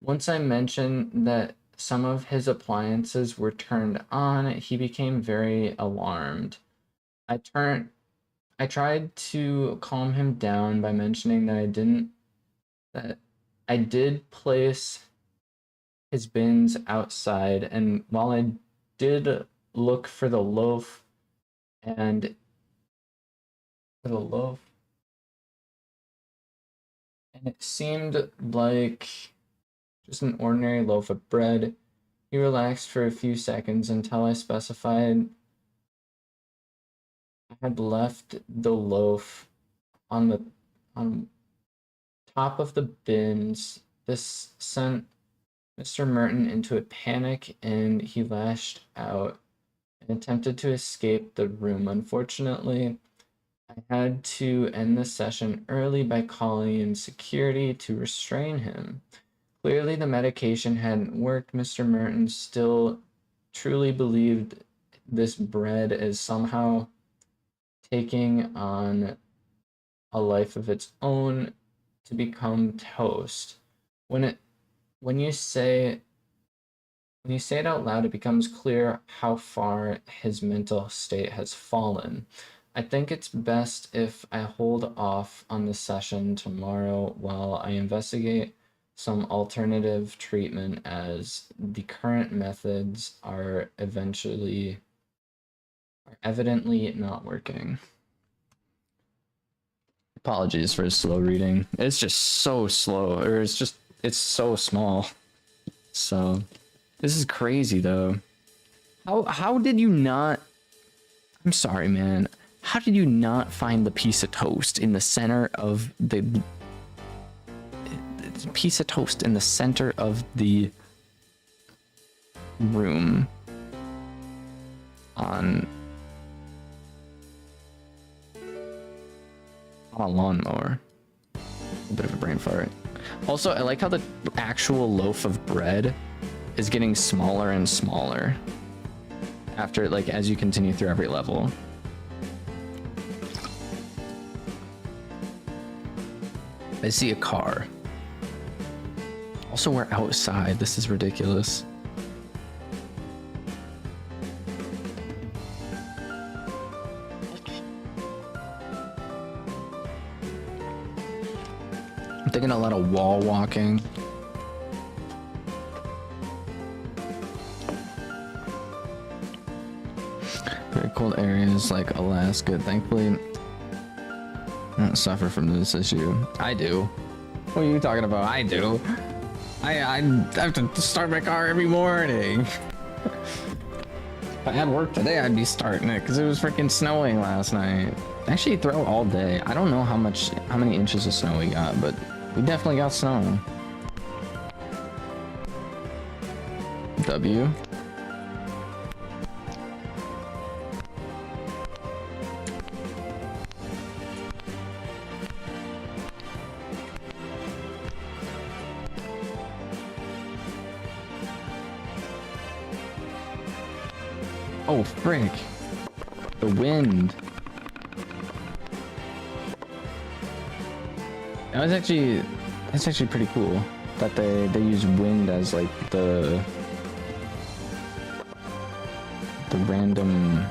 once I mentioned that some of his appliances were turned on, he became very alarmed. I tried to calm him down by mentioning that I did place his bins outside, and while I did look for the loaf and it seemed like just an ordinary loaf of bread. He relaxed for a few seconds until I specified I had left the loaf on top of the bins. This sent Mr. Merton into a panic and he lashed out and attempted to escape the room. Unfortunately, I had to end the session early by calling in security to restrain him. Clearly, the medication hadn't worked. Mr. Merton still truly believed this bread is somehow taking on a life of its own to become toast. When you say it out loud, it becomes clear how far his mental state has fallen. I think it's best if I hold off on the session tomorrow while I investigate some alternative treatment, as the current methods are evidently not working. Apologies for slow reading. It's just so slow, or it's so small. So this is crazy though. How did you not? I'm sorry, man. How did you not find the piece of toast in the center of the piece of toast in the center of the room on a lawnmower? A bit of a brain fart. Also, I like how the actual loaf of bread is getting smaller and smaller after, like, as you continue through every level. I see a car. Also, we're outside. This is ridiculous. I'm thinking a lot of wall walking. Very cold areas like Alaska, thankfully, don't suffer from this issue. I do. What are you talking about? I do. I have to start my car every morning. If I had work today, I'd be starting it because it was freaking snowing last night. Actually, throw all day. I don't know how many inches of snow we got, but we definitely got snow. W. Oh, frick. The wind. That's actually pretty cool that they use wind as like the random.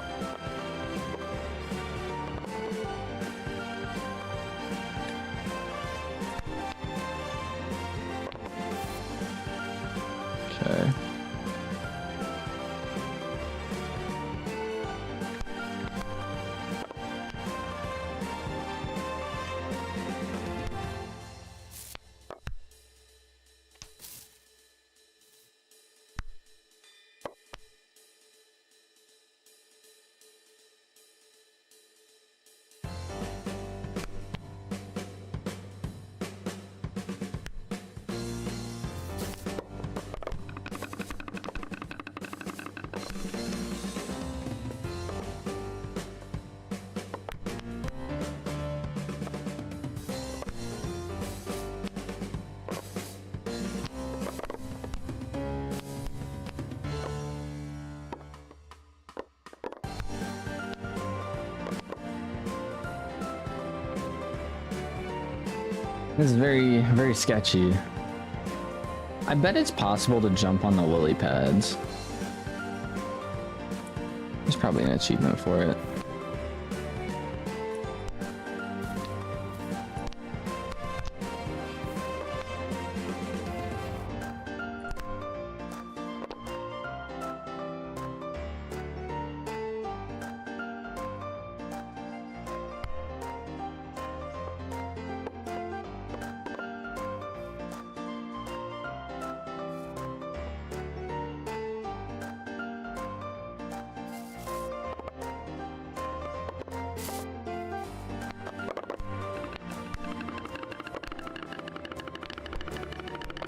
Okay. This is very, very sketchy. I bet it's possible to jump on the lily pads. There's probably an achievement for it.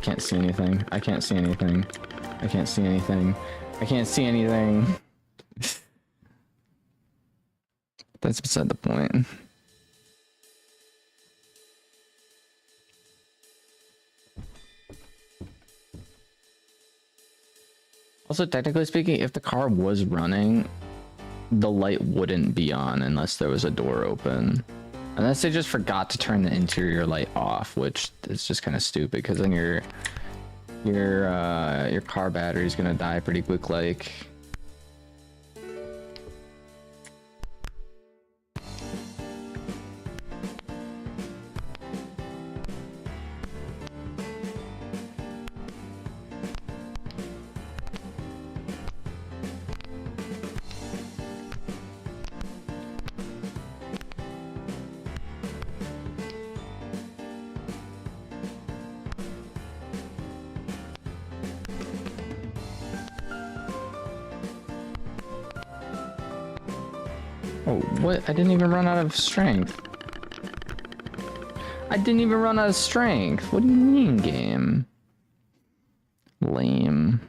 Can't see anything. I can't see anything. I can't see anything. I can't see anything. That's beside the point. Also, technically speaking, if the car was running, the light wouldn't be on unless there was a door open. Unless they just forgot to turn the interior light off, which is just kind of stupid because then your car battery is gonna die pretty quick. Like, oh, what? I didn't even run out of strength. I didn't even run out of strength. What do you mean, game? Lame.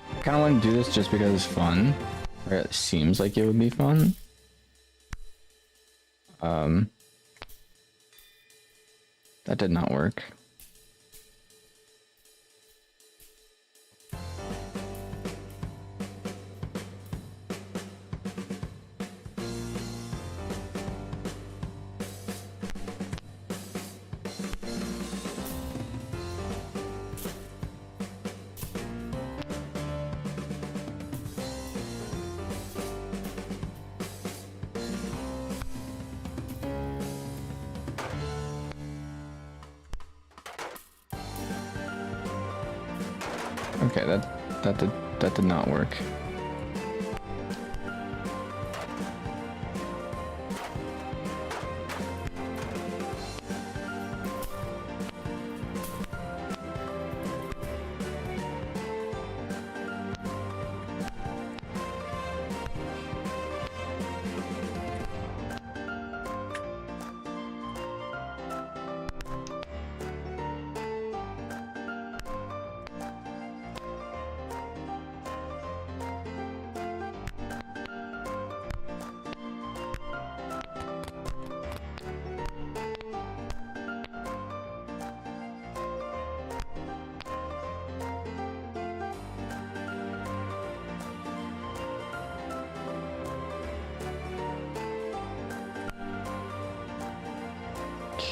I kind of want to do this just because it's fun, or it seems like it would be fun. That did not work. Okay, that did not work.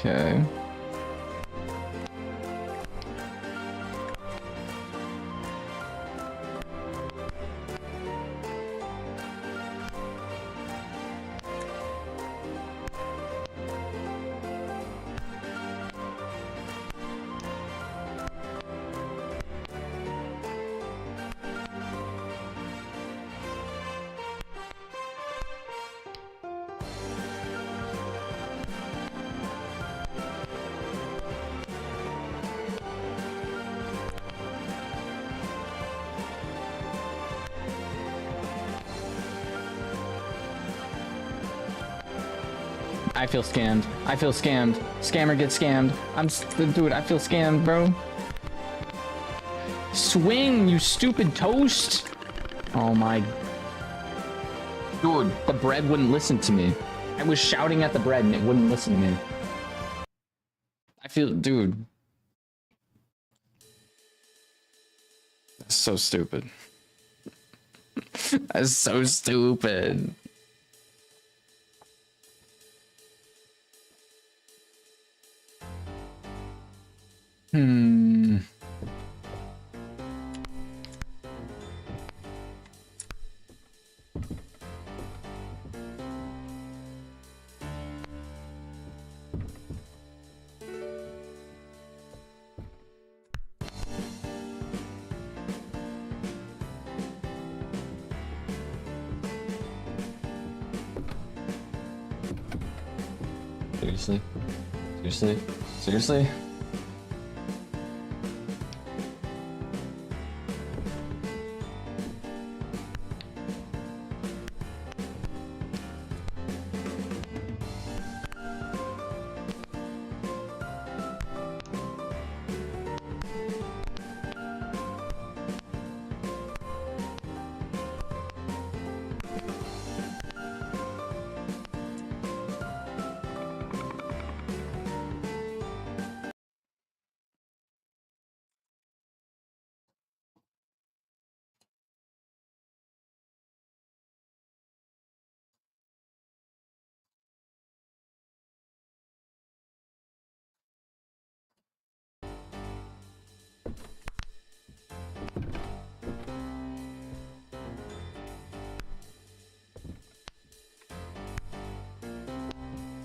Okay. I feel scammed. I feel scammed. Scammer gets scammed. Dude, I feel scammed, bro. Swing, you stupid toast. Oh my. Dude, the bread wouldn't listen to me. I was shouting at the bread and it wouldn't listen to me. I feel, dude. That's so stupid. That's so stupid. Seriously? Seriously? Seriously?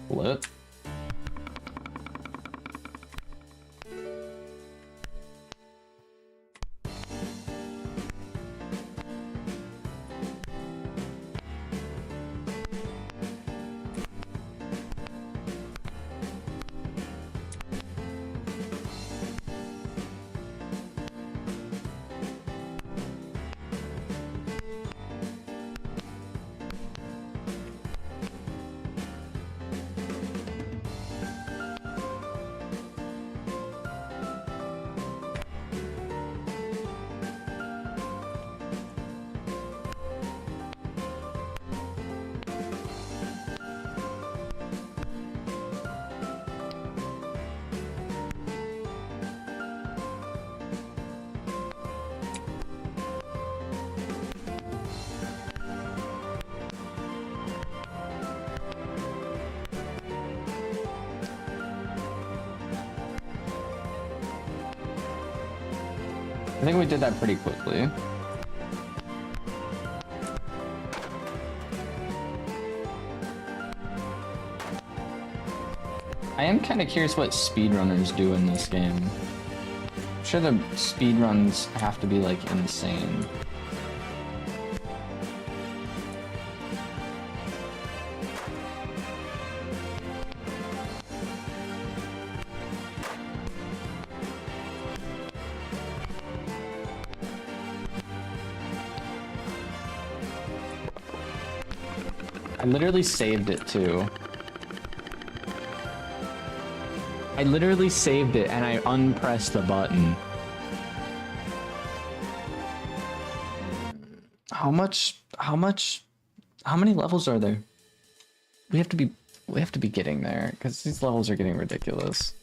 What? I think we did that pretty quickly. I am kind of curious what speedrunners do in this game. I'm sure the speedruns have to be like insane. I literally saved it too. I literally saved it and I unpressed the button. How many levels are there? We have to be getting there because these levels are getting ridiculous.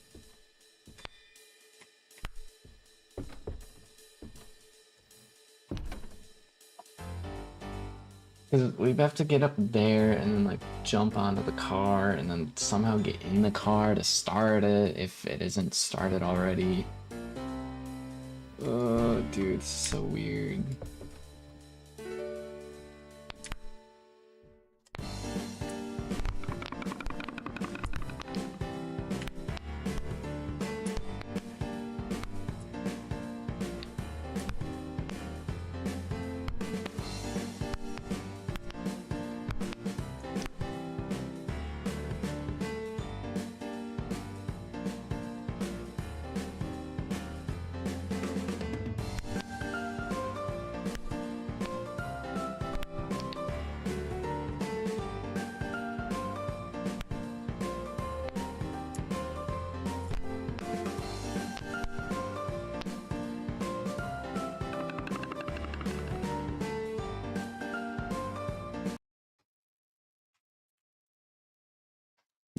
Because we have to get up there and then like jump onto the car and then somehow get in the car to start it if it isn't started already. Oh, dude, it's so weird.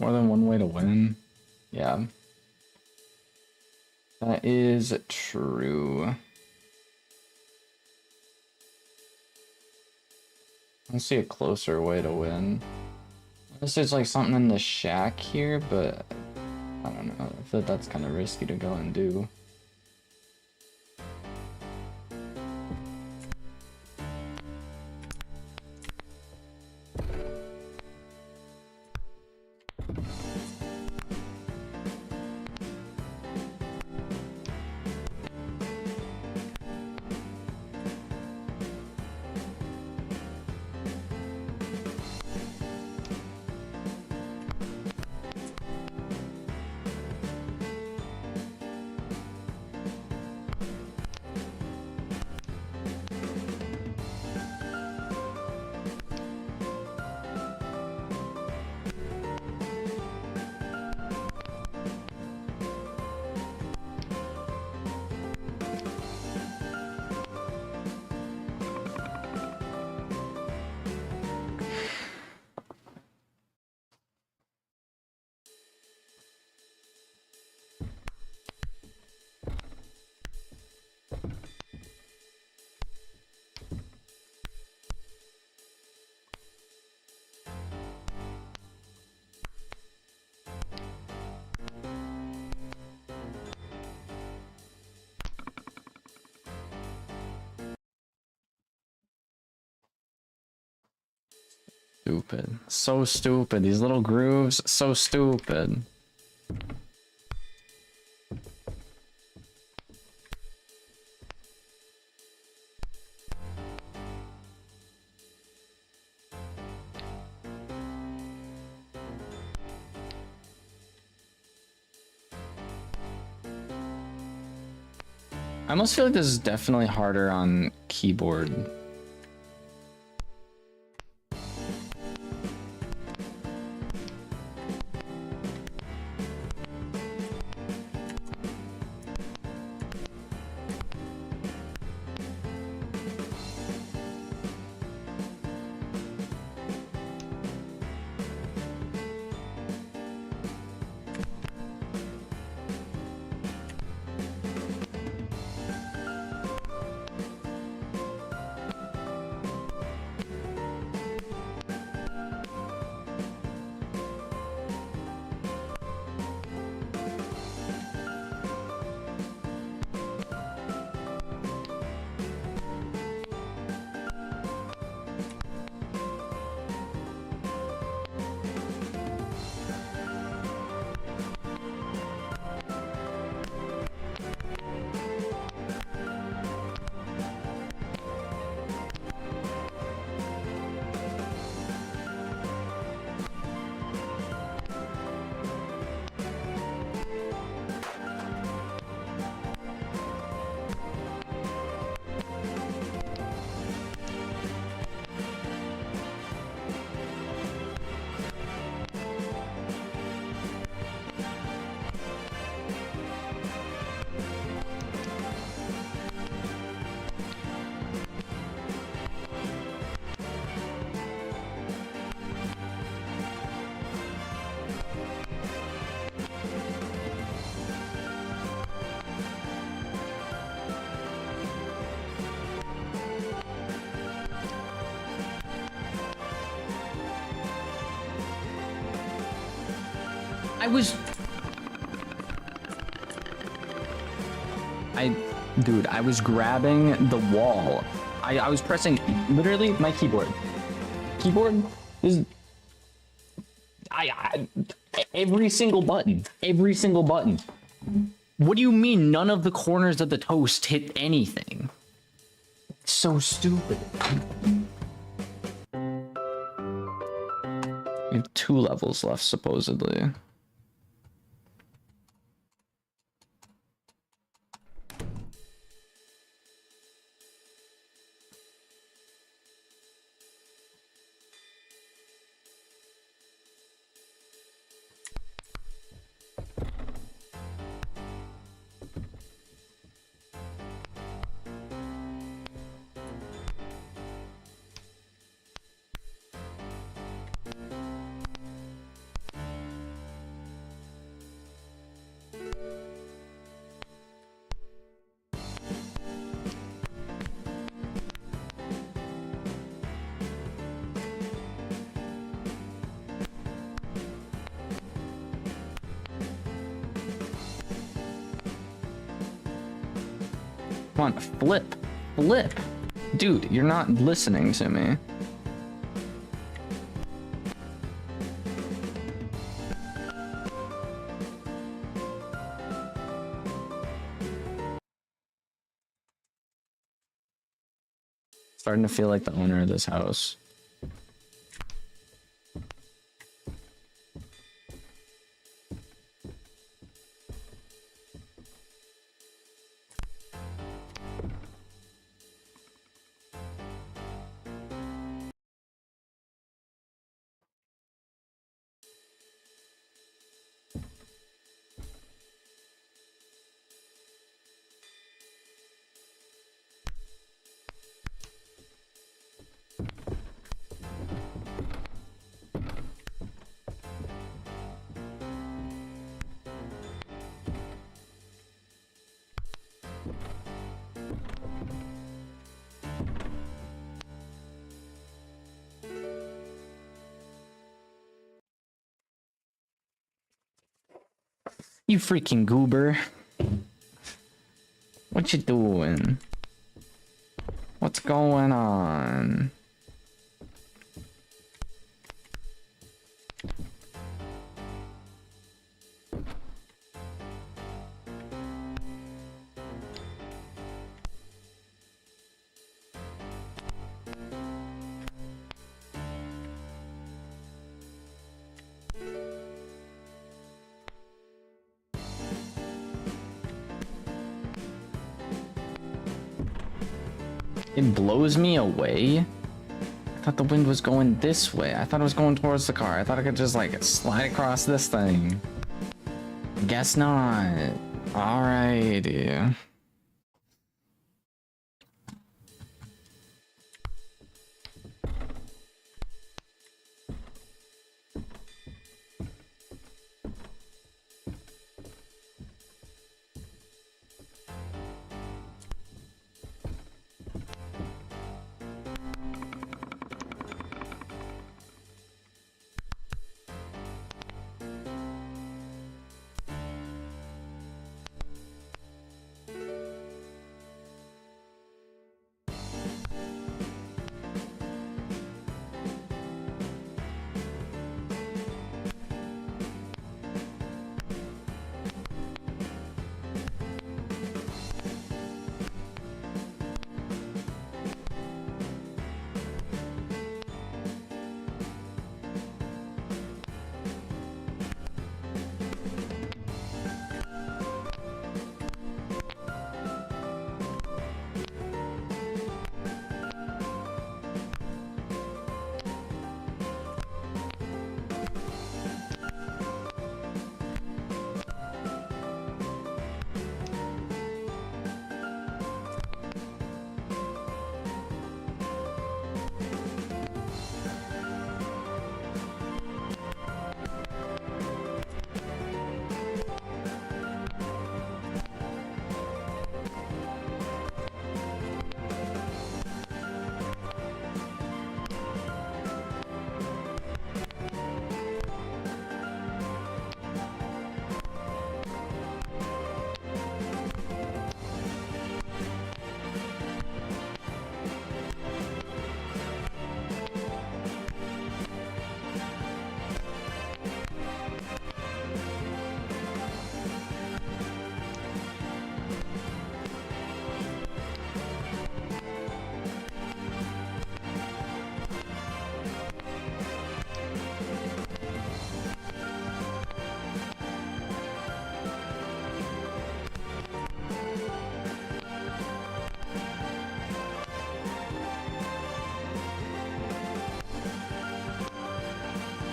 More than one way to win? Yeah. That is true. I see a closer way to win. Unless there's like something in the shack here, but I don't know. I feel like that's kind of risky to go and do. Stupid. So stupid. These little grooves, so stupid. I almost feel like this is definitely harder on keyboard. Dude, I was grabbing the wall. I was pressing literally my keyboard. Keyboard is every single button. Every single button. What do you mean none of the corners of the toast hit anything? It's so stupid. We have 2 levels left, supposedly. Come on, flip. Flip. Dude, you're not listening to me. Starting to feel like the owner of this house. You freaking goober. What you doing? What's going on? It blows me away. I thought the wind was going this way. I thought it was going towards the car. I thought I could just like slide across this thing. Guess not. Alrighty.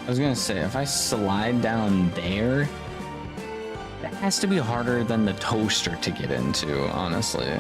I was gonna say, if I slide down there, that has to be harder than the toaster to get into, honestly.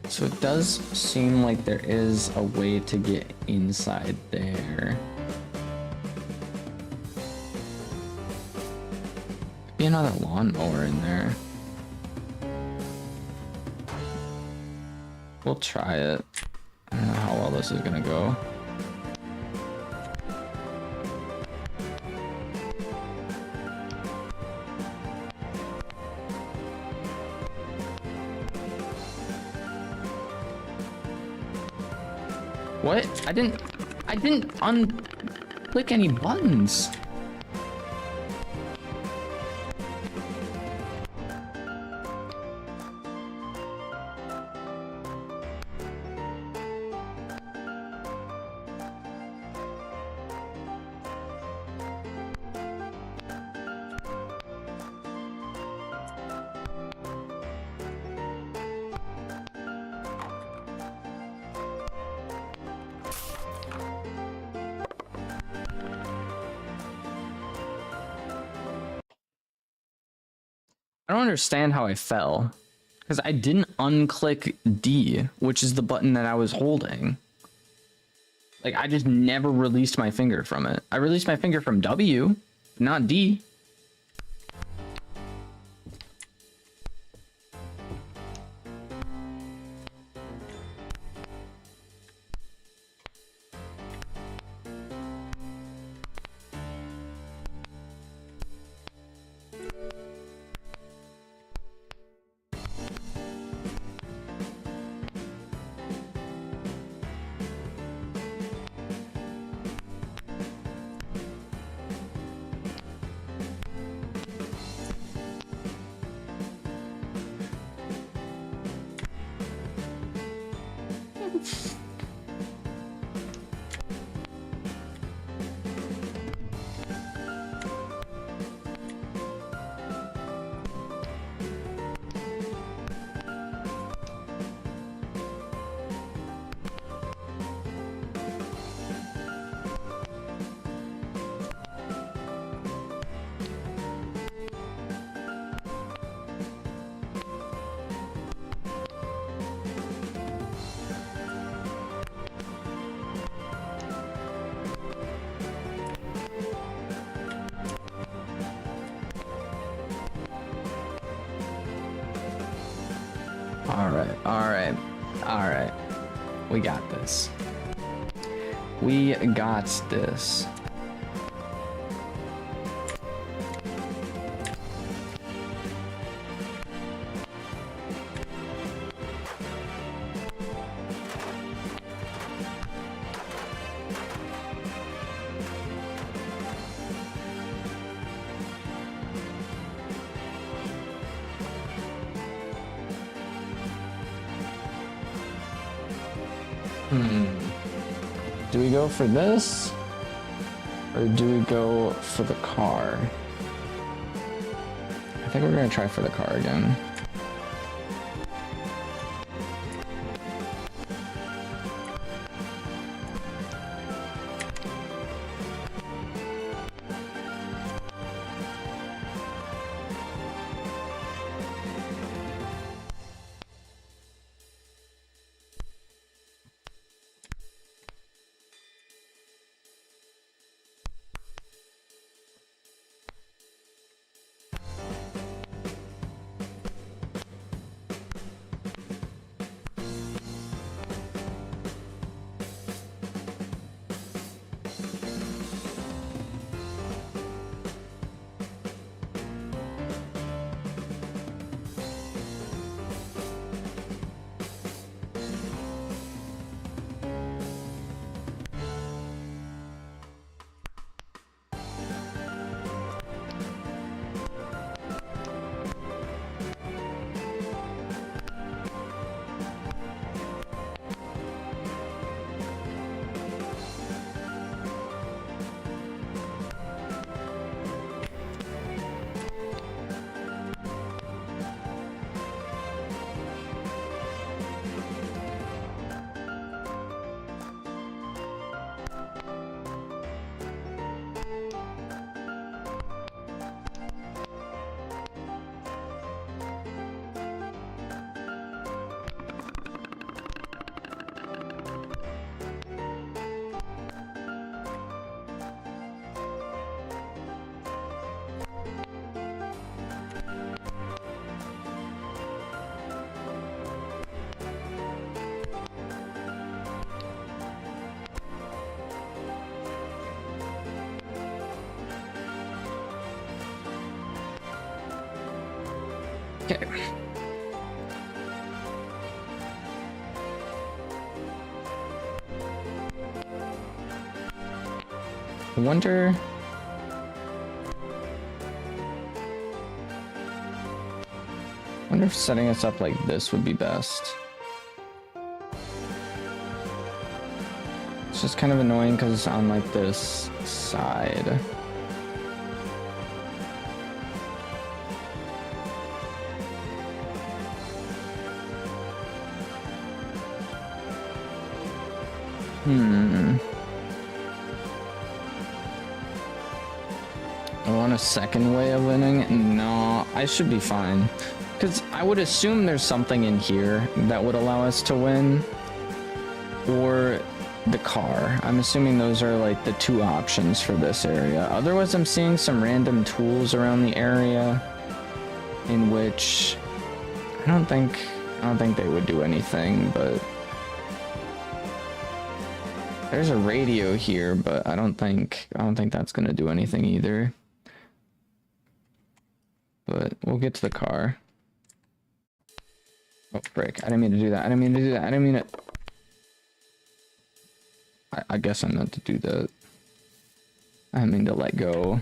So it does seem like there is a way to get inside there. Be another lawnmower in there. We'll try it. I don't know how well this is gonna go. What? I didn't unclick any buttons. I don't understand how I fell, because I didn't unclick D, which is the button that I was holding. Like, I just never released my finger from it. I released my finger from W, not D. All right. We got this. We got this. Do we go for this? Or do we go for the car? I think we're gonna try for the car again. Okay. I wonder. If setting us up like this would be best. It's just kind of annoying because it's on like this side. I want a second way of winning? No, I should be fine. Because I would assume there's something in here that would allow us to win. Or the car. I'm assuming those are like the two options for this area. Otherwise, I'm seeing some random tools around the area in which I don't think they would do anything, but there's a radio here, but I don't think that's gonna do anything either. But we'll get to the car. Oh, frick. I didn't mean to do that. I didn't mean it. I guess I'm not to do that. I didn't mean to let go.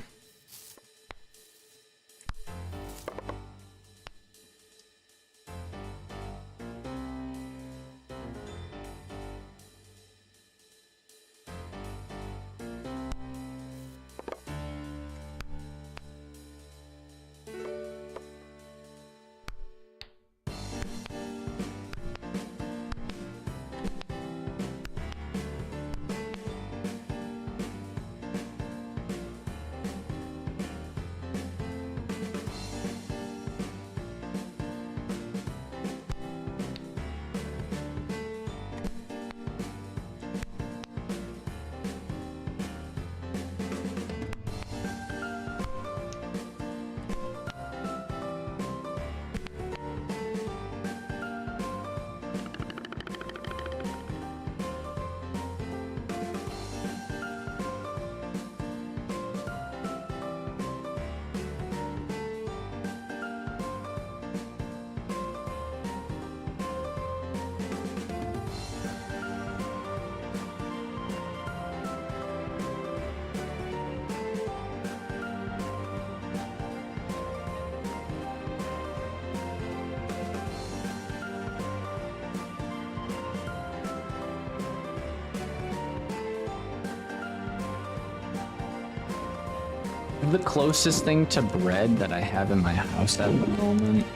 The closest thing to bread that I have in my house at the moment.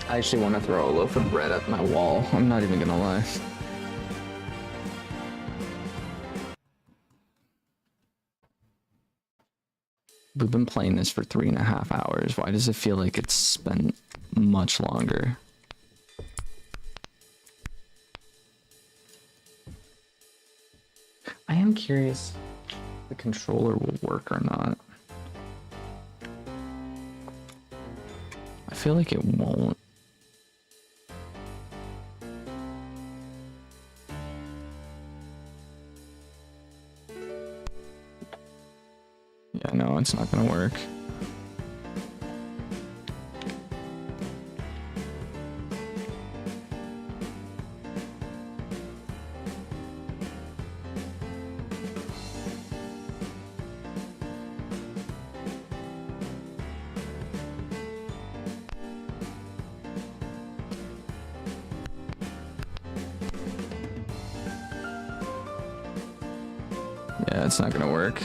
I actually want to throw a loaf of bread at my wall. I'm not even gonna lie. We've been playing this for 3.5 hours. Why does it feel like it's spent much longer? I am curious if the controller will work or not. I feel like it won't. Yeah, no, it's not gonna work. Yeah, it's not gonna work.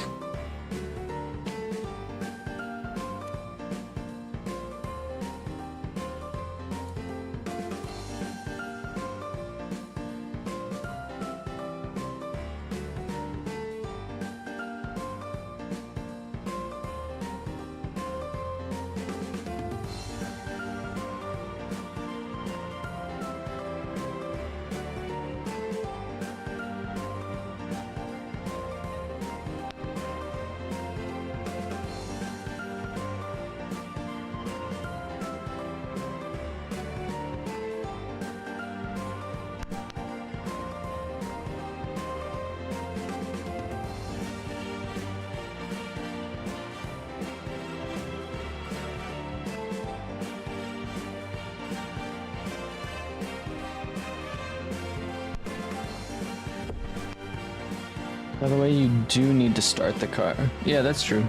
By the way, you do need to start the car. Yeah, that's true.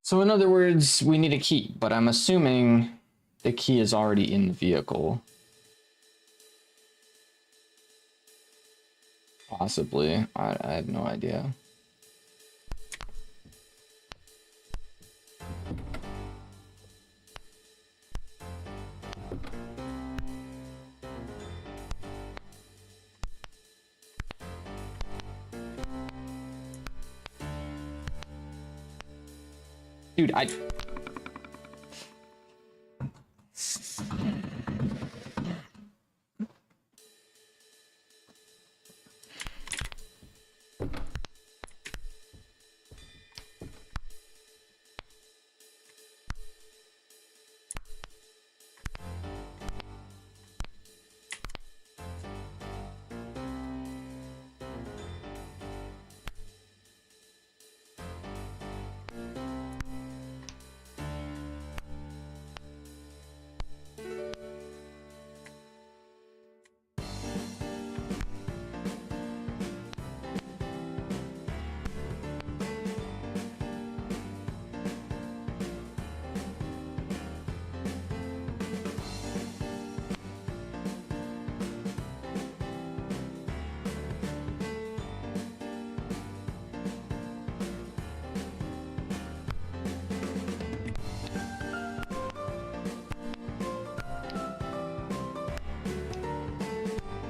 So in other words, we need a key, but I'm assuming the key is already in the vehicle. Possibly. I have no idea. Dude, I...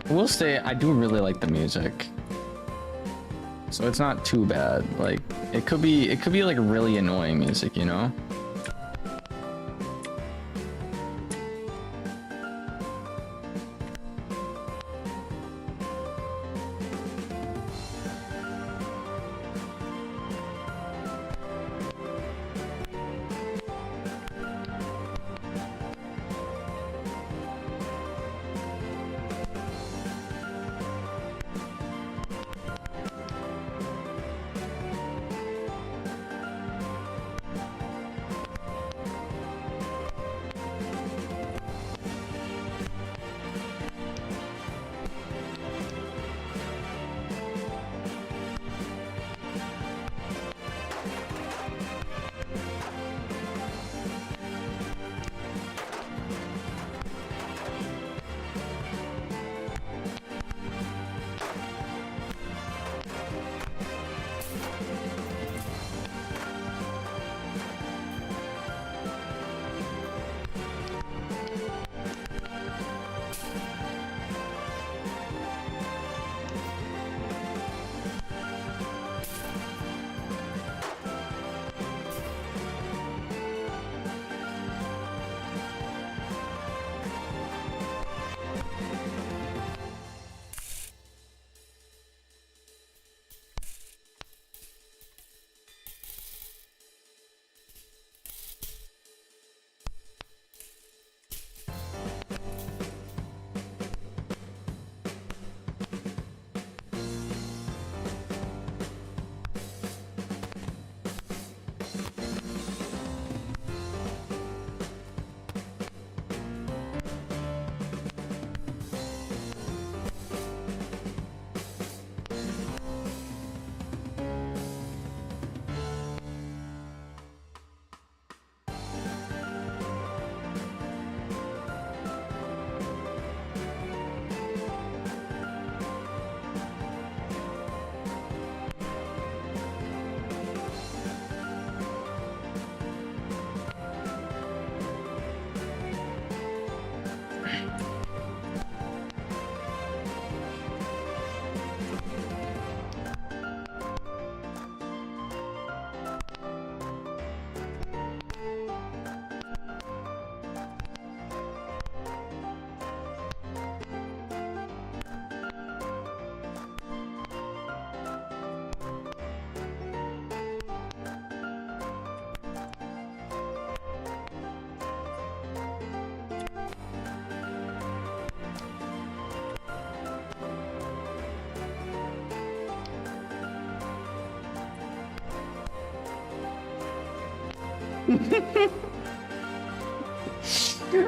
I will say I do really like the music, so it's not too bad. Like it could be like really annoying music, you know?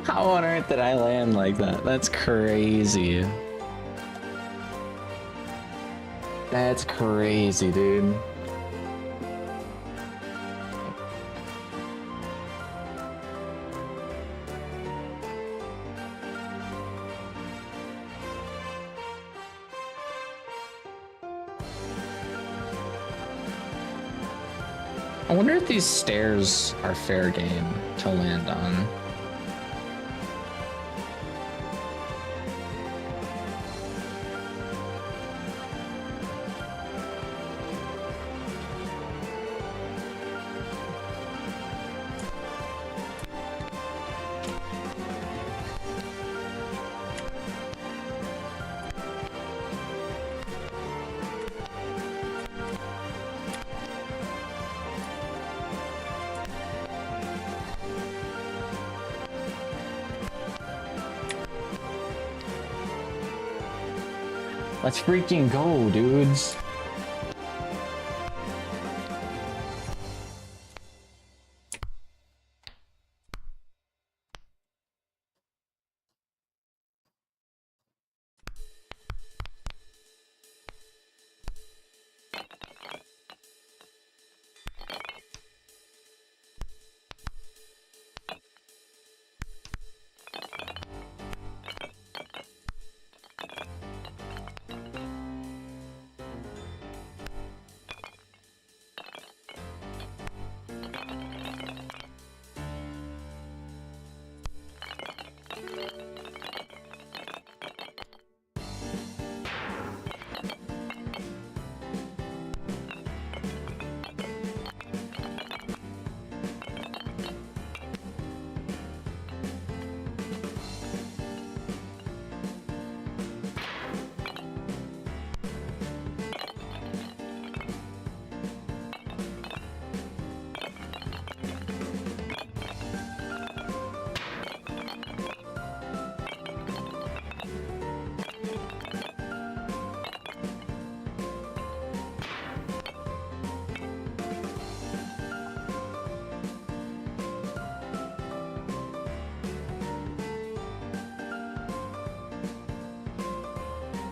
How on earth did I land like that? That's crazy. That's crazy, dude. I wonder if these stairs are fair game to land on. Let's freaking go, dudes.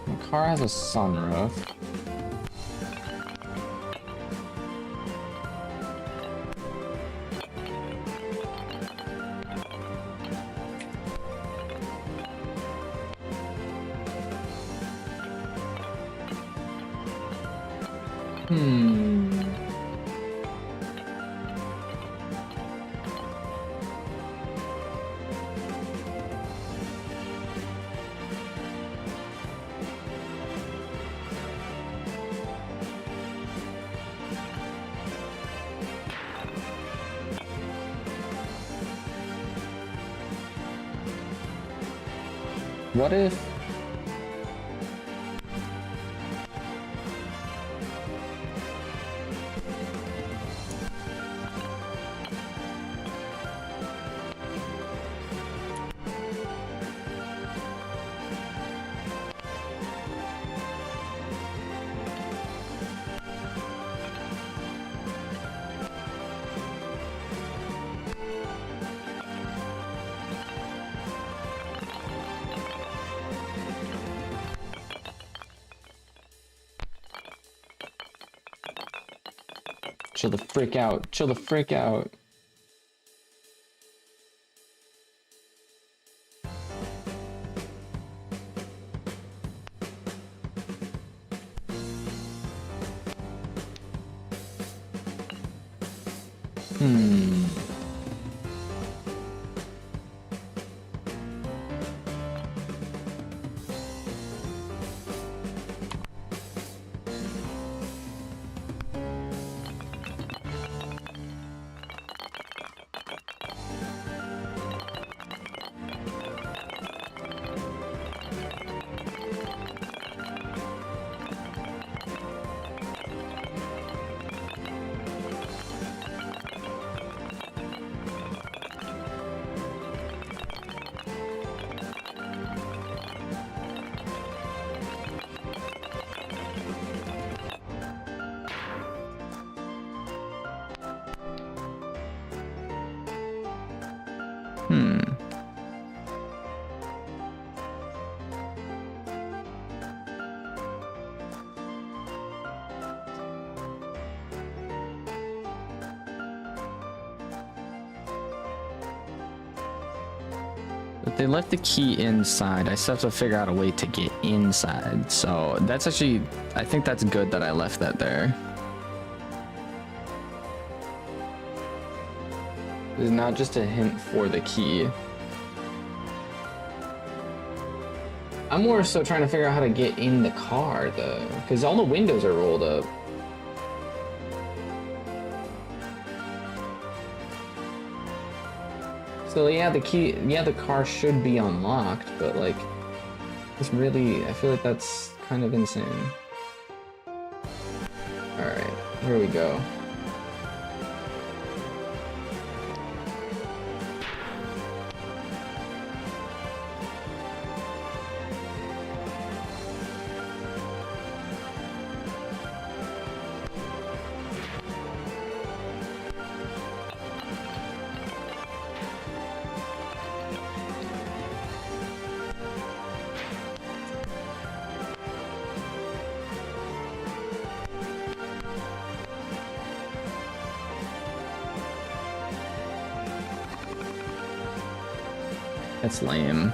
The car has a sunroof. What if... Chill the frick out. Chill the frick out. Hmm. But they left the key inside. I still have to figure out a way to get inside. So that's actually, I think that's good that I left that there. It's not just a hint for the key. I'm more so trying to figure out how to get in the car though, because all the windows are rolled up. So yeah, the key, yeah, the car should be unlocked, but like, it's really, I feel like that's kind of insane. All right, here we go. That's lame.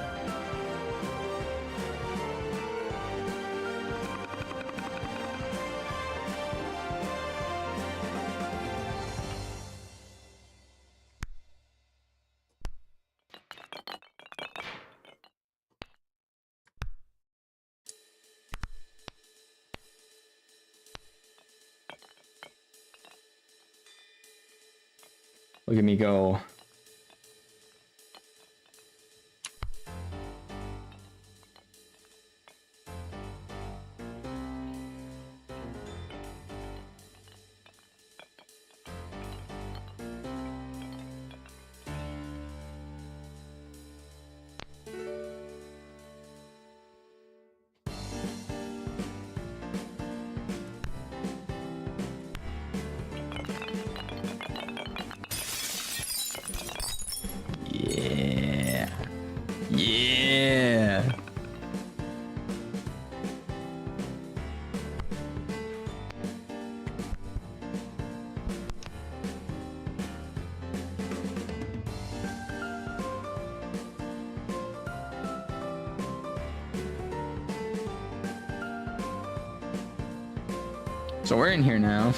Look at me go. Yeah. Yeah. So we're in here now.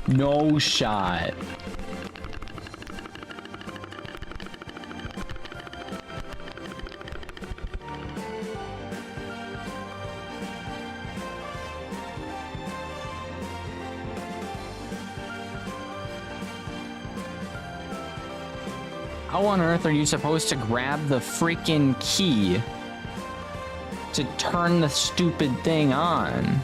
No shot. How on earth are you supposed to grab the freaking key to turn the stupid thing on?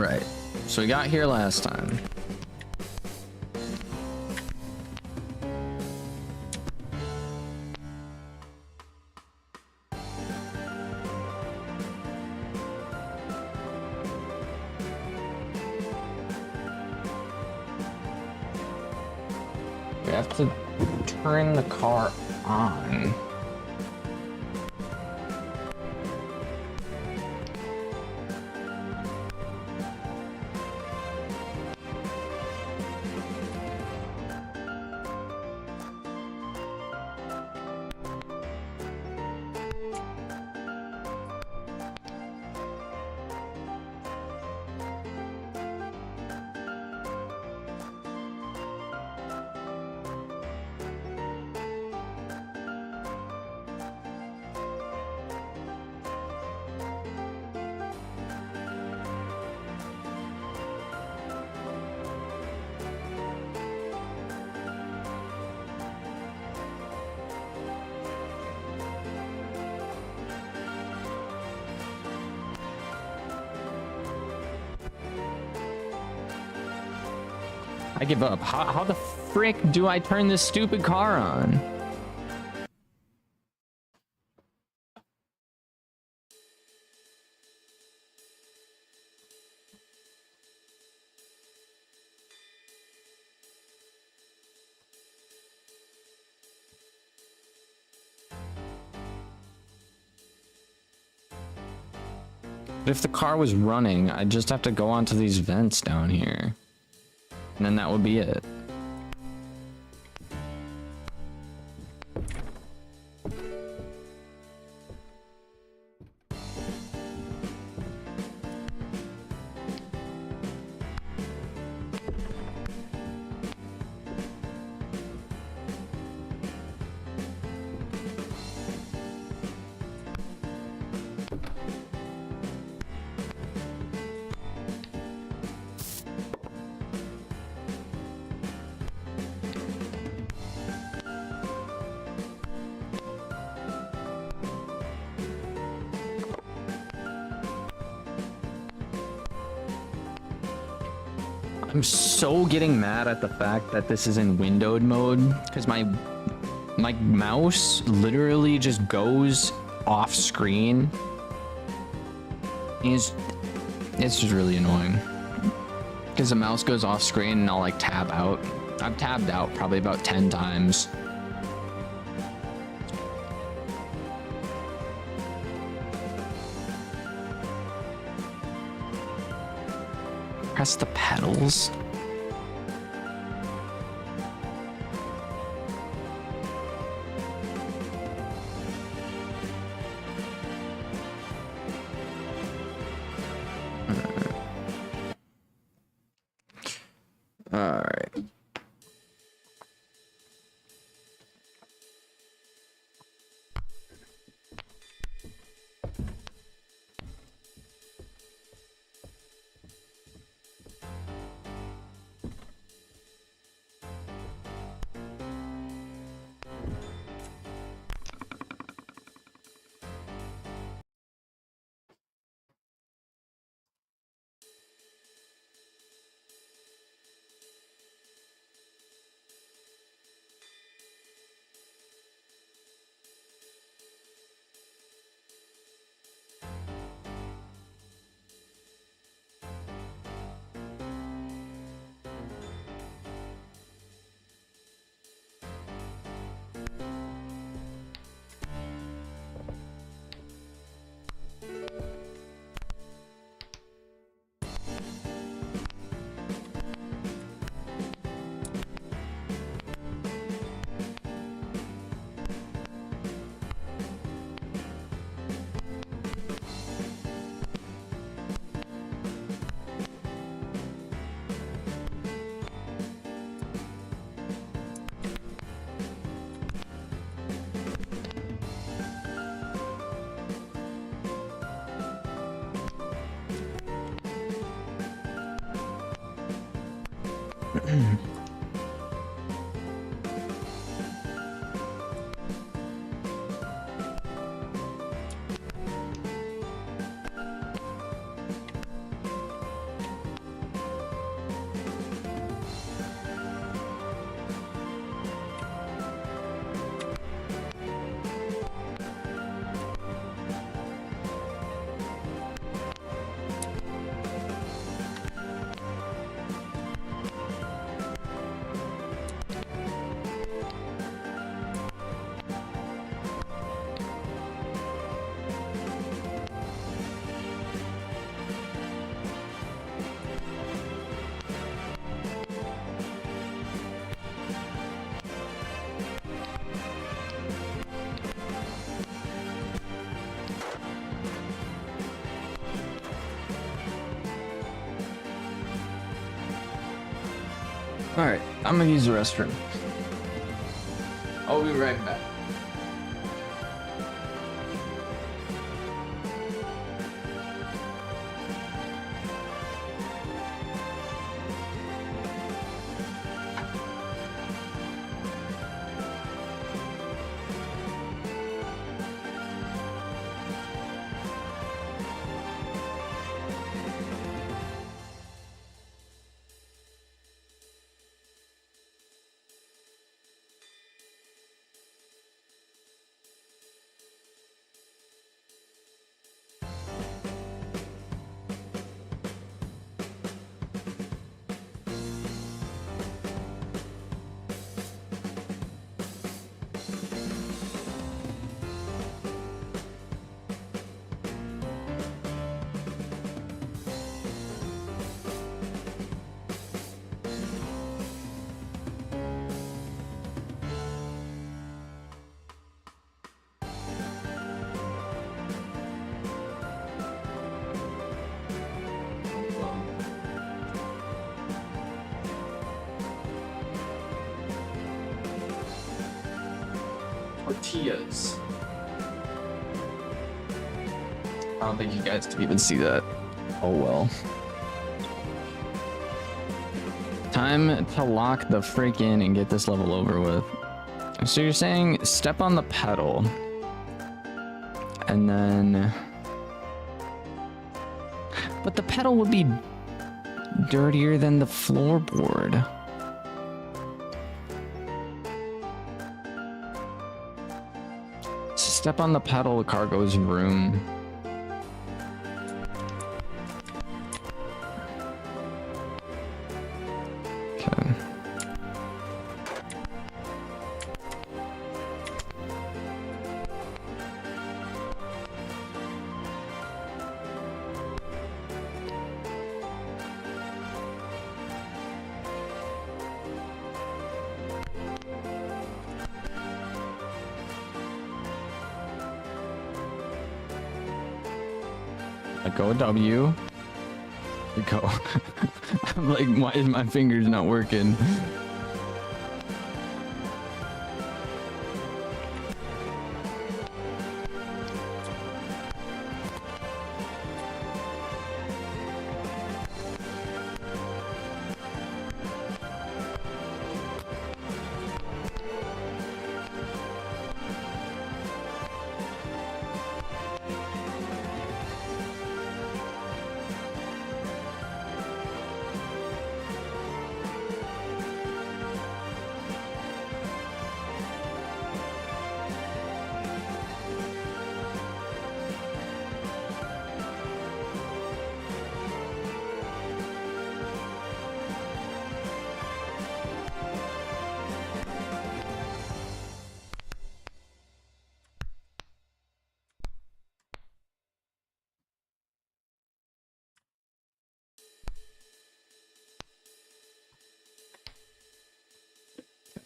Right. So we got here last time. We have to turn the car on. I give up. How the frick do I turn this stupid car on? But if the car was running, I'd just have to go onto these vents down here. And then that would be it. I'm so getting mad at the fact that this is in windowed mode because my mouse literally just goes off screen. It's just really annoying because the mouse goes off screen and I'll like tab out. I've tabbed out probably about 10 times. Press the pedals. All right. Alright, I'm gonna use the restroom. I'll be right back. Tortillas. I don't think you guys can even see that. Oh well. Time to lock the freak in and get this level over with. So you're saying step on the pedal. And then... But the pedal would be dirtier than the floorboard. Step on the pedal, the car goes vroom. Okay. I go W. Go. I'm like, why is my fingers not working?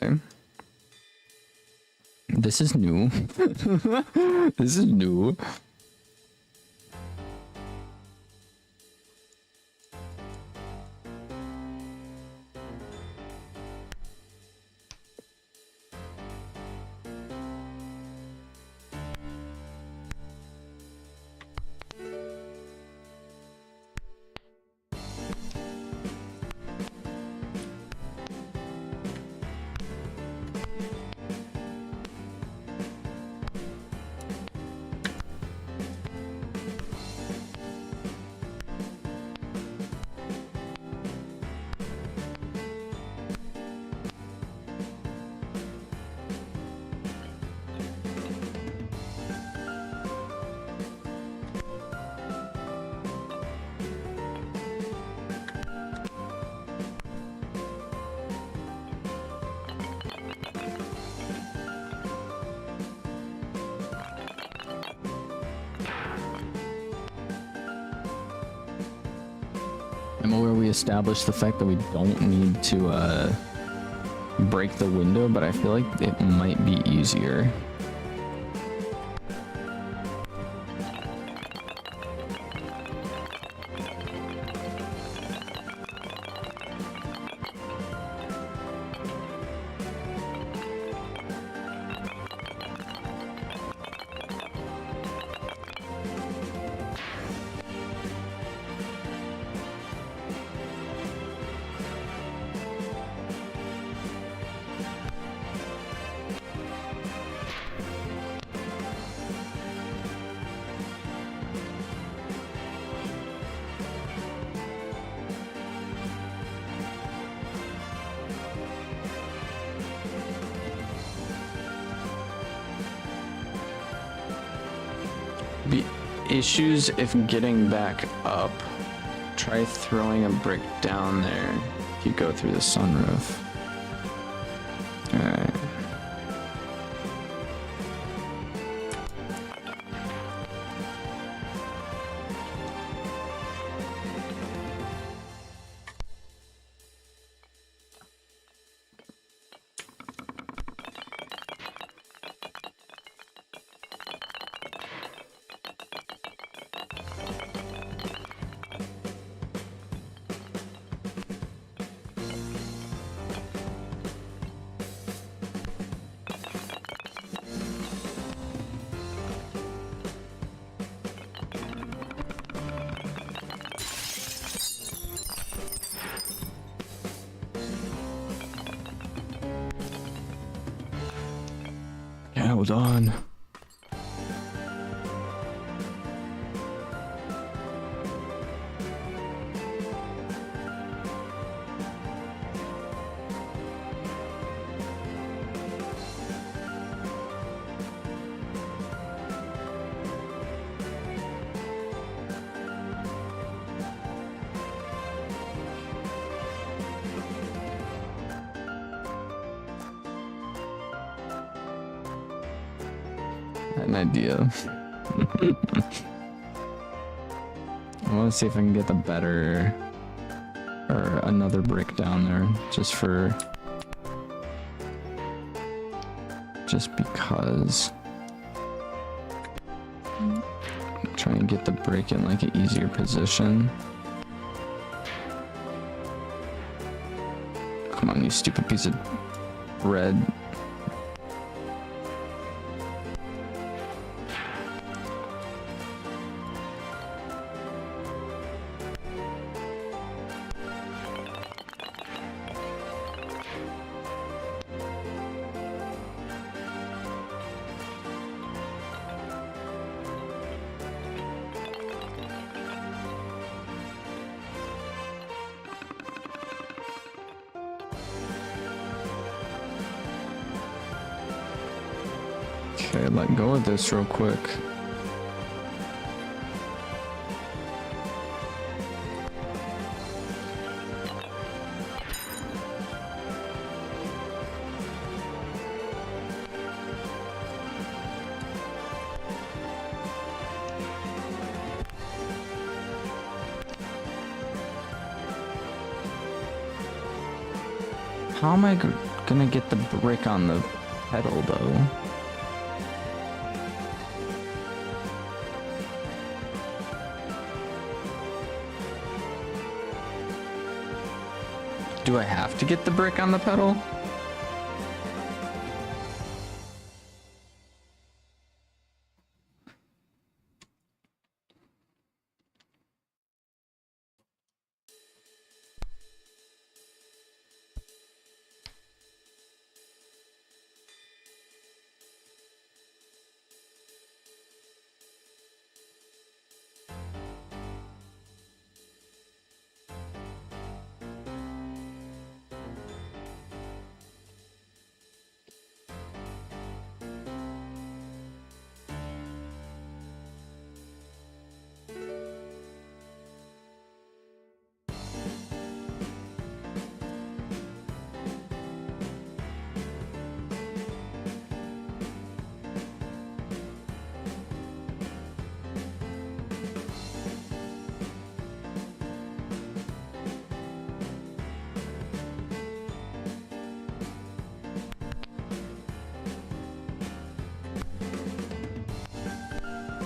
Okay. This is new. This is new. I'm aware we established the fact that we don't need to break the window, but I feel like it might be easier. Be issues if getting back up. Try throwing a brick down there if you go through the sunroof. Alright. Hold on. An idea. I want to see if I can get the better or another brick down there just because I'm trying to get the brick in like an easier position. Come on, you stupid piece of bread. Okay, let go of this real quick. How am I gonna get the brick on the pedal though? Do I have to get the brick on the pedal?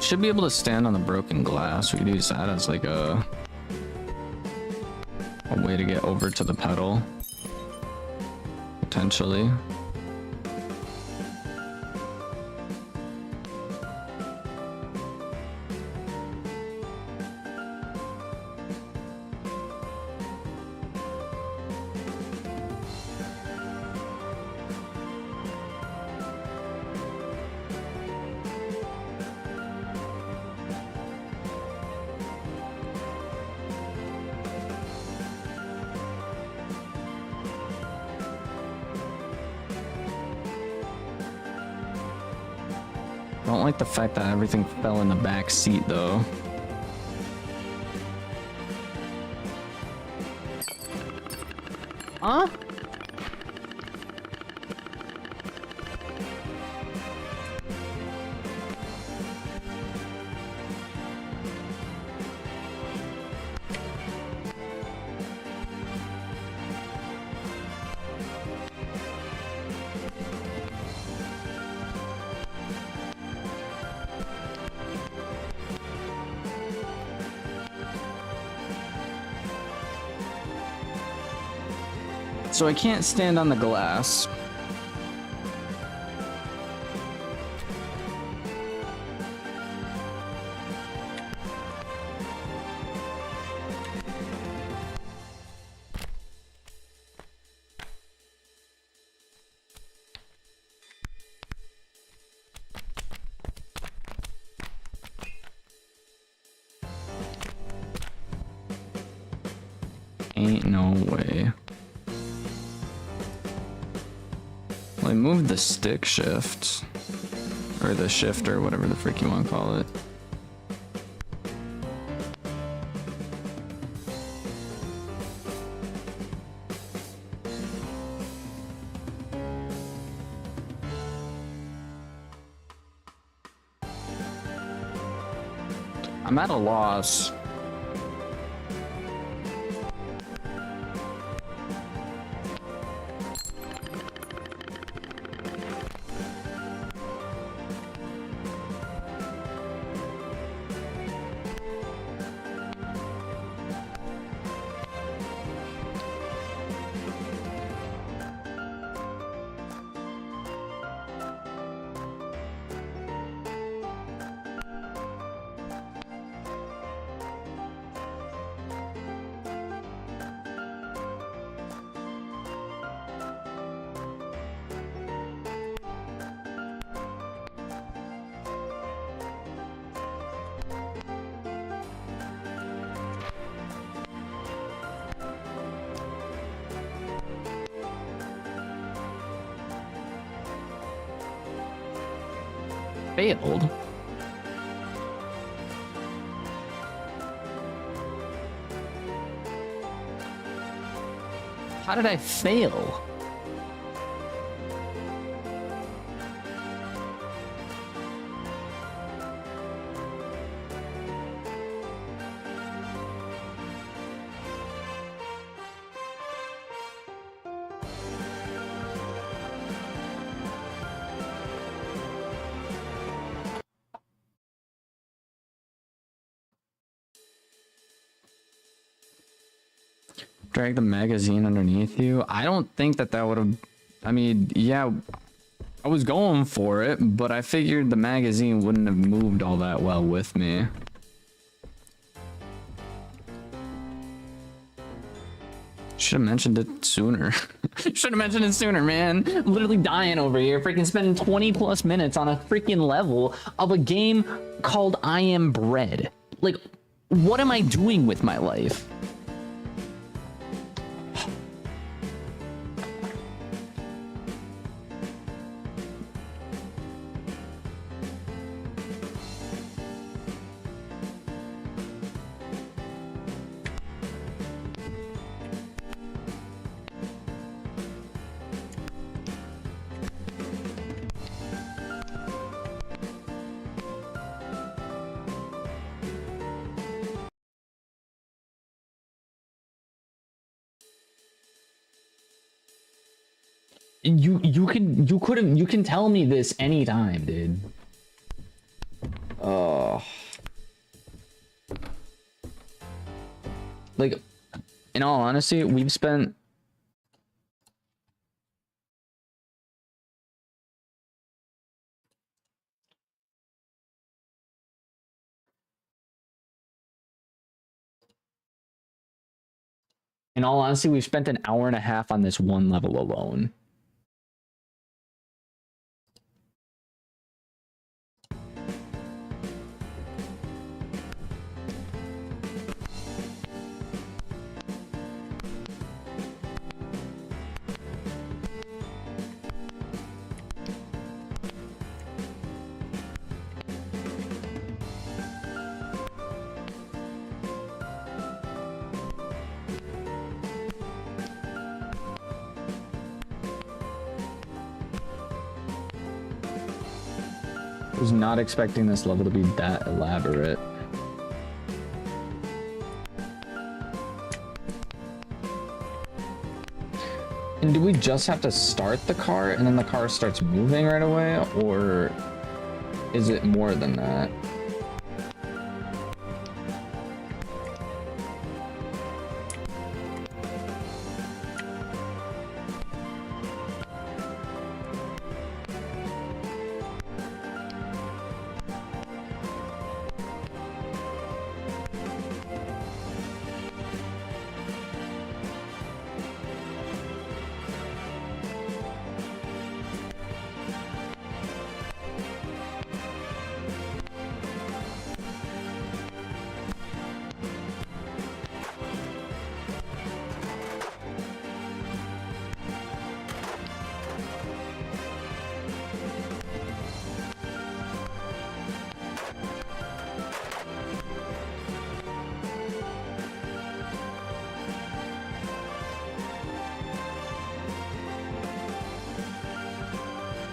Should be able to stand on the broken glass. We could use that as like a way to get over to the pedal, potentially. Don't like the fact that everything fell in the back seat though. Huh? So I can't stand on the glass. Ain't no way. Well, I moved the stick shift. Or the shifter, whatever the frick you want to call it. I'm at a loss. Failed? How did I fail? Drag the magazine underneath you? I don't think that that would have... I mean, yeah, I was going for it, but I figured the magazine wouldn't have moved all that well with me. Should have mentioned it sooner. Should have mentioned it sooner, man. I'm literally dying over here, freaking spending 20 plus minutes on a freaking level of a game called I Am Bread. Like, what am I doing with my life? You can tell me this anytime, dude. Like, in all honesty, we've spent an hour and a half on this one level alone. Was not expecting this level to be that elaborate. And do we just have to start the car and then the car starts moving right away? Or is it more than that?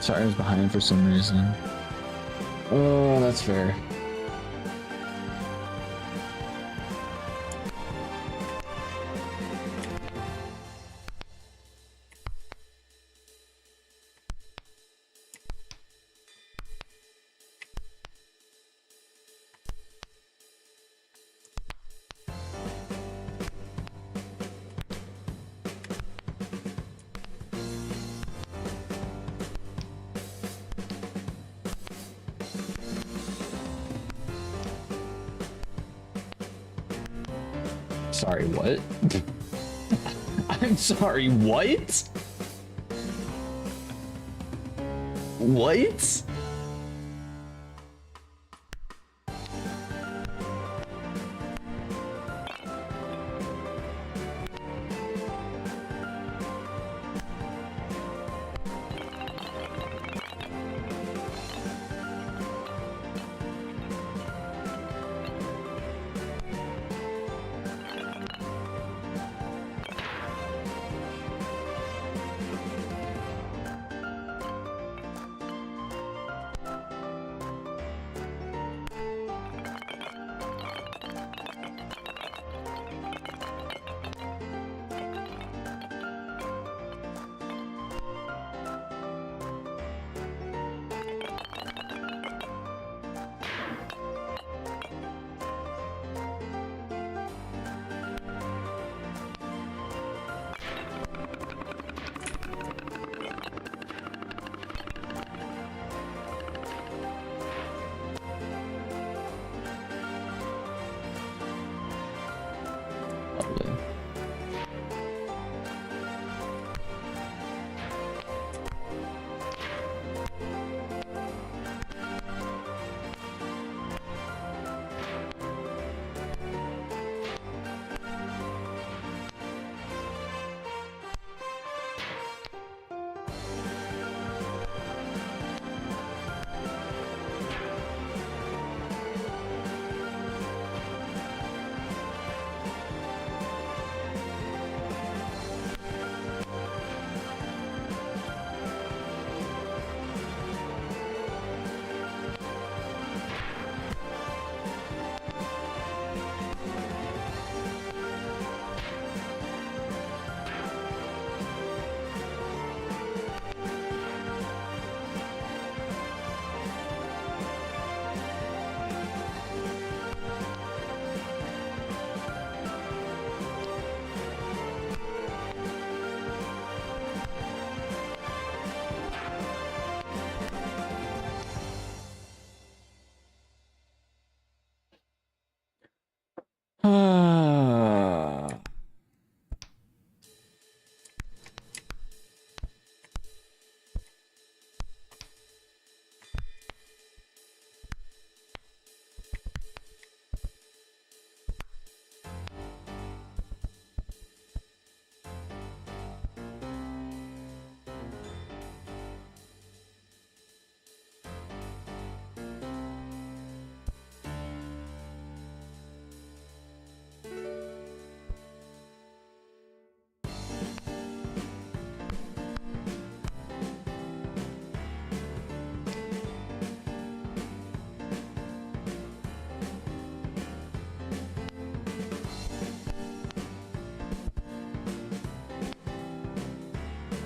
Sorry, I was behind for some reason. Oh, that's fair. Sorry, what? I'm sorry, what? What?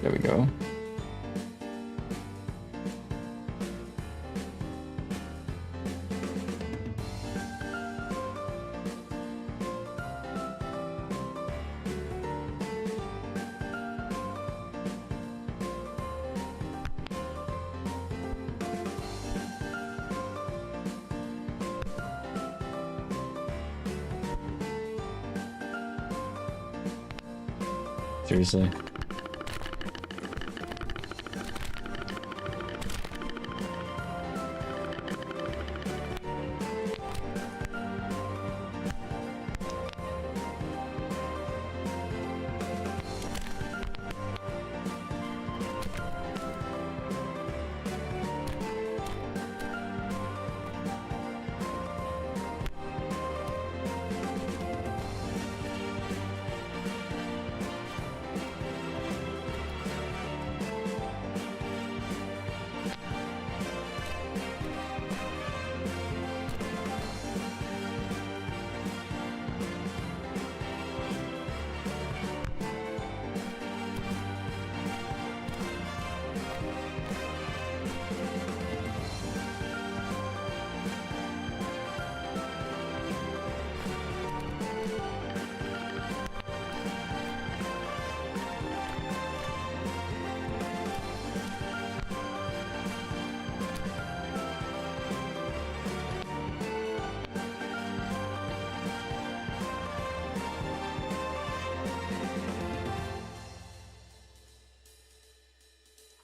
There we go. Seriously.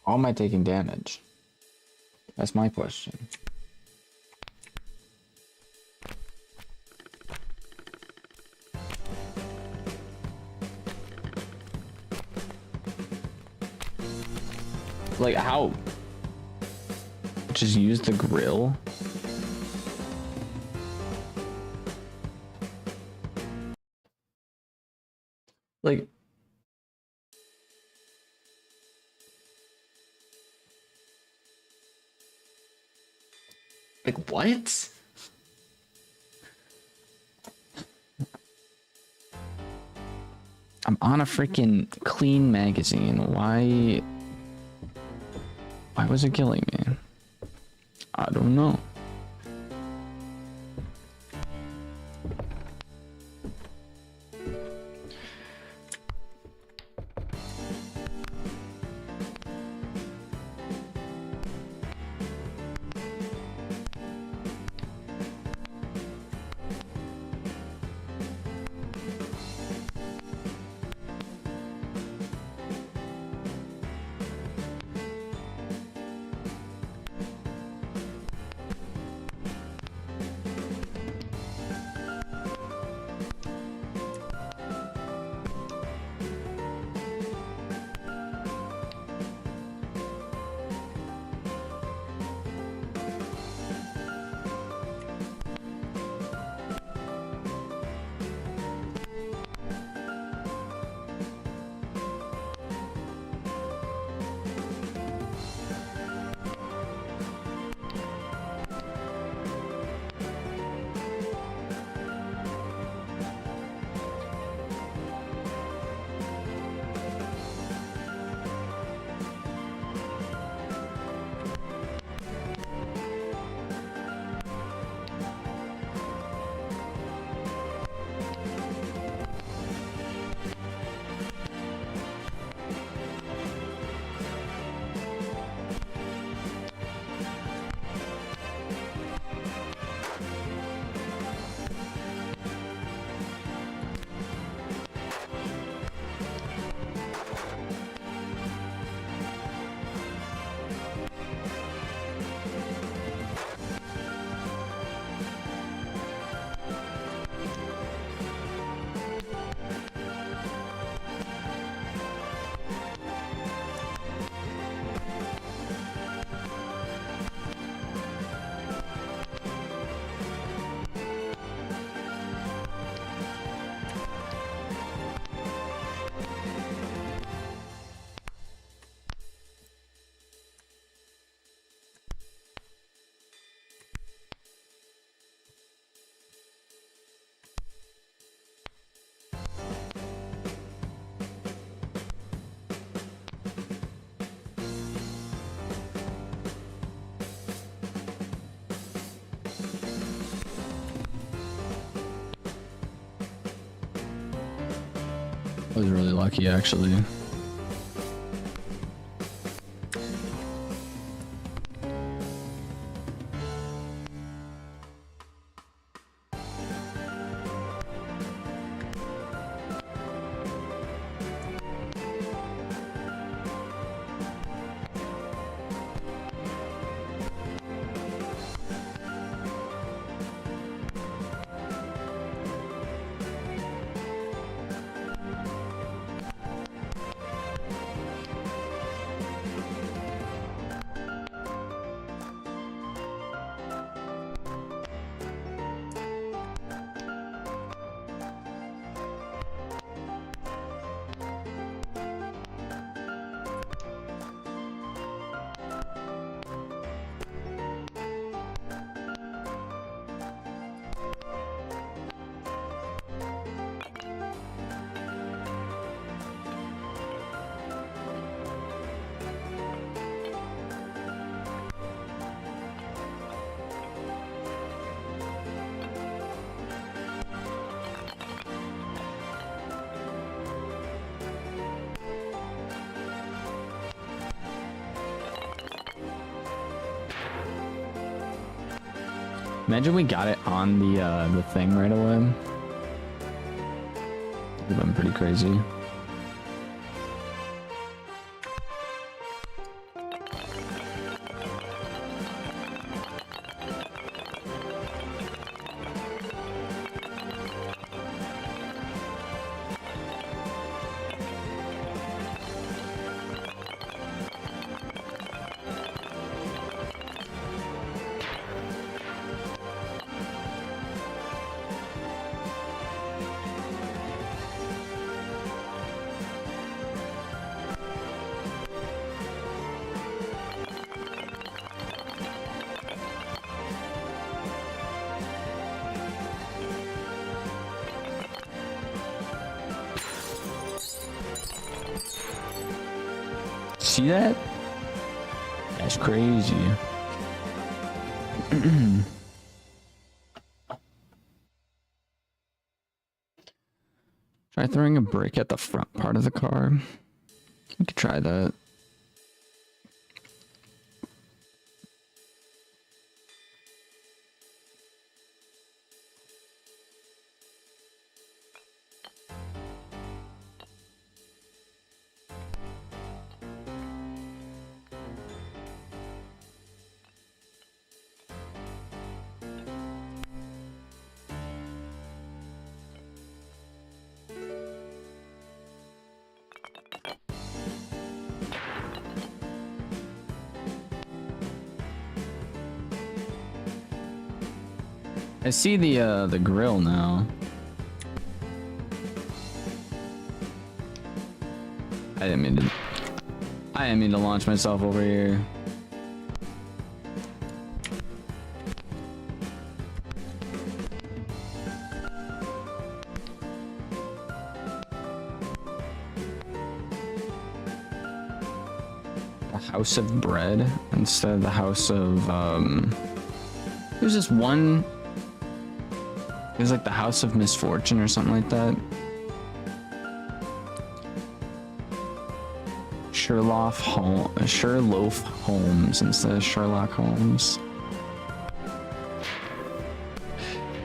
How am I taking damage? That's my question. Like, how? Just use the grill? Like... Like, what? I'm on a freaking clean magazine. Why was it killing me? I don't know. I was really lucky, actually. Imagine we got it on the thing right away. Would have been pretty crazy. See that? That's crazy. Try throwing a brick at the front part of the car. We could try that. I see the grill now. I didn't mean to launch myself over here. The House of Bread instead of the House of there's this one. It was like the House of Misfortune or something like that. Sherlock Holmes instead of Sherlock Holmes.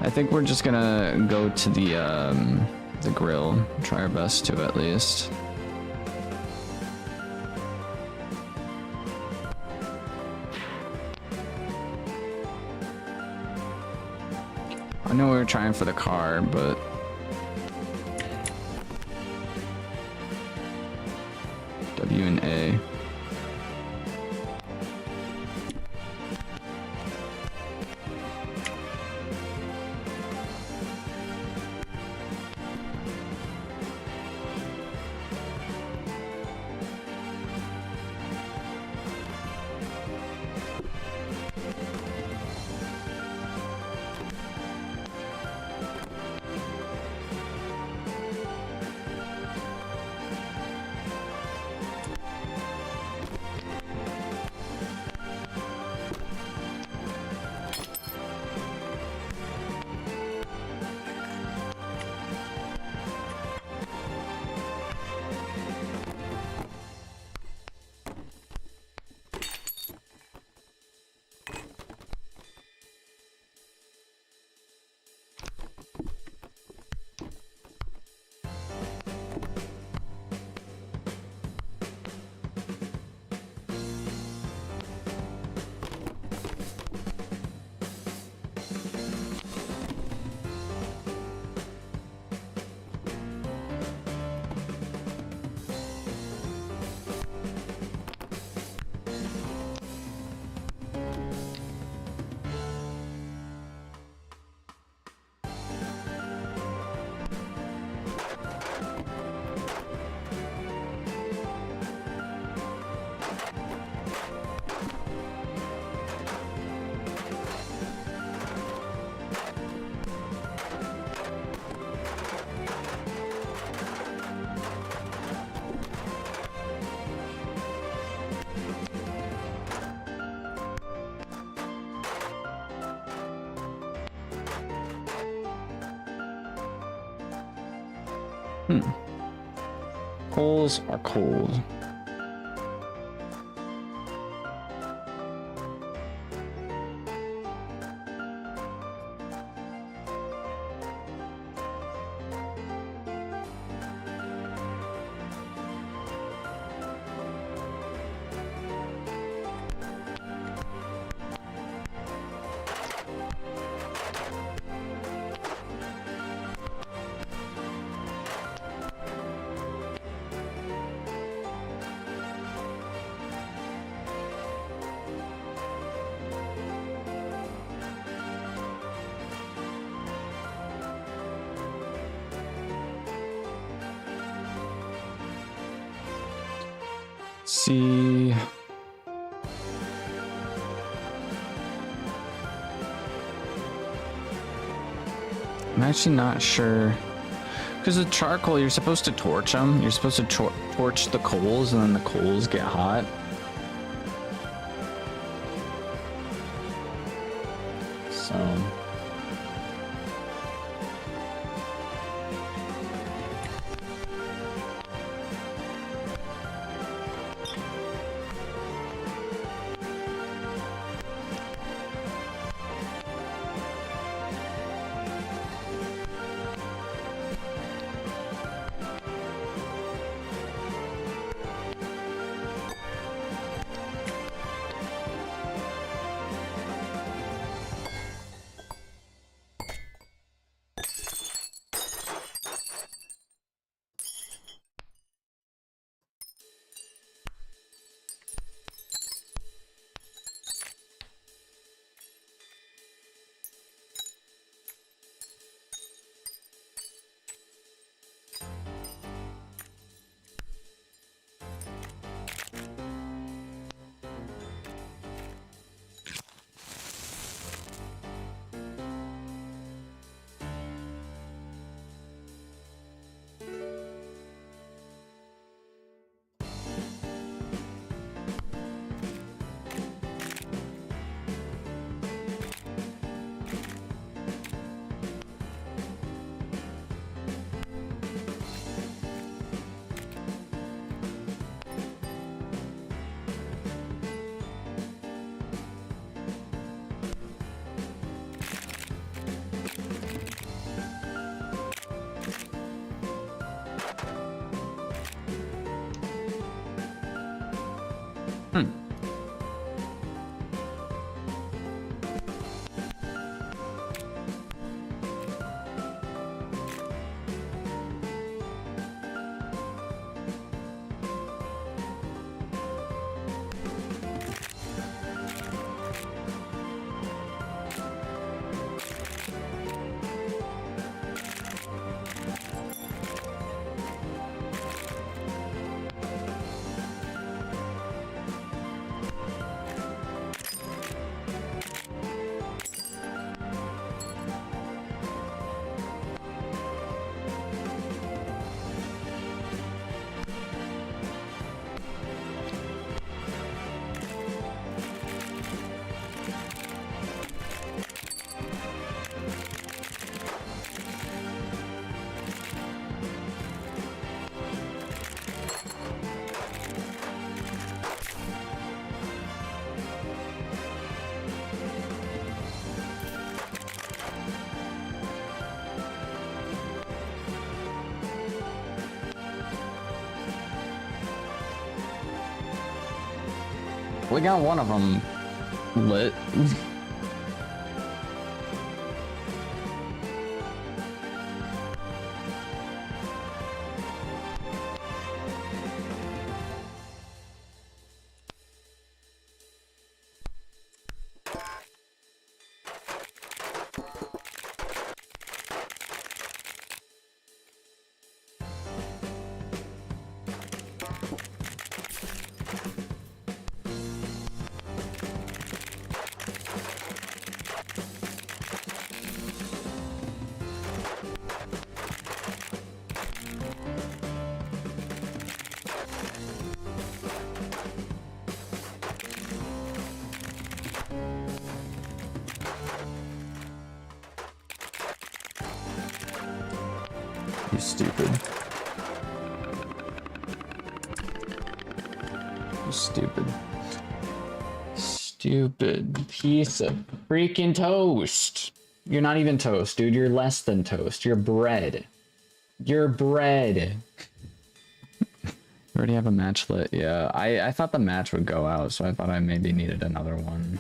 I think we're just gonna go to the grill. Try our best to at least. I know we were trying for the car, but W and A. Coals are cold. See, I'm actually not sure, because with charcoal you're supposed to torch them. You're supposed to torch the coals, and then the coals get hot. So we got one of them lit. You stupid. stupid. Stupid piece of freaking toast. You're not even toast, dude. You're less than toast. You're bread. You're bread. You already have a match lit. Yeah, I thought the match would go out, so I thought I maybe needed another one.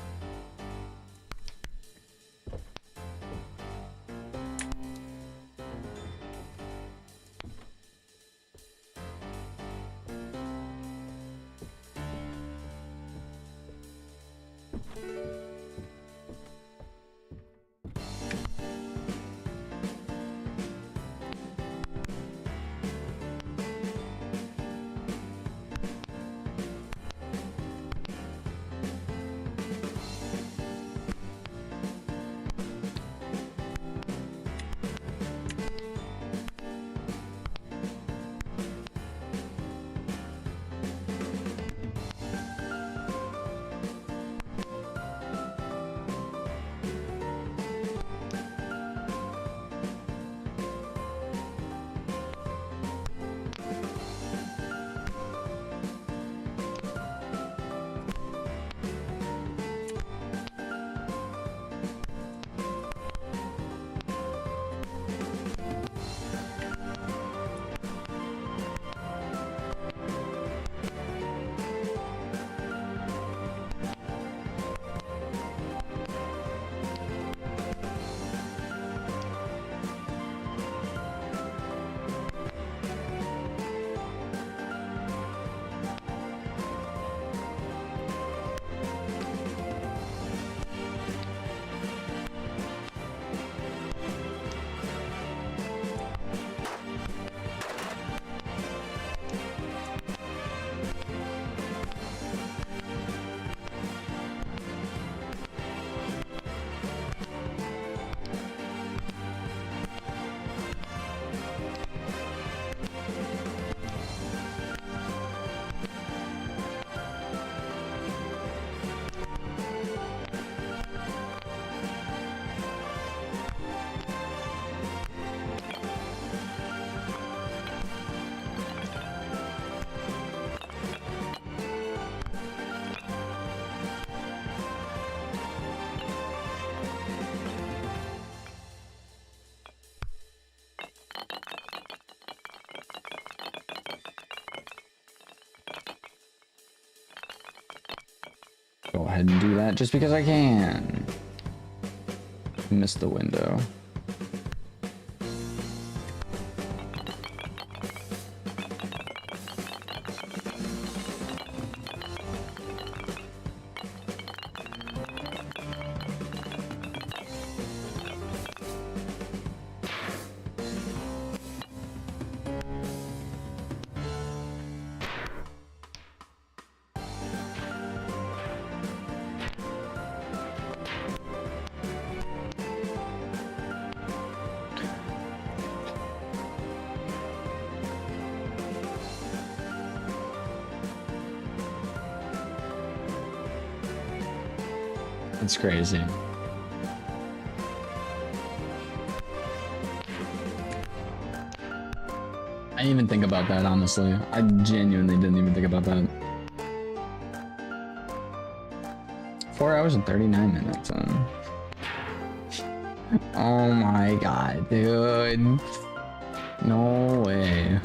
Go ahead and do that just because I can. Missed the window. It's crazy. I didn't even think about that, honestly. I genuinely didn't even think about that. 4 hours and 39 minutes. Oh my god, dude. No way.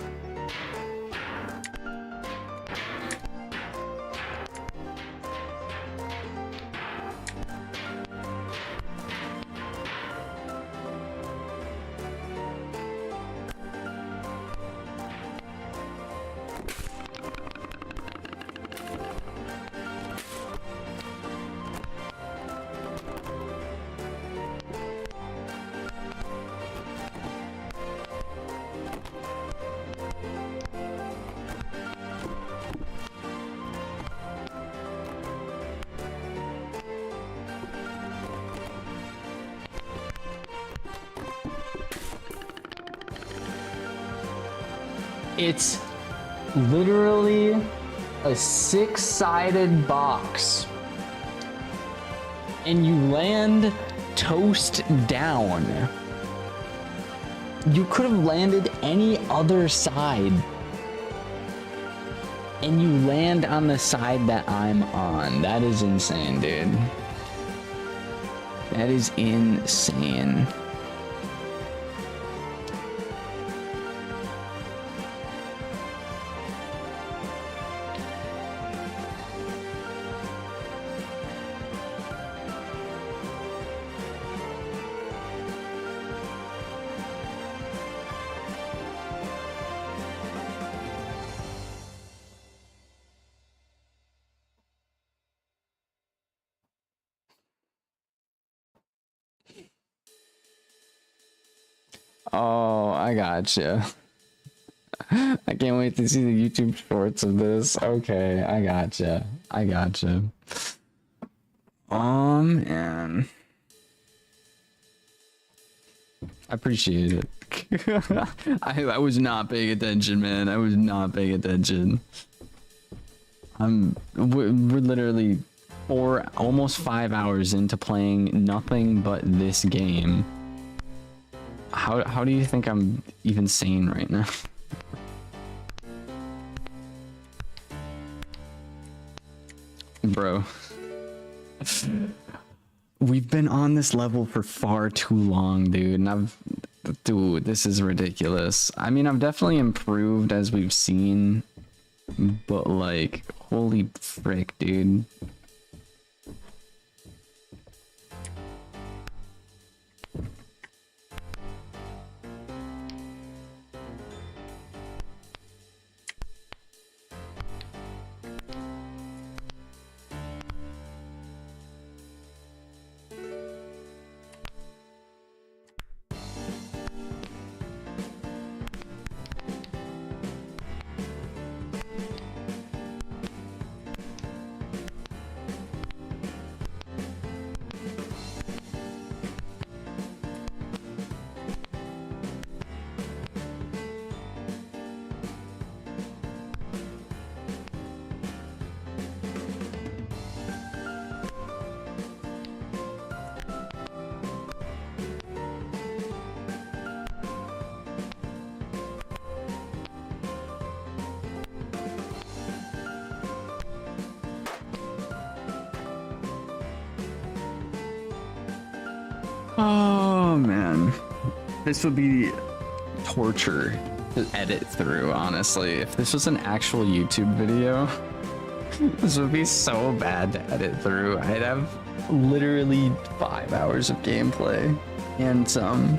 It's literally a 6-sided box. And you land toast down. You could have landed any other side. and you land on the side that I'm on. That is insane, dude. That is insane. Oh, I gotcha. I can't wait to see the YouTube shorts of this. Okay, I gotcha. I gotcha. Man. I appreciate it. I was not paying attention, man. I was not paying attention. We're literally almost 5 hours into playing nothing but this game. How do you think I'm even sane right now? Bro. We've been on this level for far too long, dude. And dude, this is ridiculous. I mean, I've definitely improved as we've seen, but like, holy frick, dude. Oh man, this would be torture to edit through, honestly. If this was an actual YouTube video, this would be so bad to edit through. I'd have literally 5 hours of gameplay and some.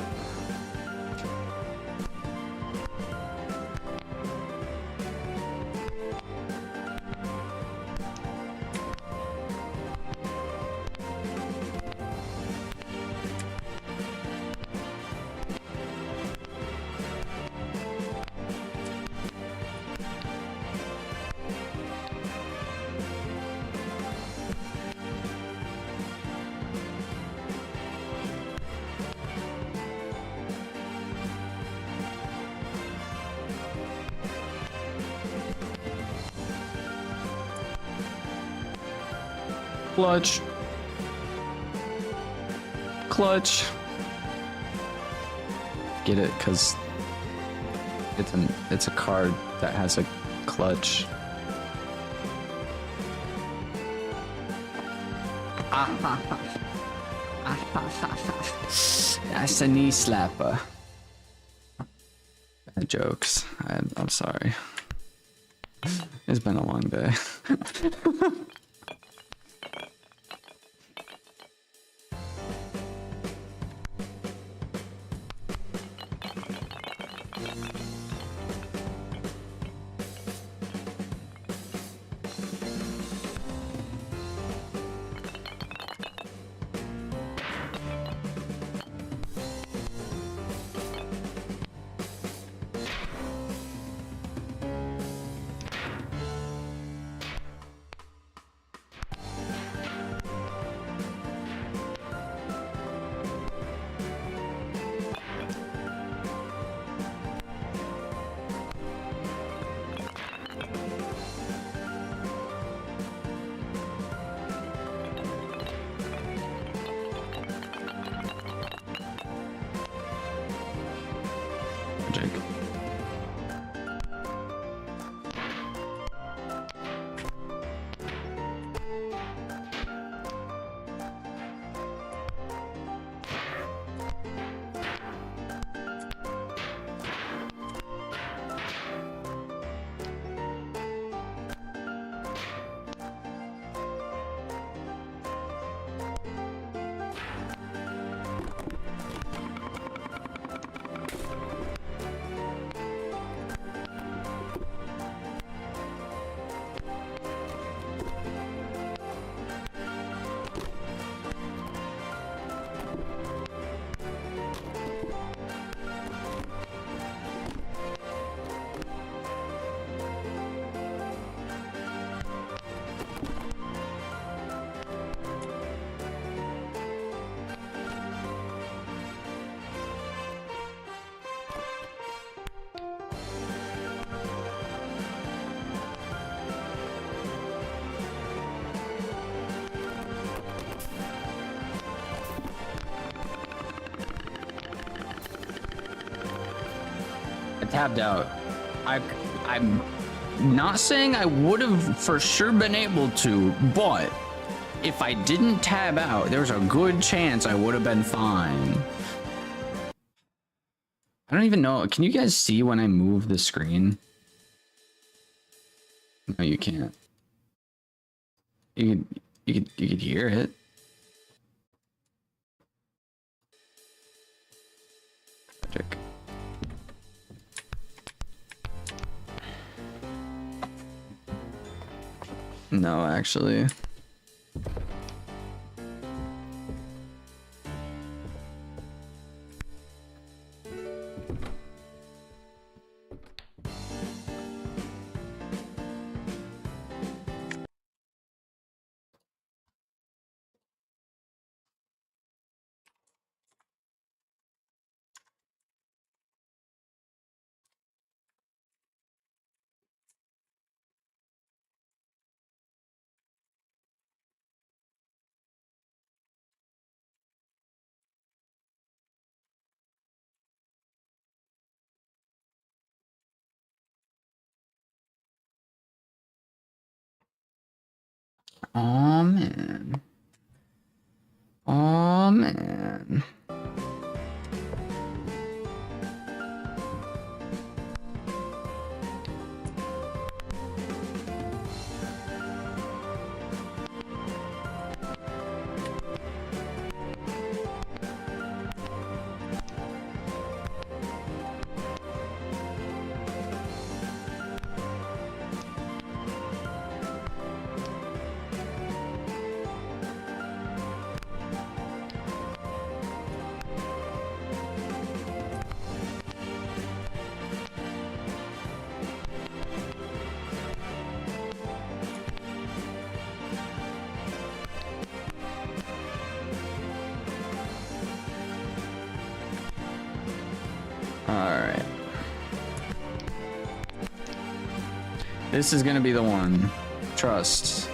Clutch. Clutch. Get it, cause it's a card that has a clutch. That's a knee slapper. Bad jokes. I'm sorry. It's been a long day. tabbed out. I'm not saying I would have for sure been able to, but if I didn't tab out, there's a good chance I would have been fine. I don't even know. Can you guys see when I move the screen? No, you can't. You could hear it. Magic. No, actually. Oh man. Oh man. Alright. This is gonna be the one. Trust.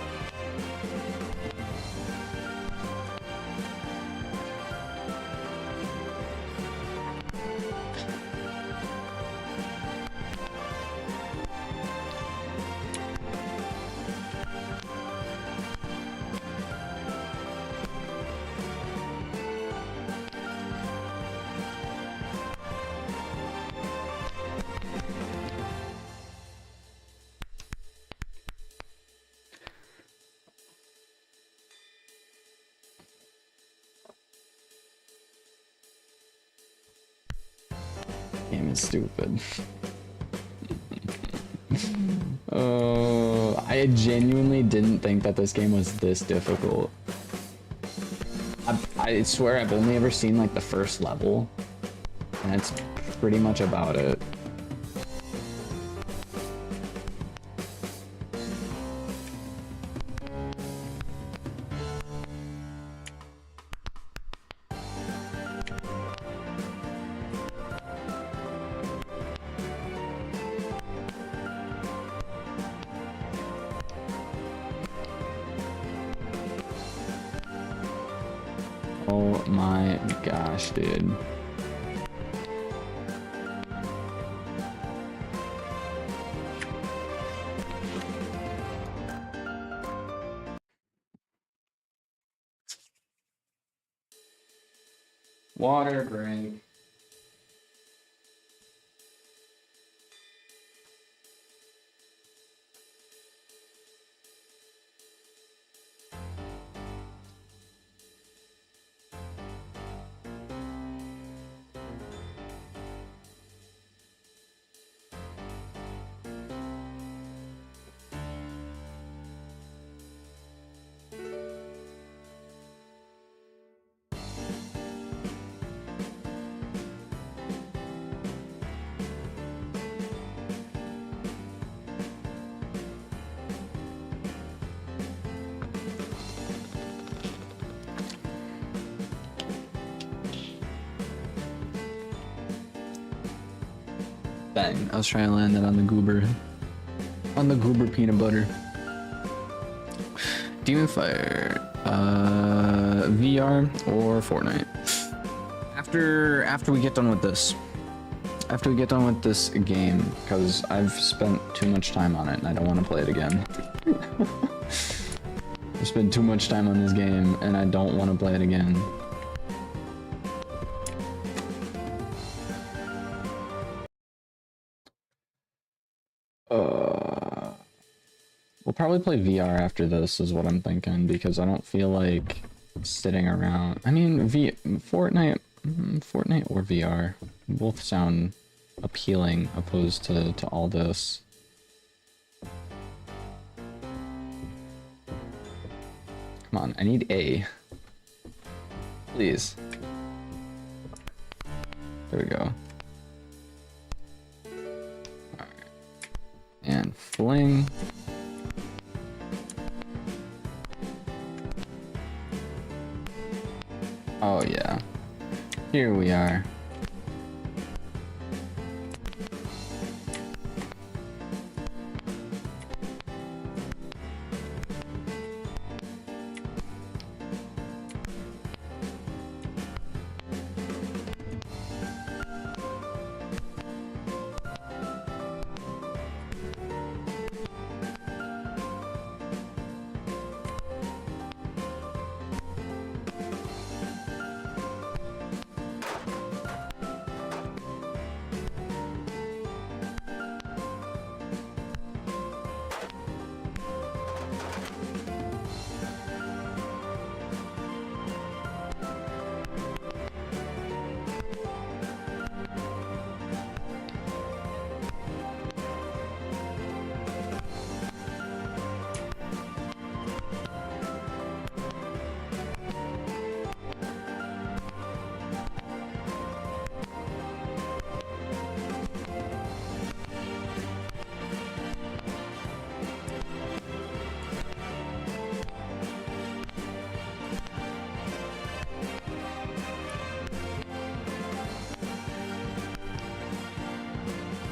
Game is stupid. I genuinely didn't think that this game was this difficult. I swear I've only ever seen like the first level, and that's pretty much about it. Oh my gosh, dude. Water break. Bang. I was trying to land that on the goober. On the goober peanut butter. Demon Fire. VR or Fortnite. After we get done with this, after we get done with this game, because I've spent too much time on it and I don't want to play it again. I've spent too much time on this game and I don't want to play it again. We'll probably play VR after this is what I'm thinking, because I don't feel like sitting around. I mean, Fortnite or VR both sound appealing opposed to all this. Come on, I need A. Please. There we go. Alright. And fling. Oh yeah. Here we are.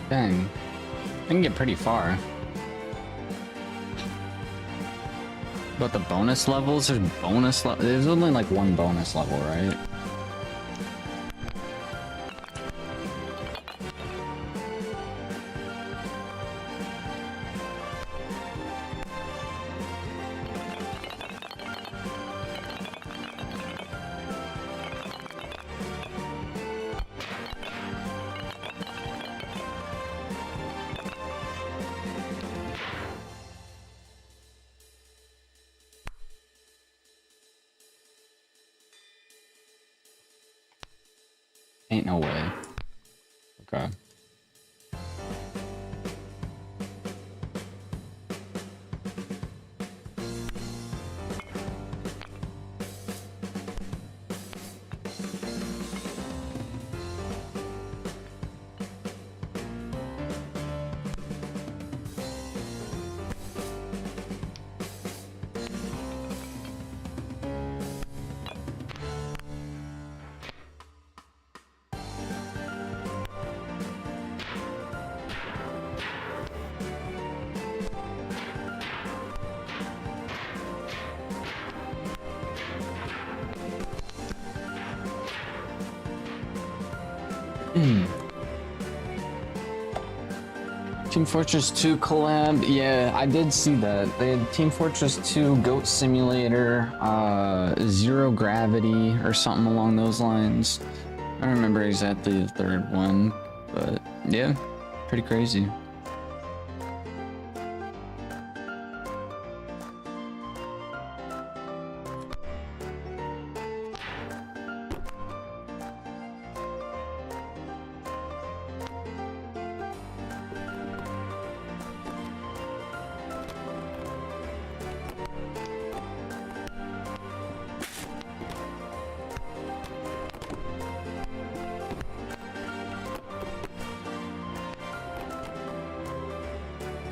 Dang. I can get pretty far. But the bonus levels? There's only like one bonus level, right? Ain't no way. Okay. Team Fortress 2 collab, yeah, I did see that. They had Team Fortress 2 Goat Simulator, Zero Gravity, or something along those lines. I don't remember exactly the third one, but yeah, pretty crazy.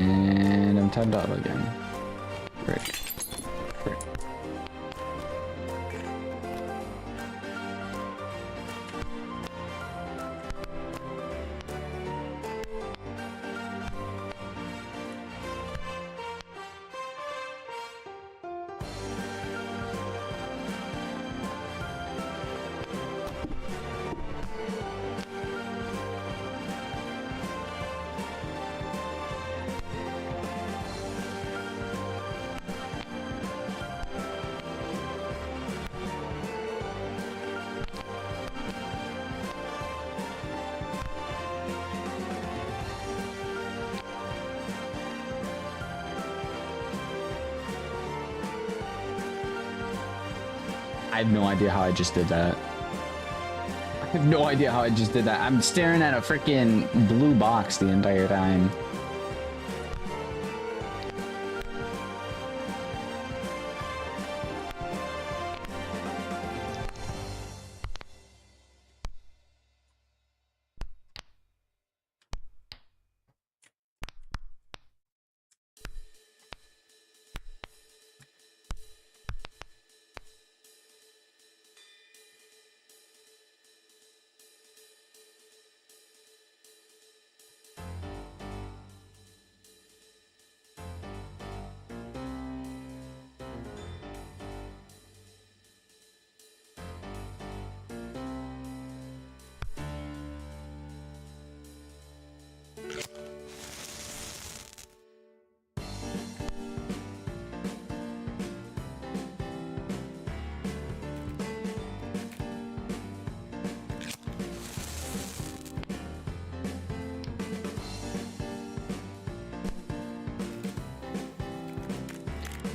And I'm timed out again. Great. Great. I have no idea how I just did that. I have no idea how I just did that. I'm staring at a freaking blue box the entire time.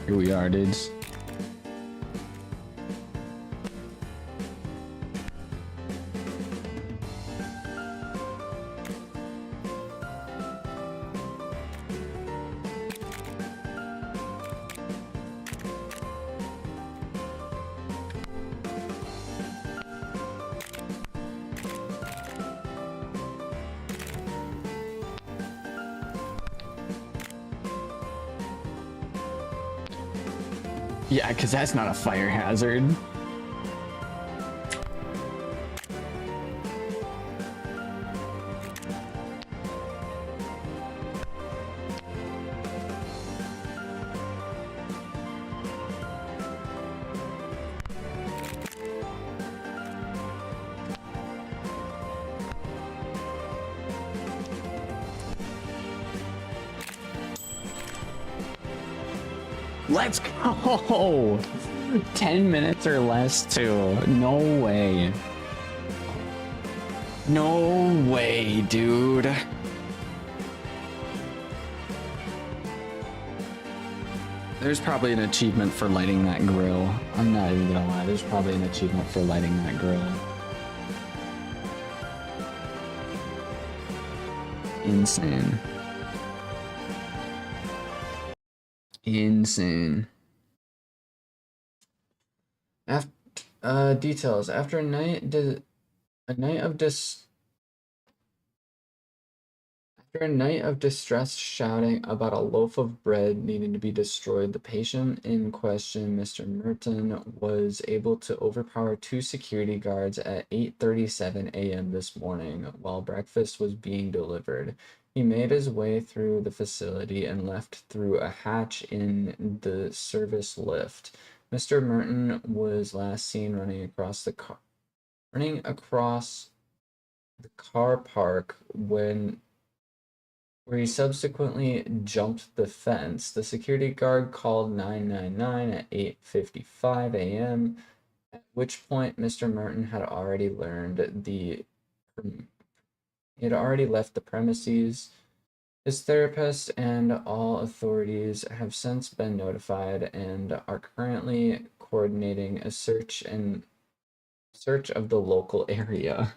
Here we are, dudes. Yeah, because that's not a fire hazard. Let's go! 10 minutes or less too. No way. No way, dude. There's probably an achievement for lighting that grill. I'm not even gonna lie, there's probably an achievement for lighting that grill. Insane. Insane. Details. After a night of distress shouting about a loaf of bread needing to be destroyed, the patient in question, Mr. Merton, was able to overpower 2 security guards at 8:37 a.m. this morning while breakfast was being delivered. He made his way through the facility and left through a hatch in the service lift. Mr. Merton was last seen running across the car park where he subsequently jumped the fence. The security guard called 999 at 8:55 a.m., at which point Mr. Merton had already left the premises. His therapist and all authorities have since been notified and are currently coordinating a search of the local area.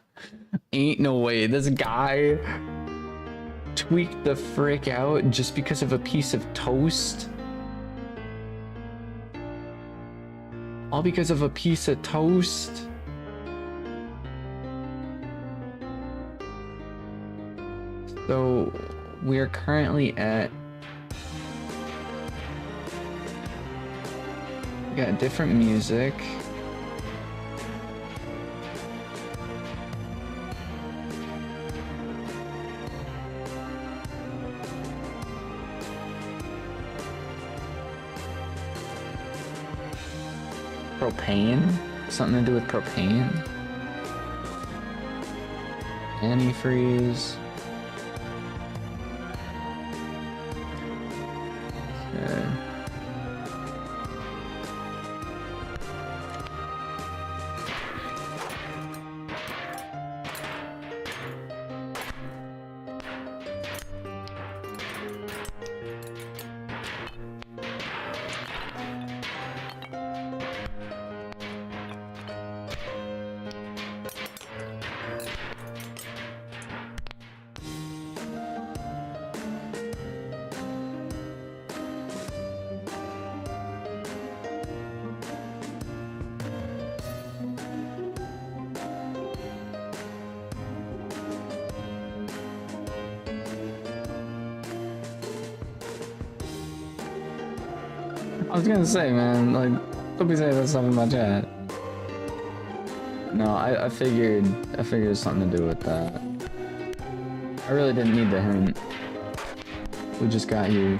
Ain't no way this guy tweaked the frick out just because of a piece of toast. All because of a piece of toast. So we are currently at, we got different music. Propane? Something to do with propane? Antifreeze. Okay. I was gonna say, man, like, don't be saying that stuff in my chat. No, I figured it's something to do with that. I really didn't need the hint. We just got here.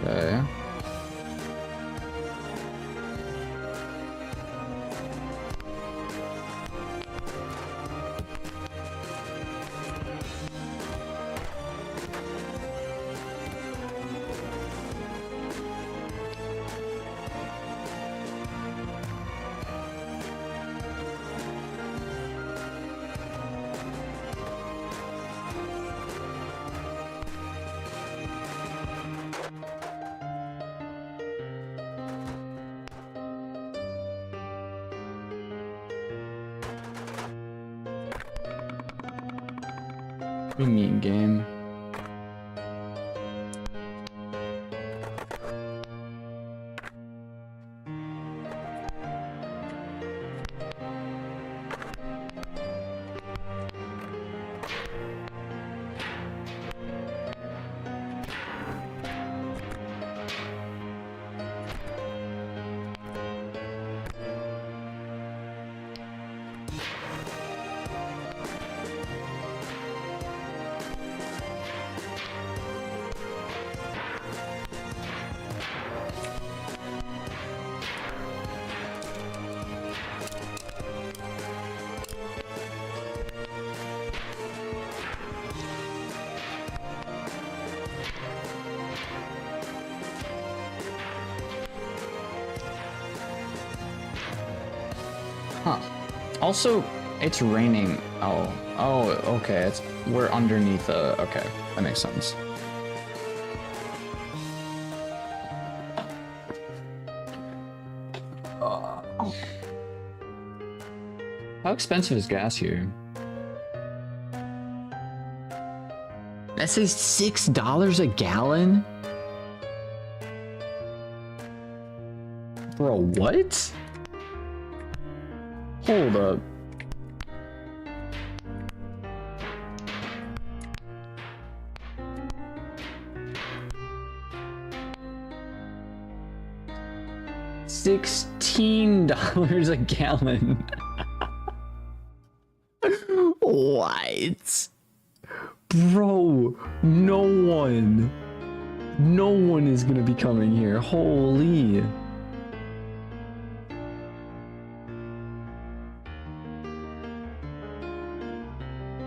Okay. We mean game. Huh. Also, it's raining. Oh, okay. We're underneath okay. That makes sense. How expensive is gas here? That says $6 a gallon? Bro, what? Hold up. $16 a gallon. What? Bro, no one is gonna be coming here. Holy.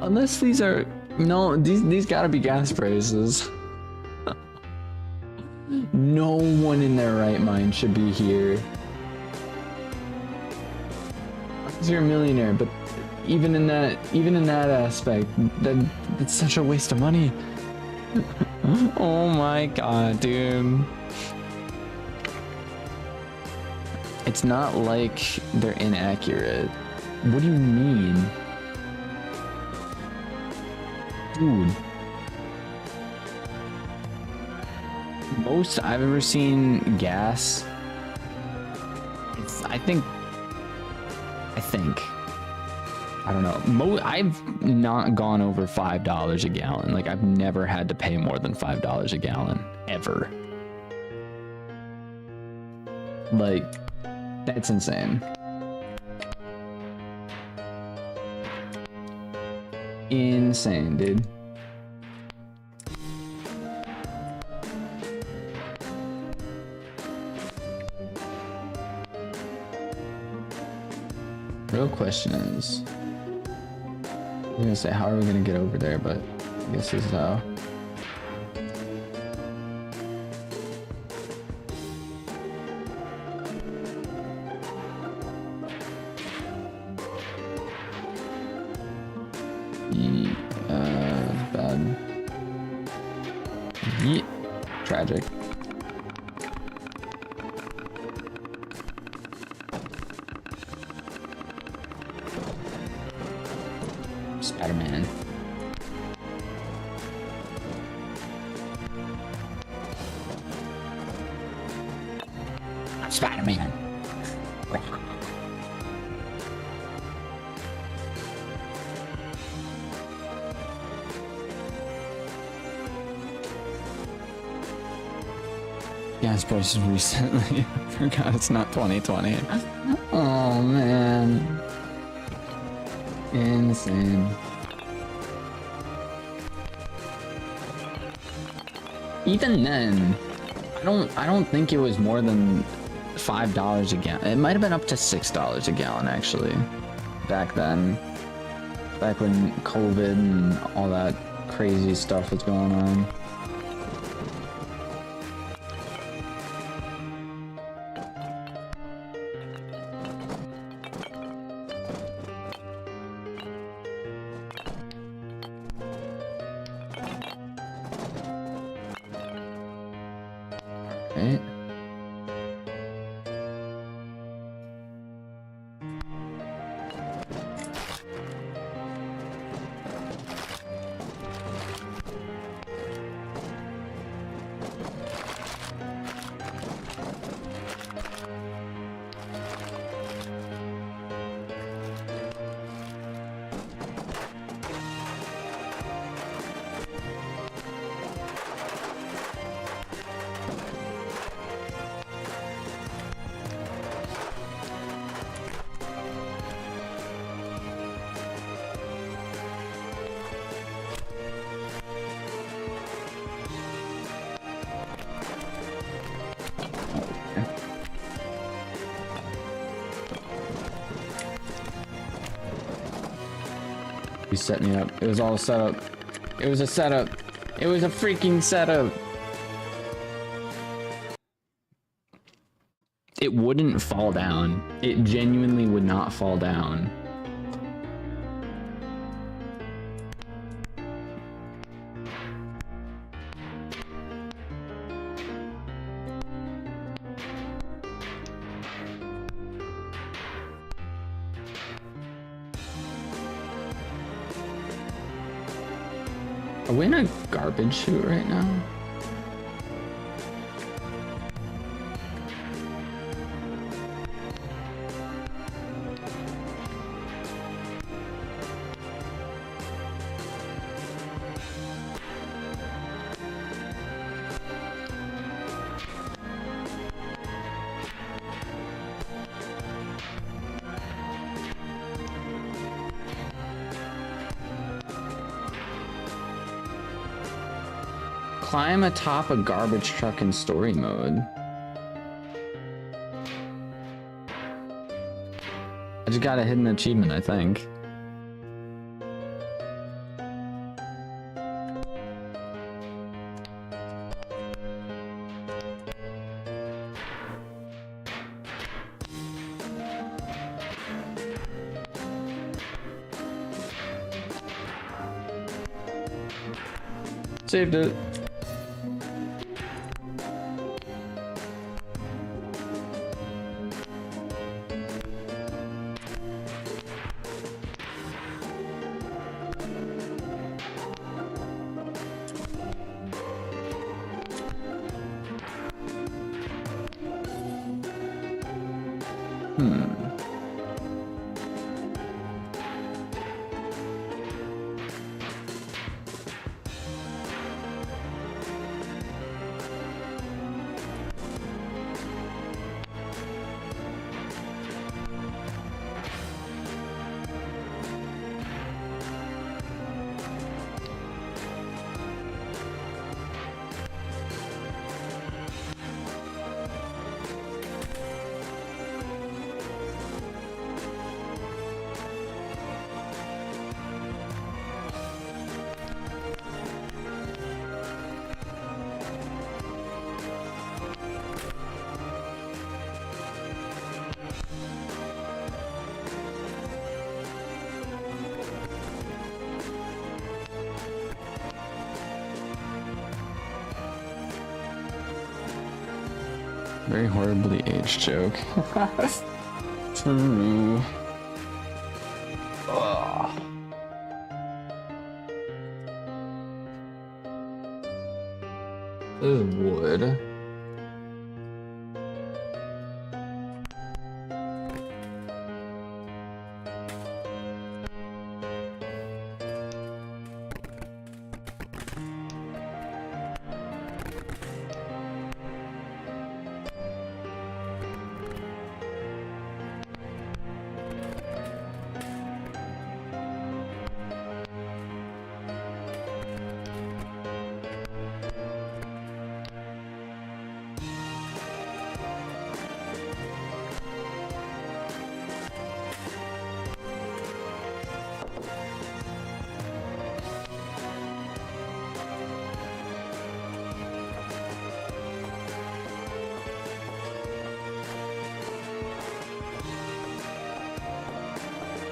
Unless these are, no, these gotta be gas prices. No one in their right mind should be here. Unless you're a millionaire, but even in that aspect, that's such a waste of money. Oh my god, dude. It's not like they're inaccurate. What do you mean? Dude. Most I've ever seen gas, I think, I don't know. I've not gone over $5 a gallon. Like, I've never had to pay more than $5 a gallon, ever. Like, that's insane. Insane, dude. Real question is, I was gonna say, how are we gonna get over there? But I guess this is how. Bad. Yeet. Tragic. Spider-Man. Spider-Man. Gas prices recently. I forgot it's not 2020. Oh man. Insane. Even then, I don't think it was more than $5 a gallon. It might have been up to $6 a gallon actually. Back then. Back when COVID and all that crazy stuff was going on. Right. He set me up. It was all a setup. It was a setup. It was a freaking setup. It wouldn't fall down. It genuinely would not fall down. Are we in a garbage chute right now? Climb atop a garbage truck in story mode. I just got a hidden achievement, I think. Saved it. Very horribly aged joke. True. Ugh. is wood.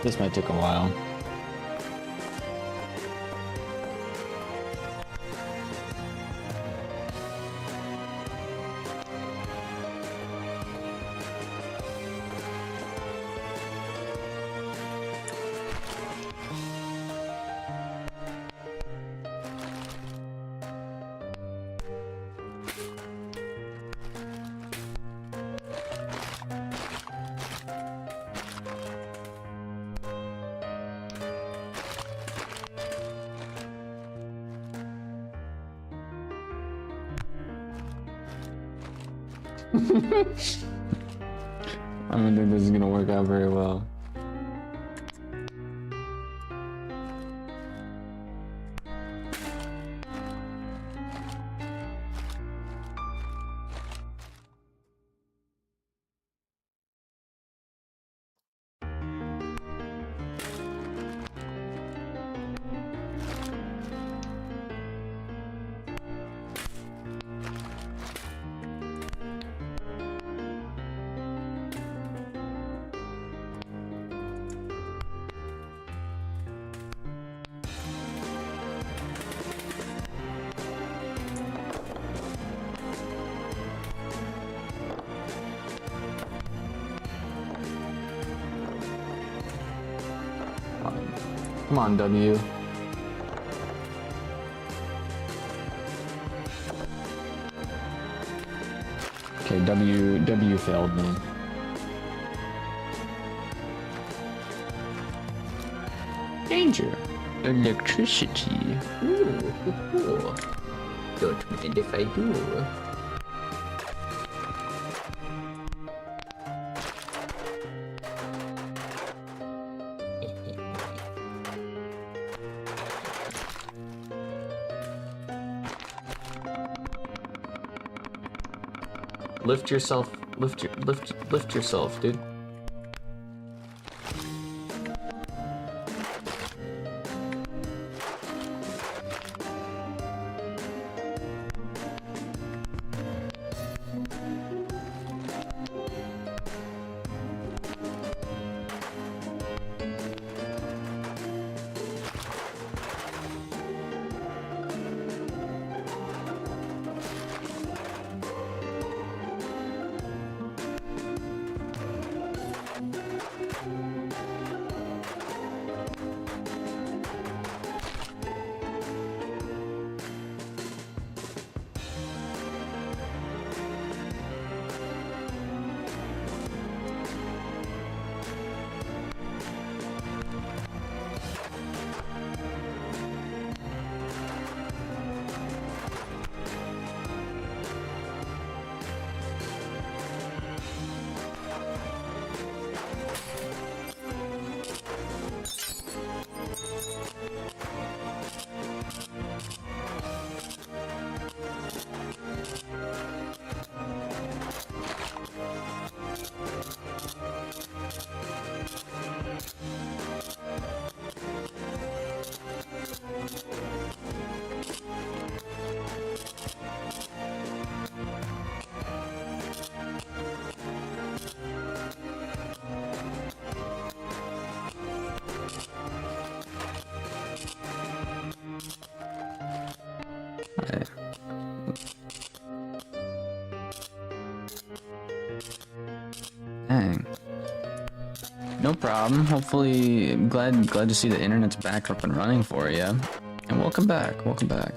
This might take a while. I don't think this is gonna work out very well. Come on, W. Okay, W failed me. Danger. Electricity. Ooh. Don't mind if I do. Lift yourself, lift yourself, dude. Dang. No problem. Hopefully, glad to see the internet's back up and running for you. And welcome back. Welcome back.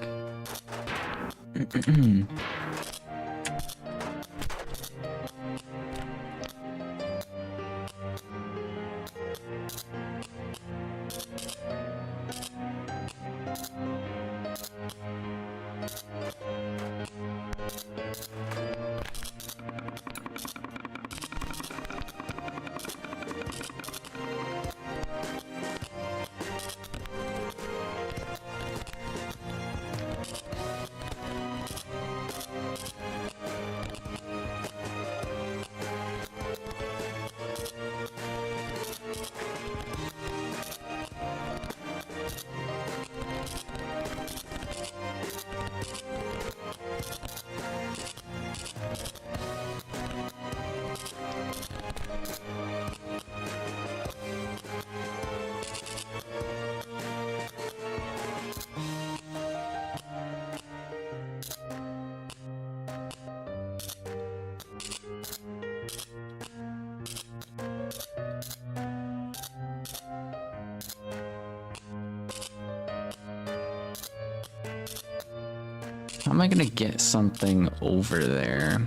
How am I gonna get something over there?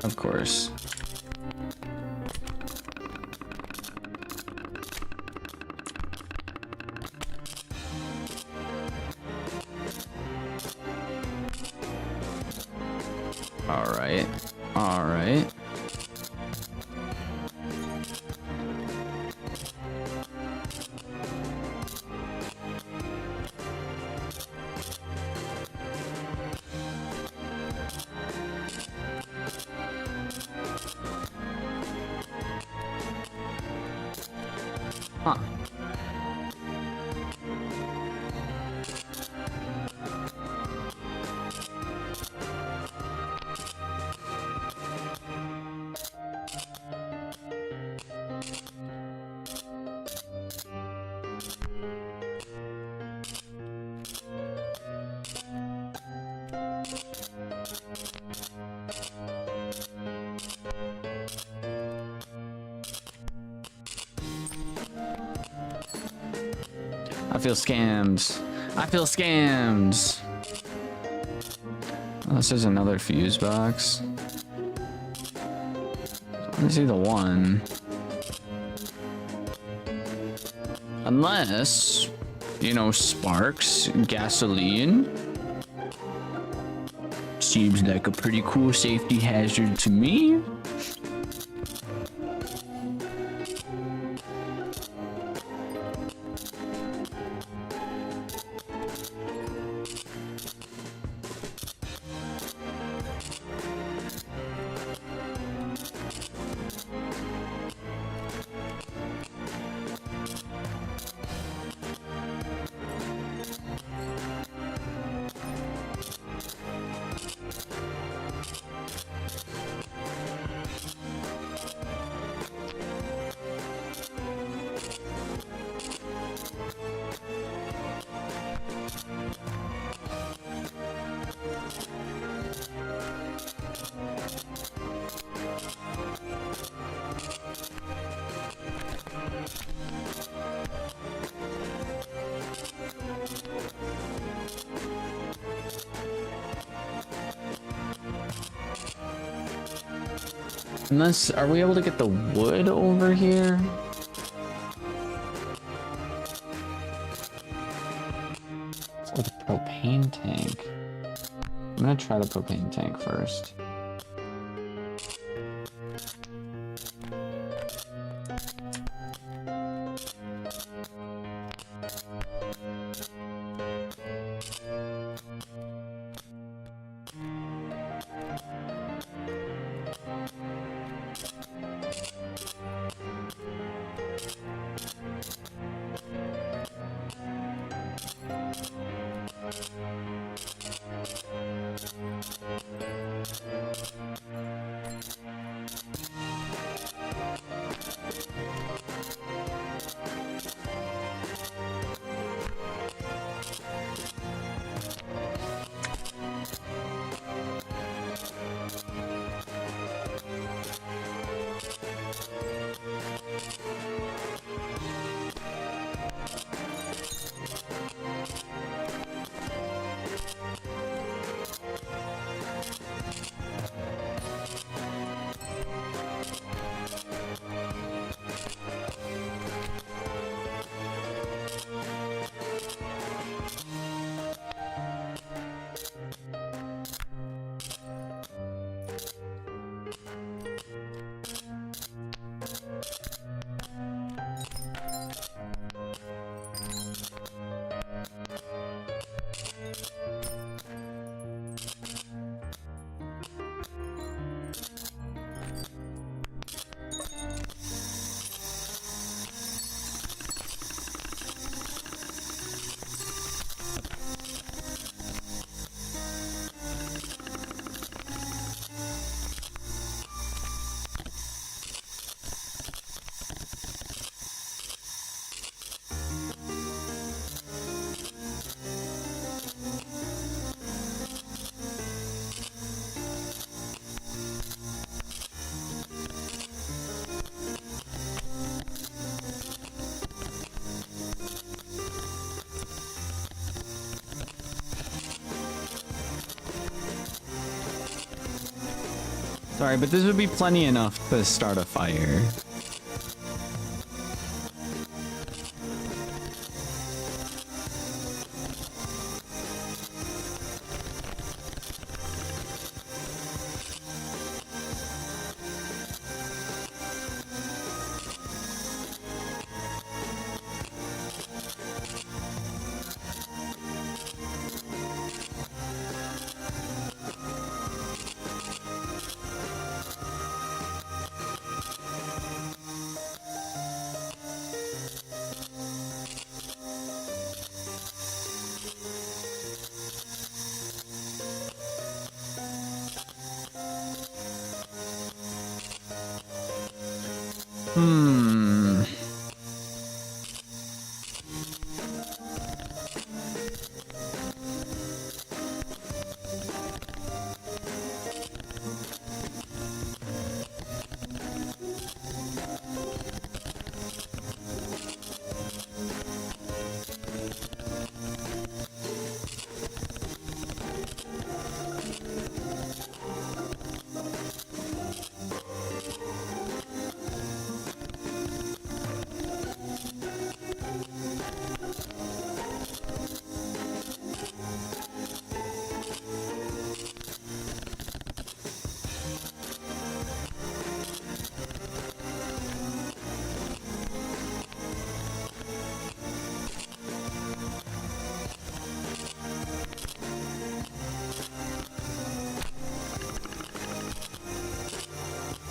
Of course. All right. All right. Huh. I feel scammed. I feel scammed. Oh, this is another fuse box. I see the one. Unless, you know, sparks, gasoline. Seems like a pretty cool safety hazard to me. Unless, are we able to get the wood over here? Or the propane tank? I'm gonna try the propane tank first. Sorry, but this would be plenty enough to start a fire.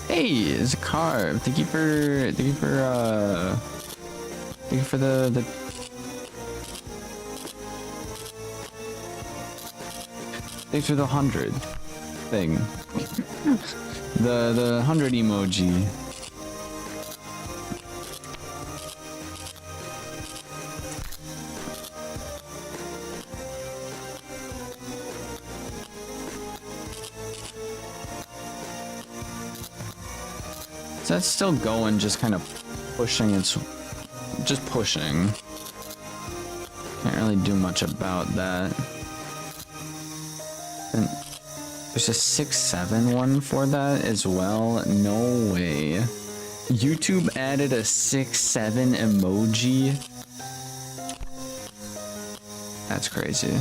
Hey, it's a carb. Thank you for the thanks for the 100 thing. the 100 emoji. So that's still going, just kind of pushing. It's just pushing. Can't really do much about that. And there's a 6-7 one for that as well. No way. YouTube added a 6-7 emoji. That's crazy.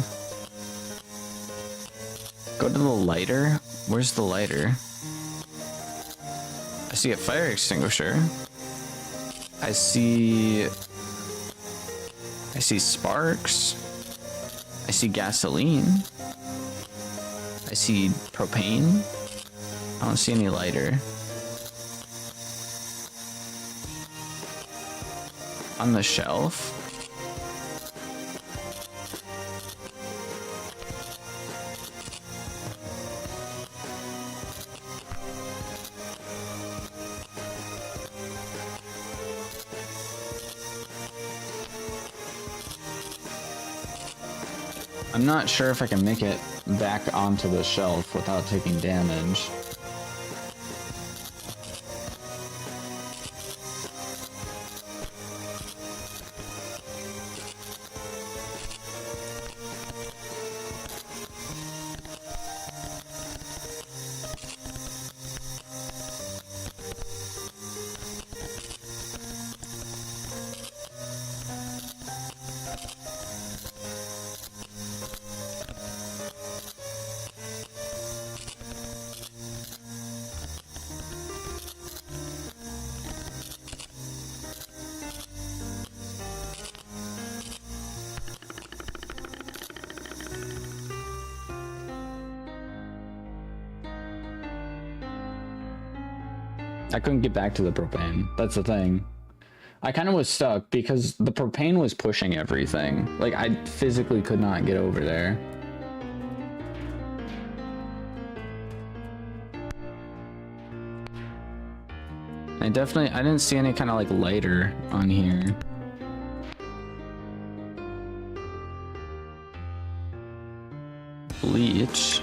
Go to the lighter. Where's the lighter? I see a fire extinguisher. I see sparks. I see gasoline. I see propane. I don't see any lighter. On the shelf. I'm not sure if I can make it back onto the shelf without taking damage. I couldn't get back to the propane. That's the thing. I kind of was stuck because the propane was pushing everything. Like, I physically could not get over there. I didn't see any kind of like lighter on here. Bleach.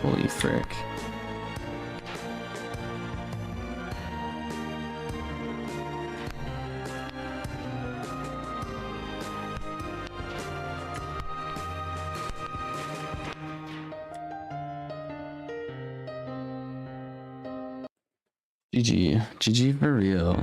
Holy frick. GG. GG for real.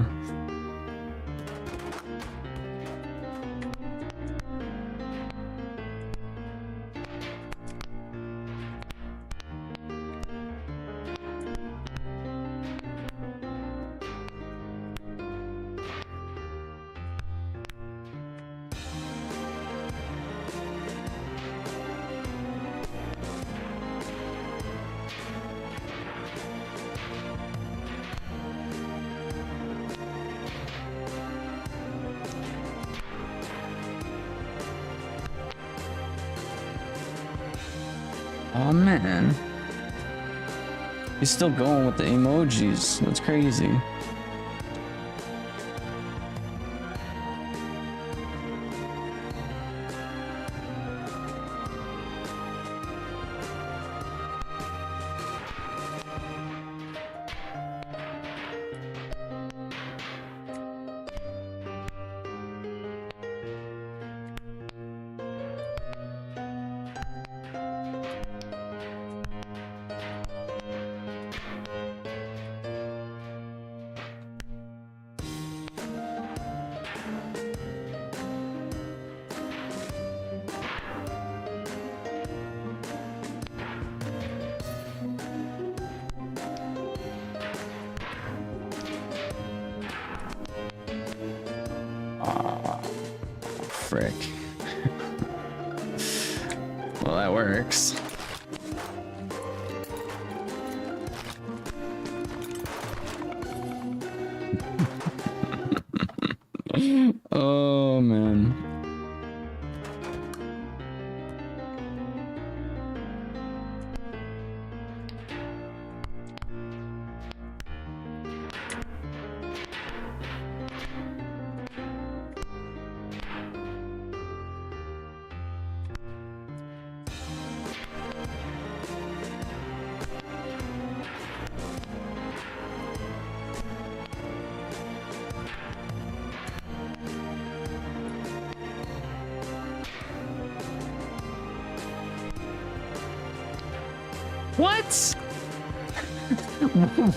Oh man. He's still going with the emojis. That's crazy. Frick. Well, that works. Oh man. What?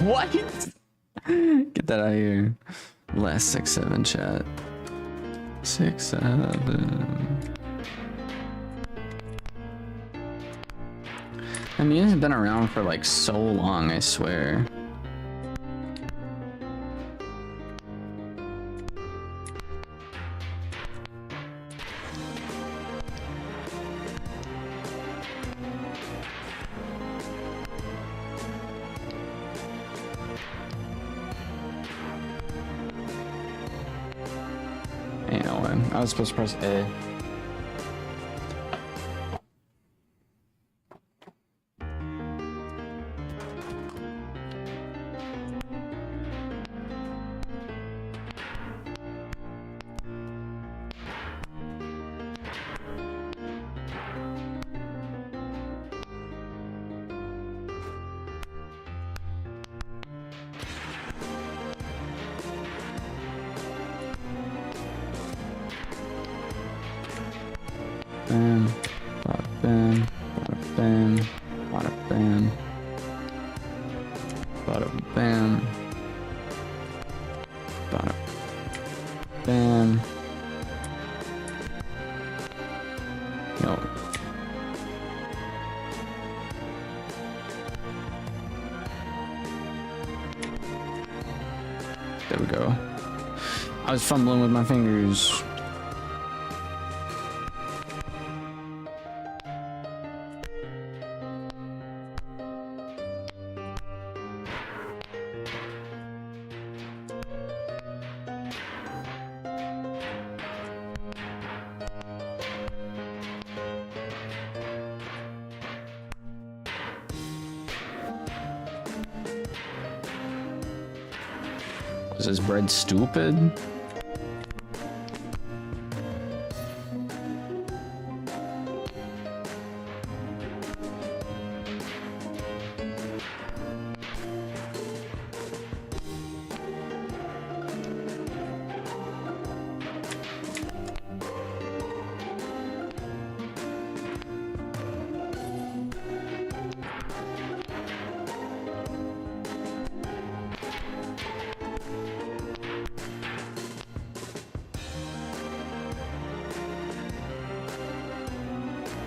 What? Get that out of here. Last 6-7 chat. 6-7. I mean, it's been around for like so long, I swear. Ain't no way. I was supposed to press A. Bam, bada bam, bada bam, bada bam, bada bam, bada bam. Yo. There we go. I was fumbling with my fingers. Is this bread stupid?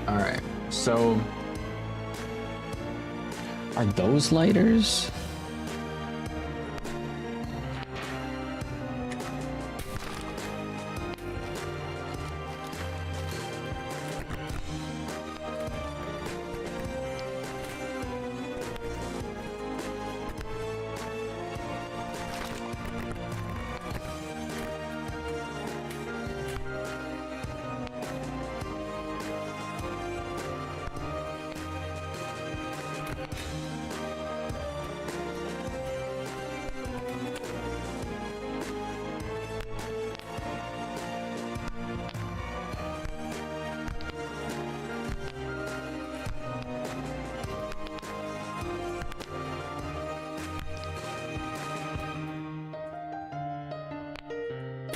All right. So are those lighters?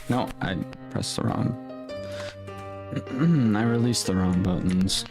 No, I pressed the wrong. I released the wrong buttons.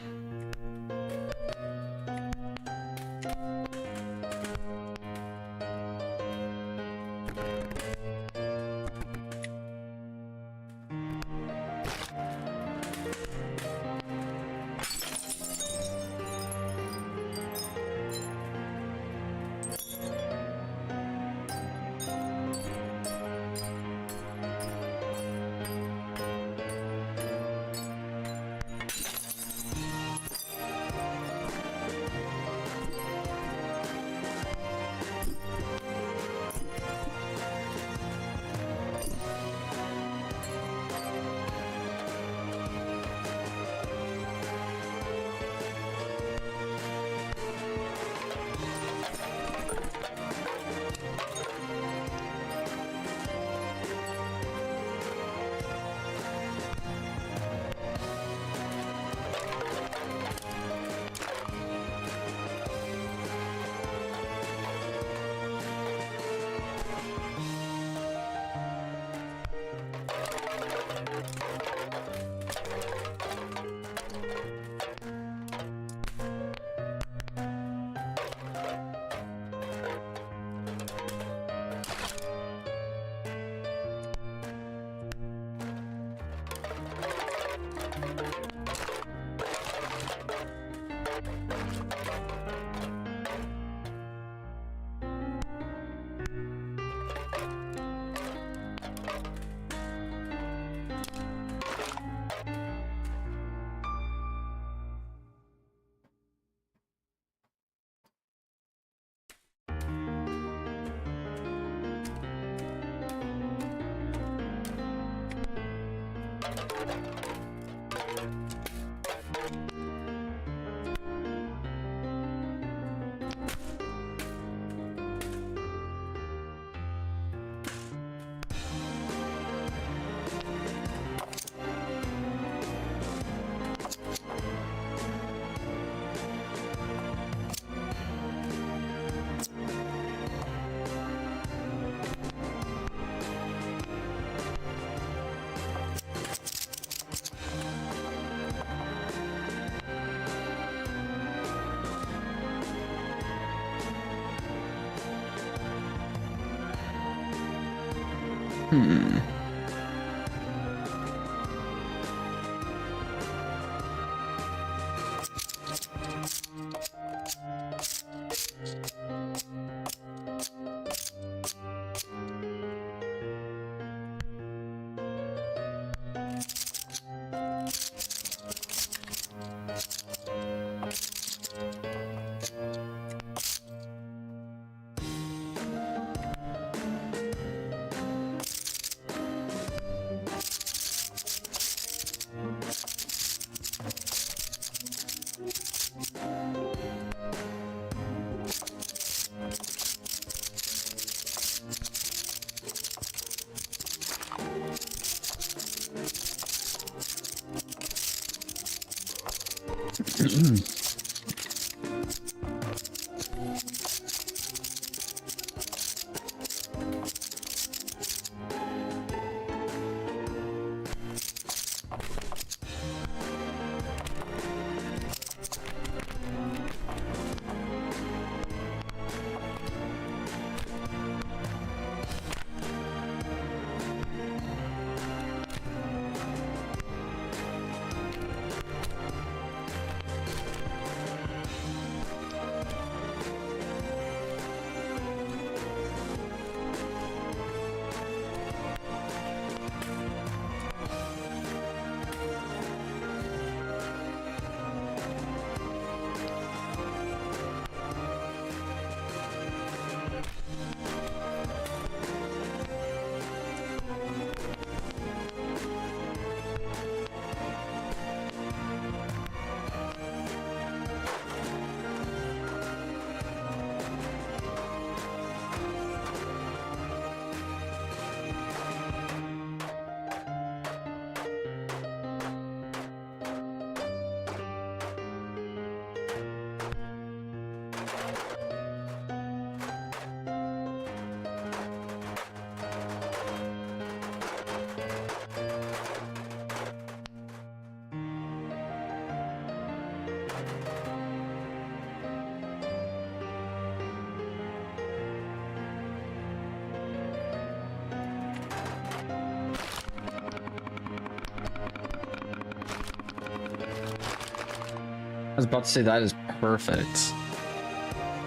was about to say that is perfect.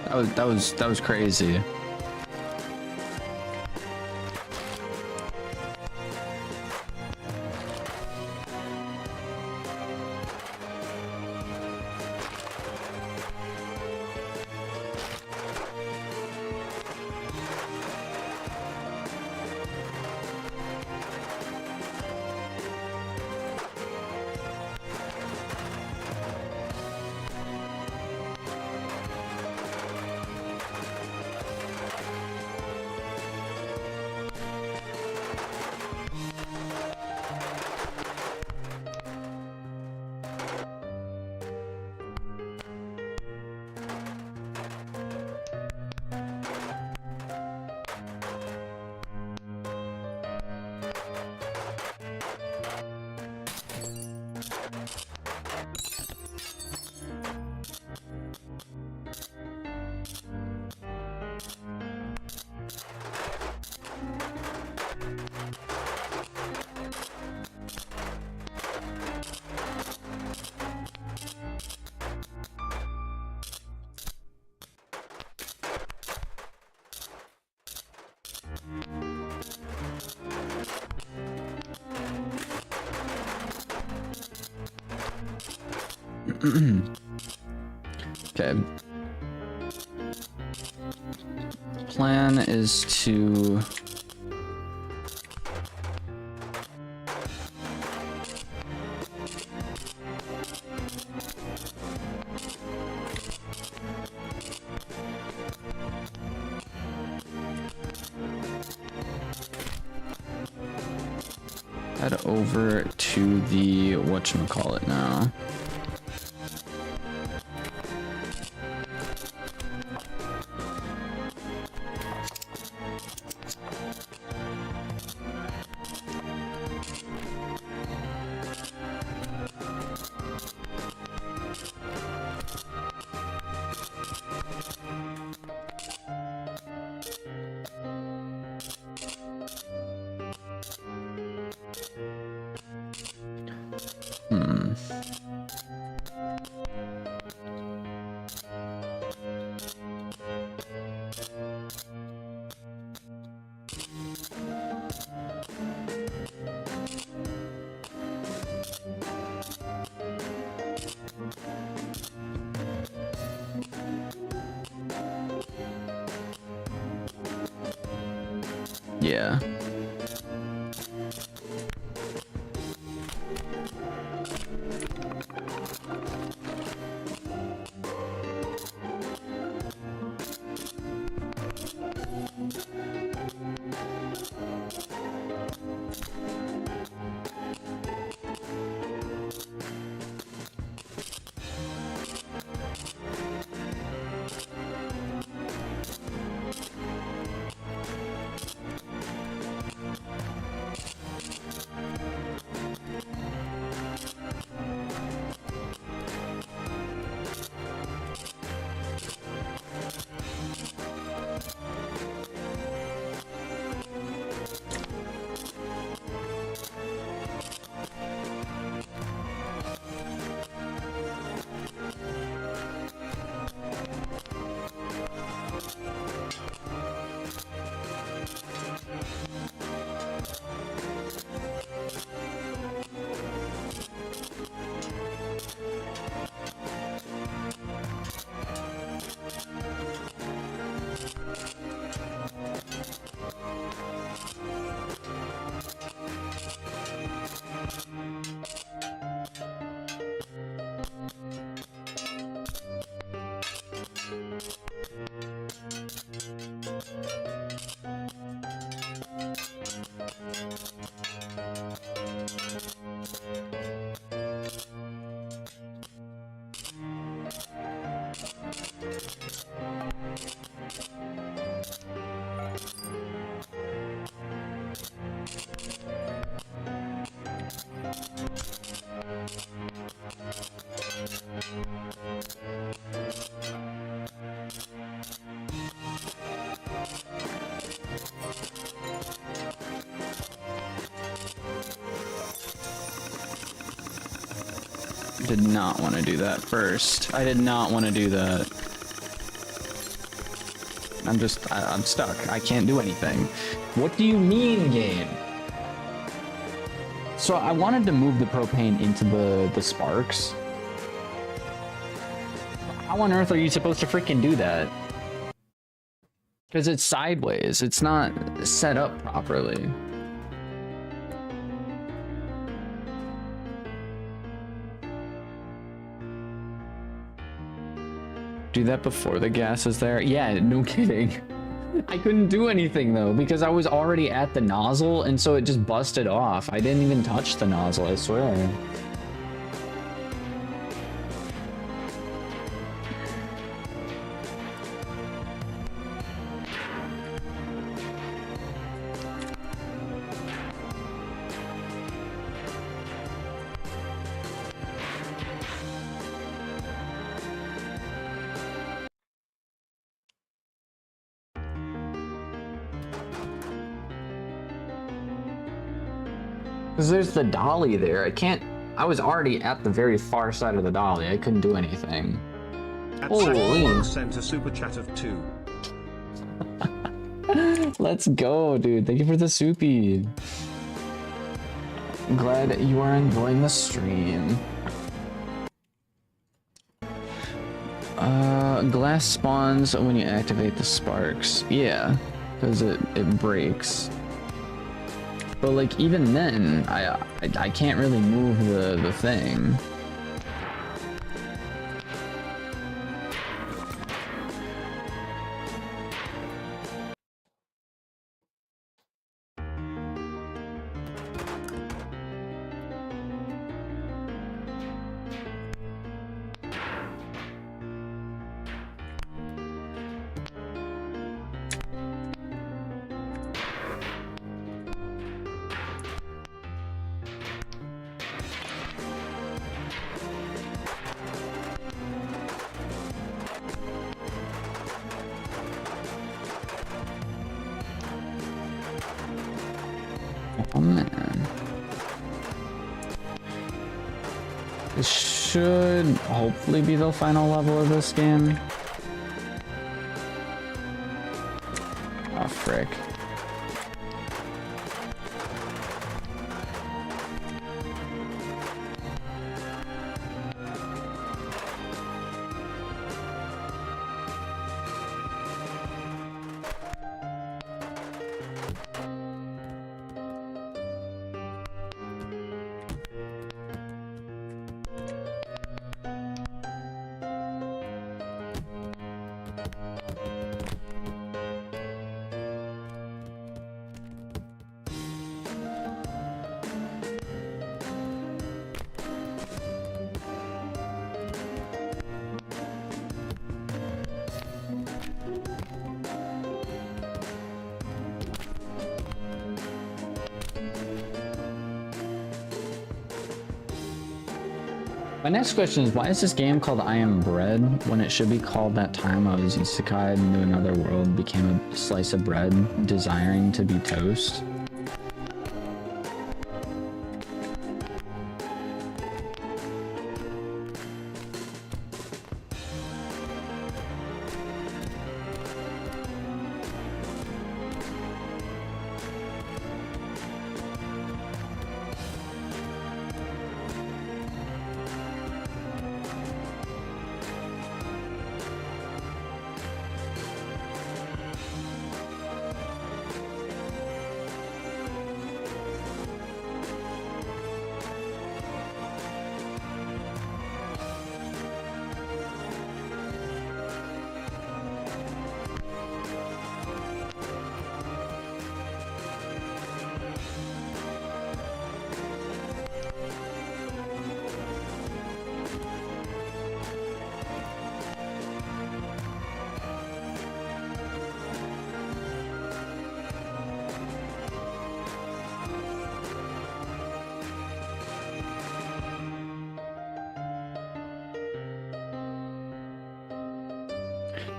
That was crazy. Okay. Plan is to head over to the whatchamacallit now. Yeah. did not want to do that first. I did not want to do that. I'm stuck. I can't do anything. What do you mean, game? So I wanted to move the propane into the sparks. How on earth are you supposed to freaking do that? Because it's sideways. It's not set up properly. Do that before the gas is there? Yeah, no kidding. I couldn't do anything though because I was already at the nozzle and so it just busted off. I didn't even touch the nozzle, I swear. Because there's the dolly there. I was already at the very far side of the dolly. I couldn't do anything. Holy. Sent a super chat of 2. Let's go, dude. Thank you for the soupy. I'm glad you are enjoying the stream. Glass spawns when you activate the sparks. Yeah, because it breaks. But like even then, I can't really move the thing. Oh man. This should hopefully be the final level of this game. Oh frick. My next question is, why is this game called I Am Bread when it should be called That Time I Was Isekai into Another World Became a Slice of Bread Desiring to Be Toast?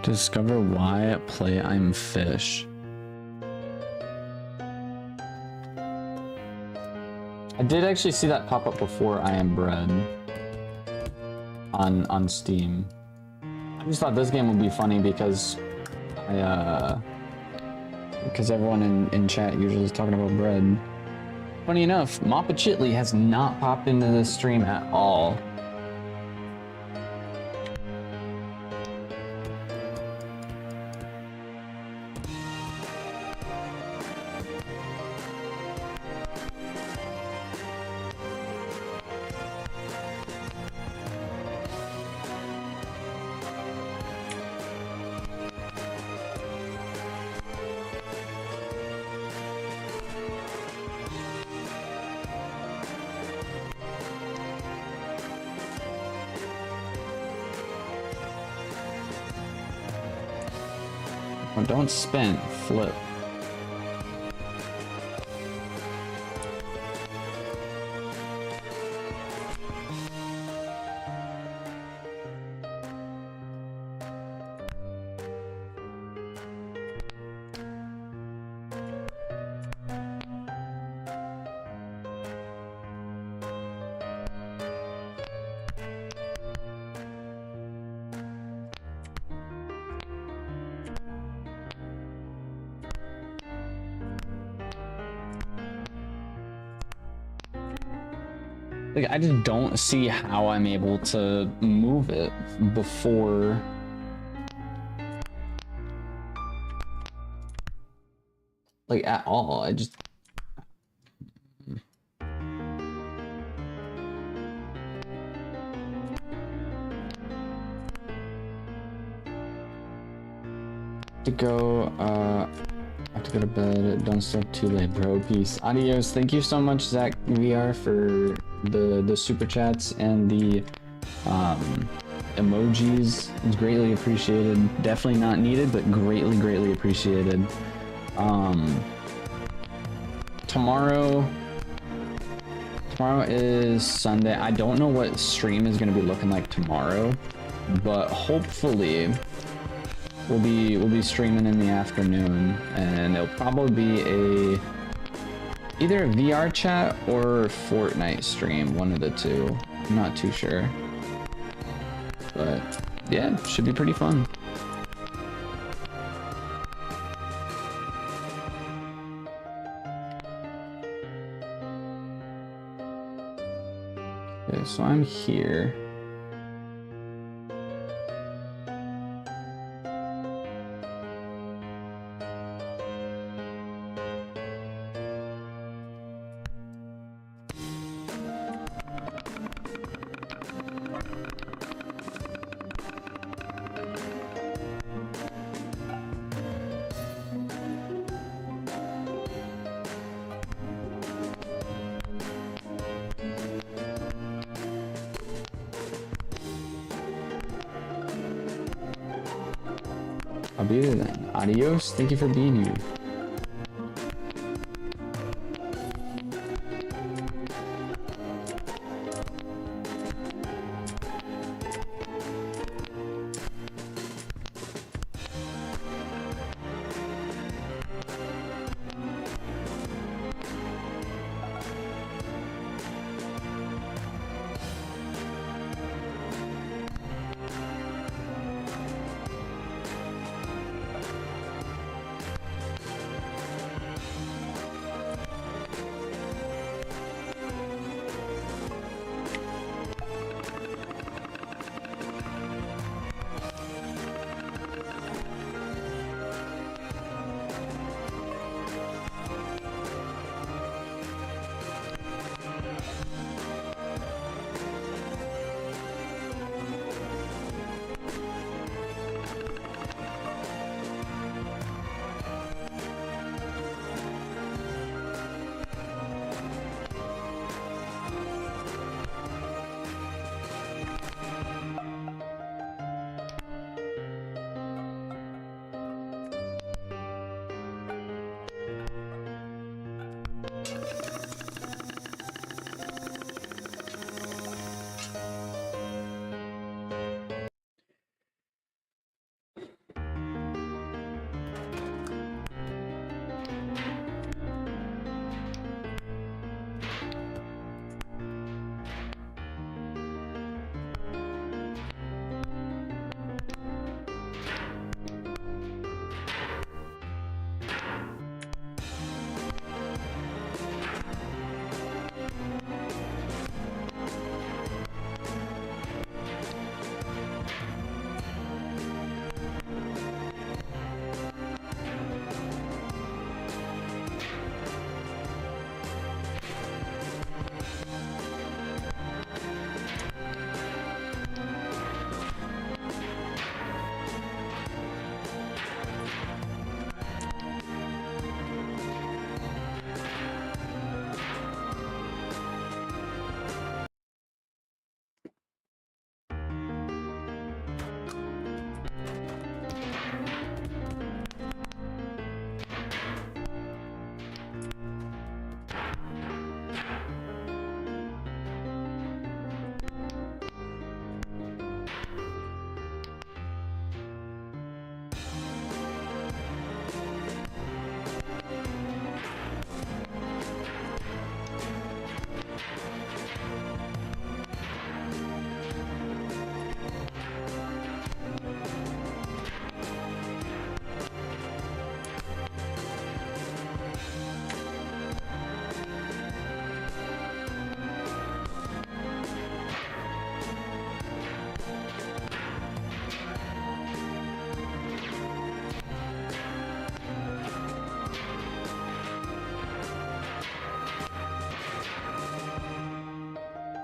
Discover why play I'm fish. I did actually see that pop up before I Am Bread. on Steam. I just thought this game would be funny because everyone in chat usually is talking about bread. Funny enough, Mappa Chitley has not popped into this stream at all. Oh, don't spin, flip. Like, I just don't see how I'm able to move it before. Like, at all. I just. I have to go to bed. Don't stay up too late, bro. Peace. Adios. Thank you so much, Zach VR, for the super chats and the emojis. It's greatly appreciated. Definitely not needed, but greatly appreciated. Tomorrow is Sunday. I don't know what stream is going to be looking like tomorrow, but hopefully we'll be streaming in the afternoon, and it'll probably be either a VR chat or Fortnite stream, one of the two. I'm not too sure, but yeah, should be pretty fun. Okay, so I'm here. I'll be there then. Adios. Thank you for being here.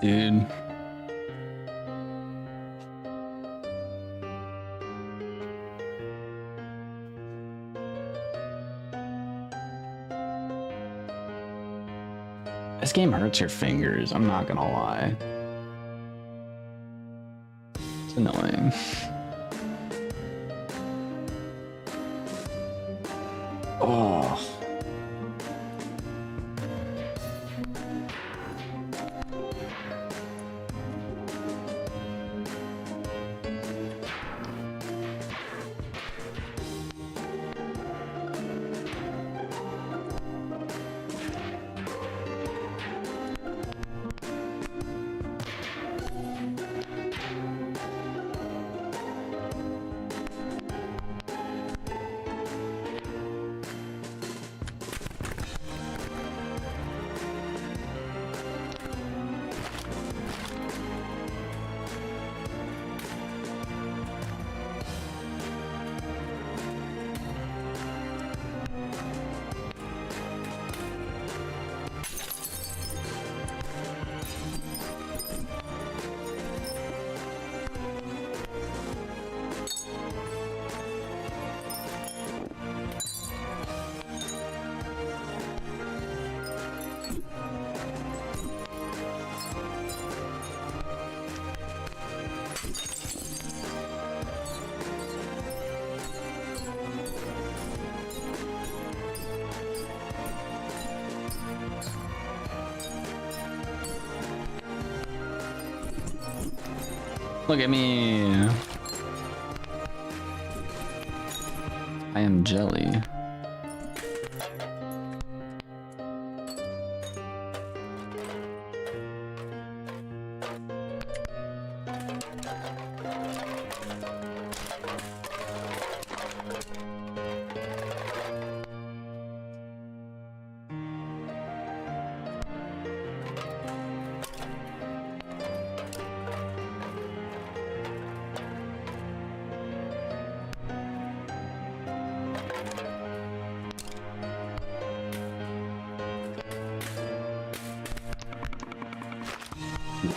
Dude. This game hurts your fingers, I'm not gonna lie. It's annoying. Oh. Look at me. I am jelly.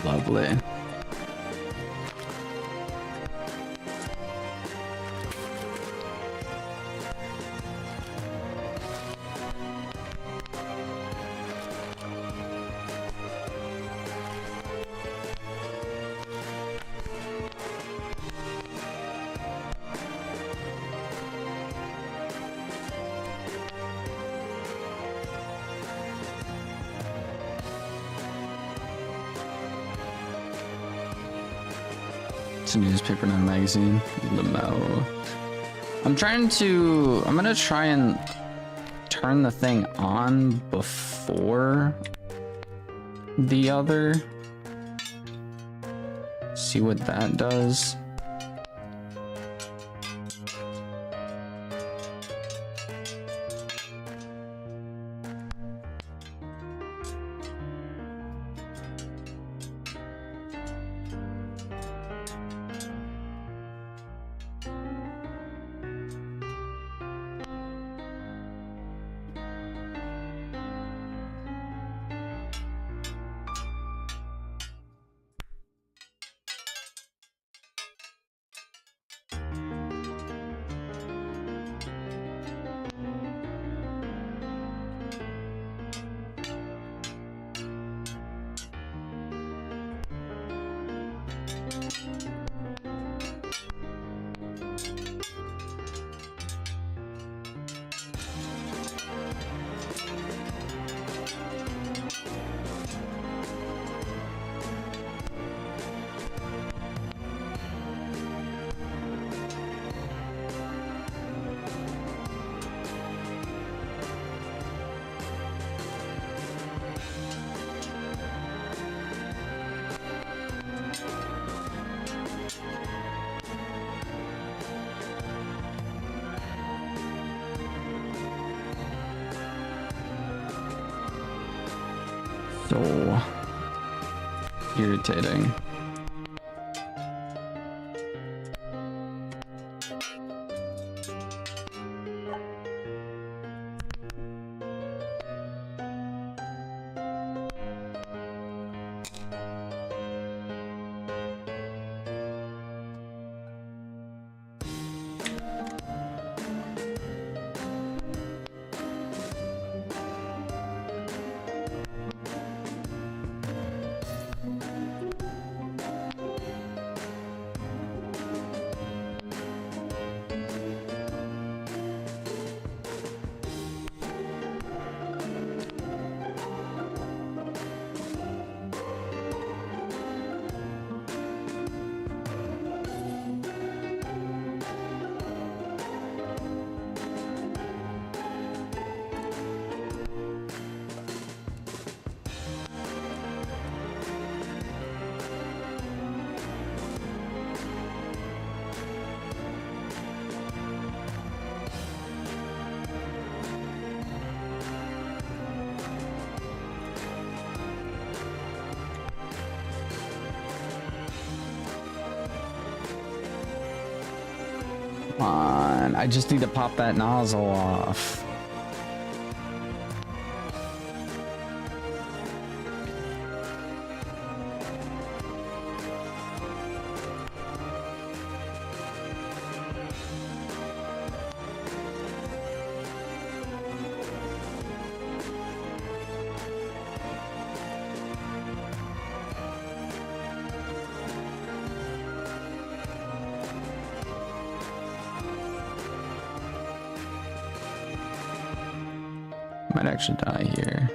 Lovely. It's a newspaper, not a magazine. Lamo. I'm gonna try and turn the thing on before the other. See what that does. So irritating. on. I just need to pop that nozzle off. Might actually die here.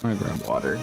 I'm gonna grab water.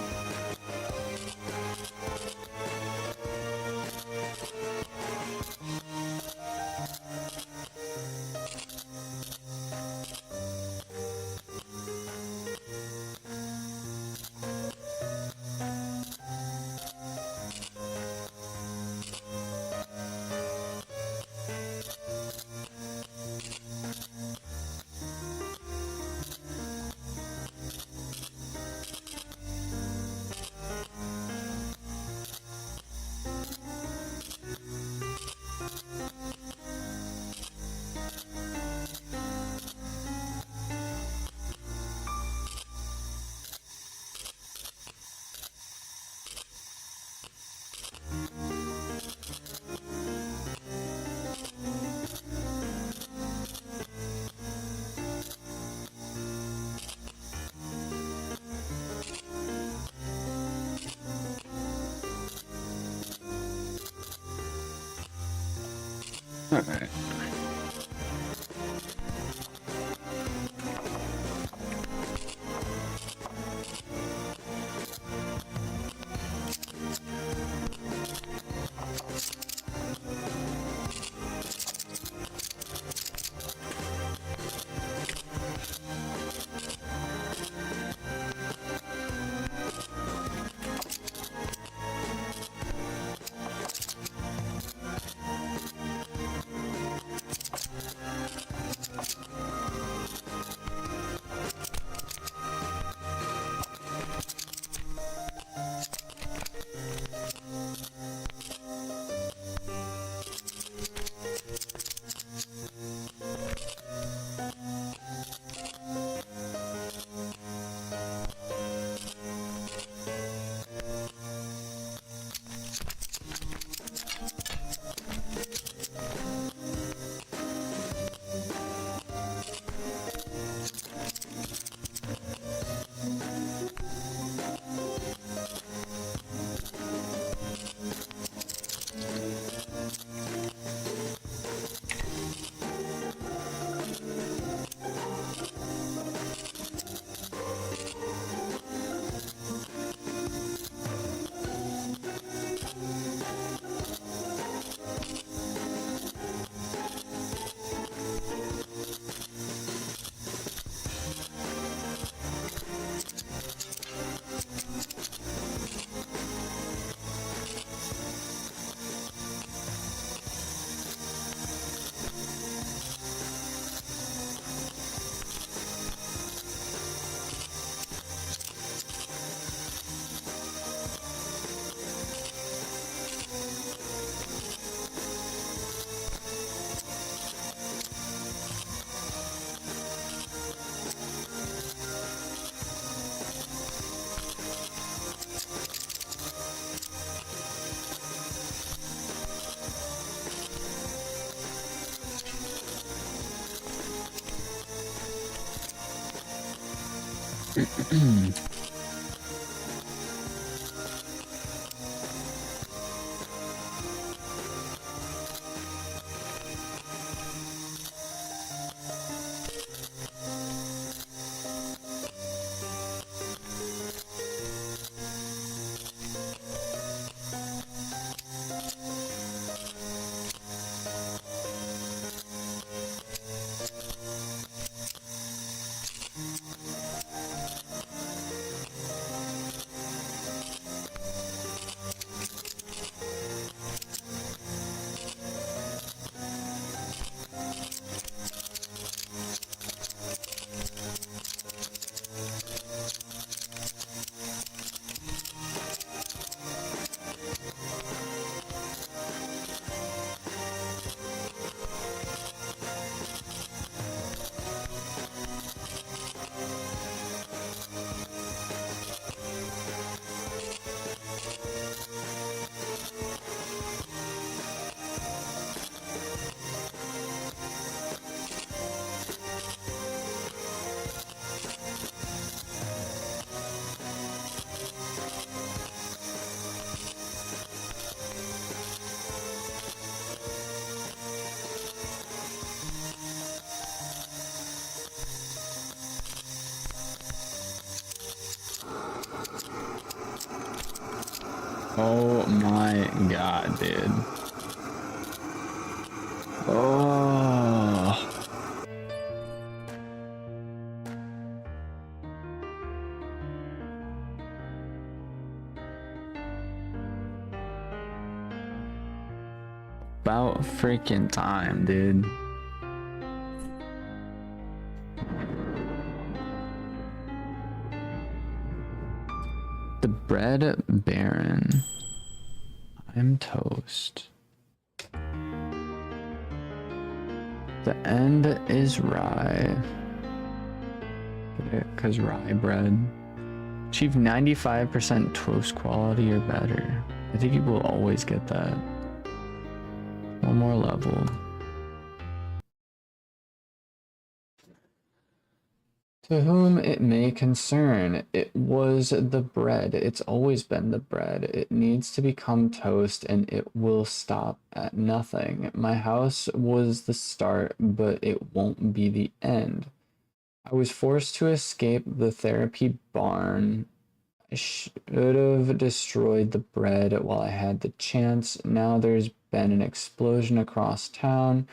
All right. Oh my god, dude. Oh. About freaking time, dude. The bread baron. I'm toast. The end is rye. Get it? 'Cause rye bread. Achieve 95% toast quality or better. I think you will always get that. One more level. To whom it may concern, it was the bread. It's always been the bread. It needs to become toast and it will stop at nothing. My house was the start, but it won't be the end. I was forced to escape the therapy barn. I should have destroyed the bread while I had the chance. Now there's been an explosion across town,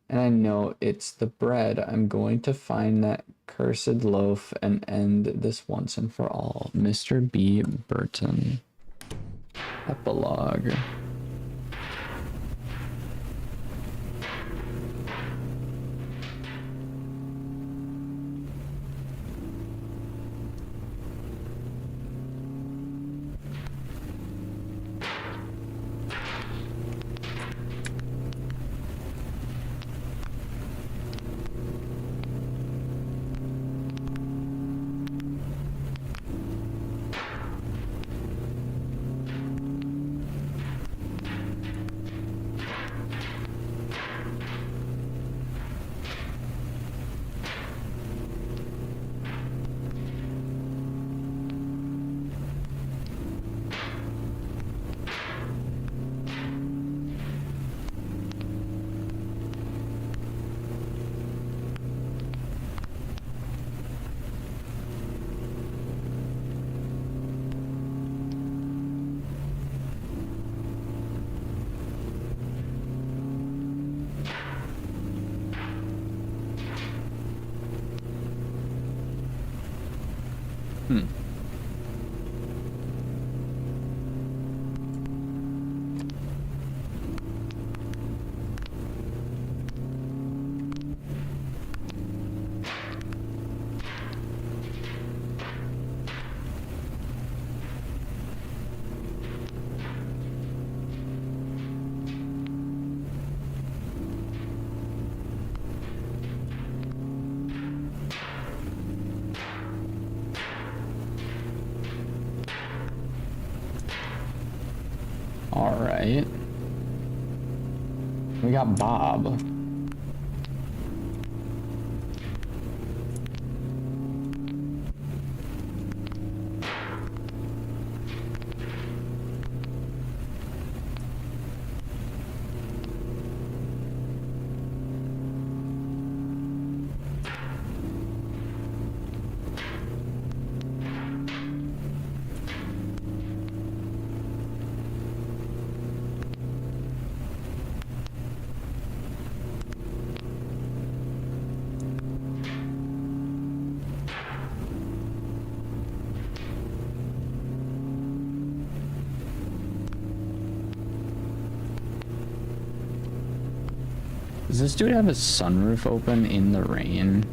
and I know it's the bread. I'm going to find that cursed loaf and end this once and for all. Mr. B. Burton. Epilogue. All right. We got Bob. Does this dude have his sunroof open in the rain?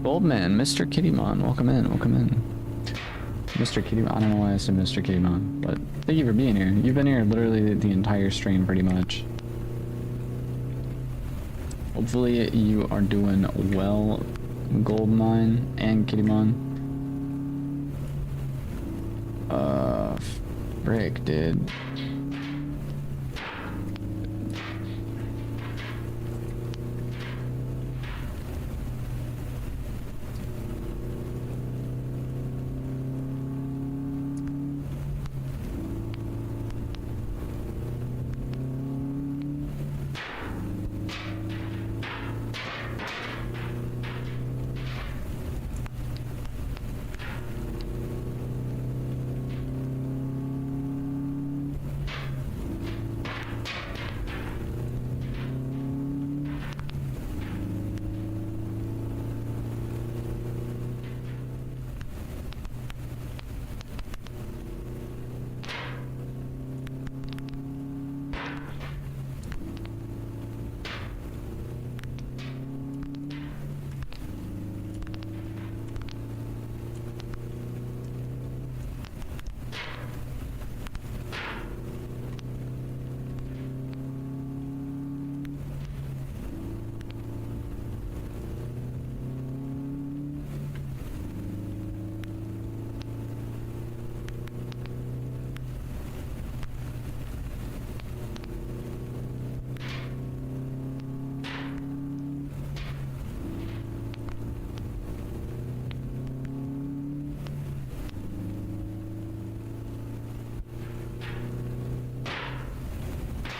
Old man, Mr. Kittymon, welcome in, welcome in. Mr. Kittymon, I don't know why I said Mr. Kittymon, but thank you for being here. You've been here literally the entire stream, pretty much. Hopefully you are doing well, Gold mine and Kitimon. Frick, dude.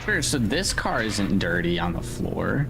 Sure, so this car isn't dirty on the floor.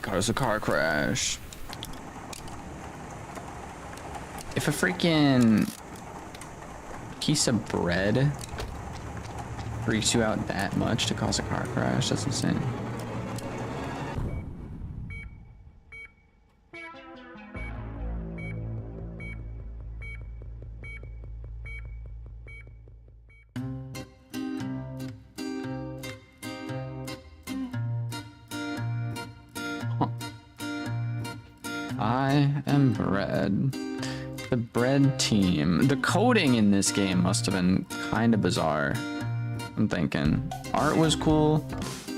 Car's a car crash. If a freaking piece of bread freaks you out that much to cause a car crash, that's insane. I am bread. The bread team. The coding in this game must have been kind of bizarre. I'm thinking. Art was cool.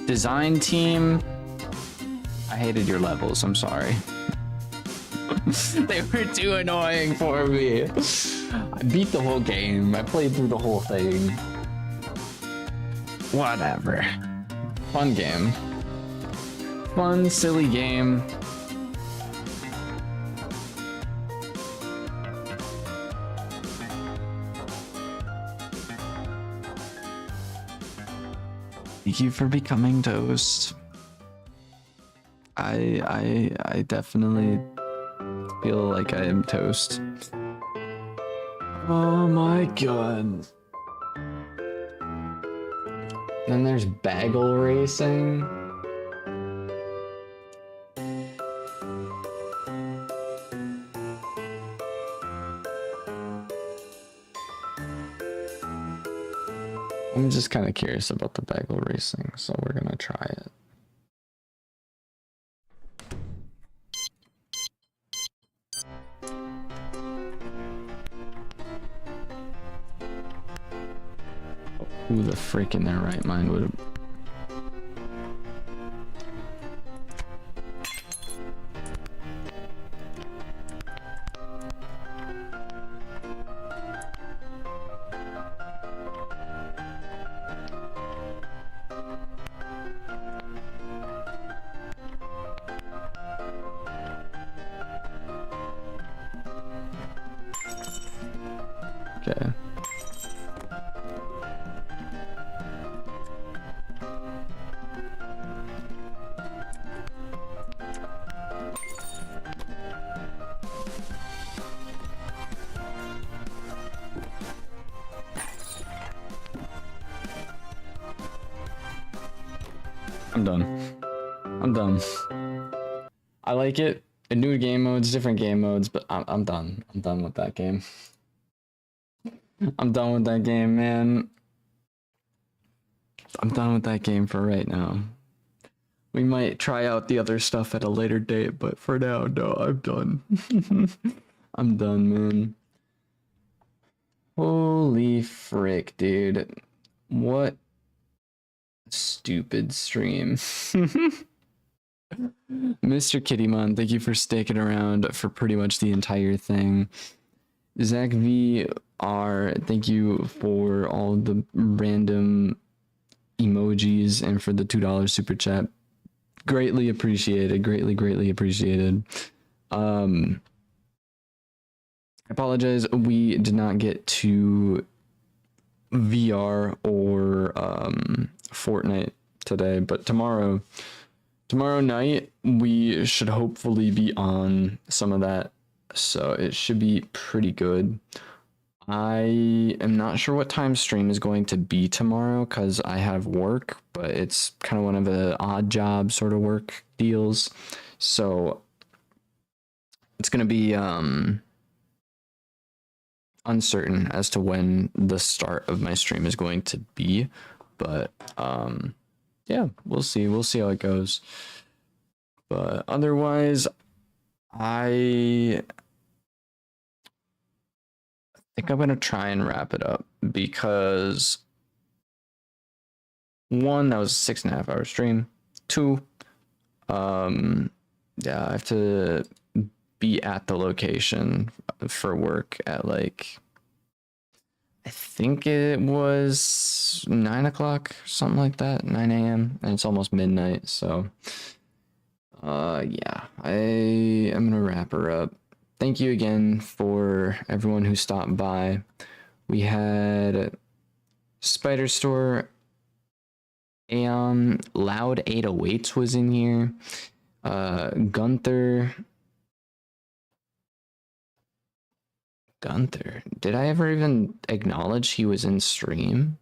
Design team. I hated your levels. I'm sorry. They were too annoying for me. I beat the whole game. I played through the whole thing. Whatever. Fun game. Fun, silly game. Thank you for becoming toast. I definitely feel like I am toast. Oh my god. Then there's bagel racing. I'm just kind of curious about the bagel racing, so we're gonna try it. Who the frick in their right mind would have... Okay. I'm done. I'm done. I like it. New game modes, different game modes, but I'm done. I'm done with that game. I'm done with that game, man. I'm done with that game for right now. We might try out the other stuff at a later date, but for now, no, I'm done. I'm done, man. Holy frick, dude. What stupid stream. Mr. Kittymon, thank you for sticking around for pretty much the entire thing. Zach VR, thank you for all the random emojis and for the $2 super chat. Greatly appreciated. Greatly appreciated. I apologize. We did not get to VR or Fortnite today, but tomorrow night we should hopefully be on some of that, so it should be pretty good. I am not sure what time stream is going to be tomorrow because I have work, but it's kind of one of the odd job sort of work deals, so it's going to be uncertain as to when the start of my stream is going to be, but yeah, we'll see how it goes. But otherwise, I think I'm gonna try and wrap it up because one, that was a 6.5 hour stream. Two, yeah, I have to be at the location for work at like, I think it was 9 o'clock, something like that, 9 a.m. and it's almost midnight, so yeah, I am gonna wrap her up. Thank you again for everyone who stopped by. We had Spider Store, Aeon, Loud 808s was in here, Gunther, did I ever even acknowledge he was in stream?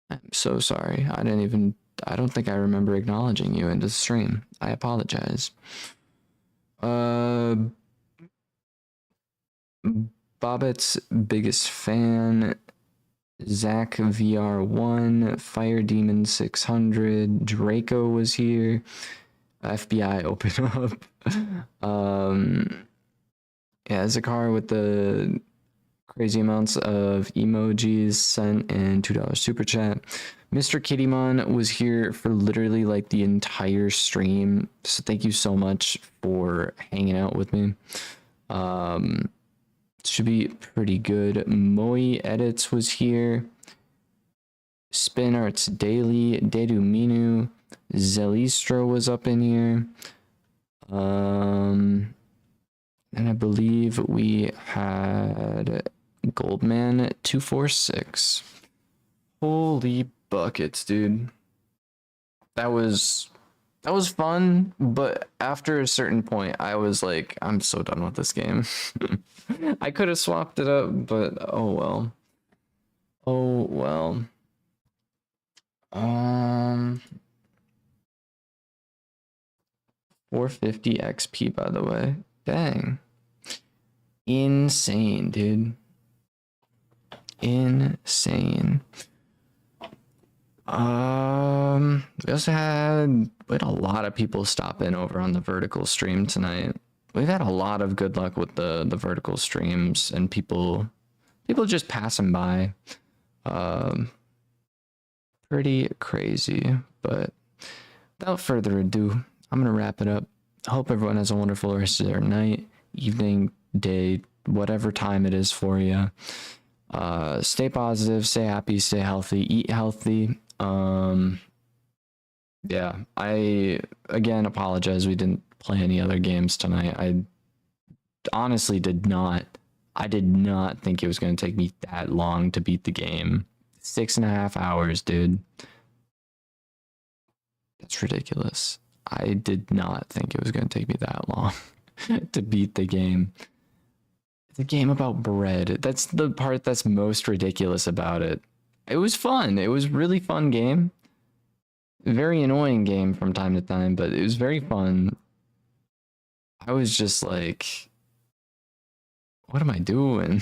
I'm so sorry. I don't think I remember acknowledging you in the stream. I apologize. Bobbit's biggest fan, Zach VR1, Fire Demon 600, Draco was here. FBI open up. Yeah, Zakar with the crazy amounts of emojis sent and $2 super chat. Mr. Kittymon was here for literally like the entire stream, so thank you so much for hanging out with me. Should be pretty good. Moe Edits was here. Spin Arts Daily, Dedu Minu, Zelistro was up in here. And I believe we had Goldman 246. Holy buckets, dude. That was fun, but after a certain point I was like, I'm so done with this game. I could have swapped it up, but oh well. 450 XP, by the way. Dang. Insane, dude. Insane. We also had a lot of people stop in over on the vertical stream tonight. We've had a lot of good luck with the vertical streams and people just passing by. Pretty crazy, but without further ado, I'm gonna wrap it up. I hope everyone has a wonderful rest of their night, evening, day, whatever time it is for you. Stay positive, stay happy, stay healthy, eat healthy. Yeah, I again apologize we didn't play any other games tonight. I honestly did not. I did not think it was going to take me that long to beat the game. 6.5 hours, dude. That's ridiculous. I did not think it was going to take me that long to beat the game. It's a game about bread. That's the part that's most ridiculous about it. It was fun. It was really fun game. Very annoying game from time to time, but it was very fun. I was just like, what am I doing?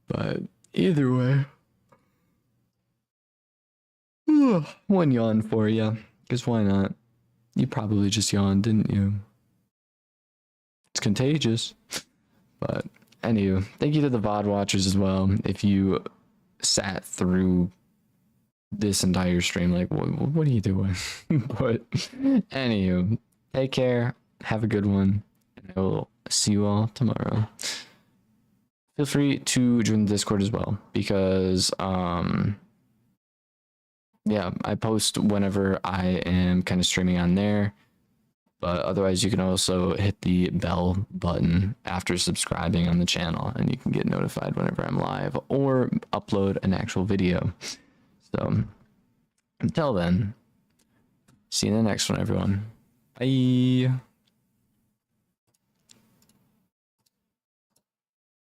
But either way, one yawn for you. Because why not? You probably just yawned, didn't you? It's contagious. But anywho, thank you to the VOD watchers as well. If you sat through this entire stream, like, what are you doing? But anywho, take care. Have a good one. And I will see you all tomorrow. Feel free to join the Discord as well, because yeah, I post whenever I am kind of streaming on there. But otherwise, you can also hit the bell button after subscribing on the channel, and you can get notified whenever I'm live or upload an actual video. So until then, see you in the next one, everyone. Bye.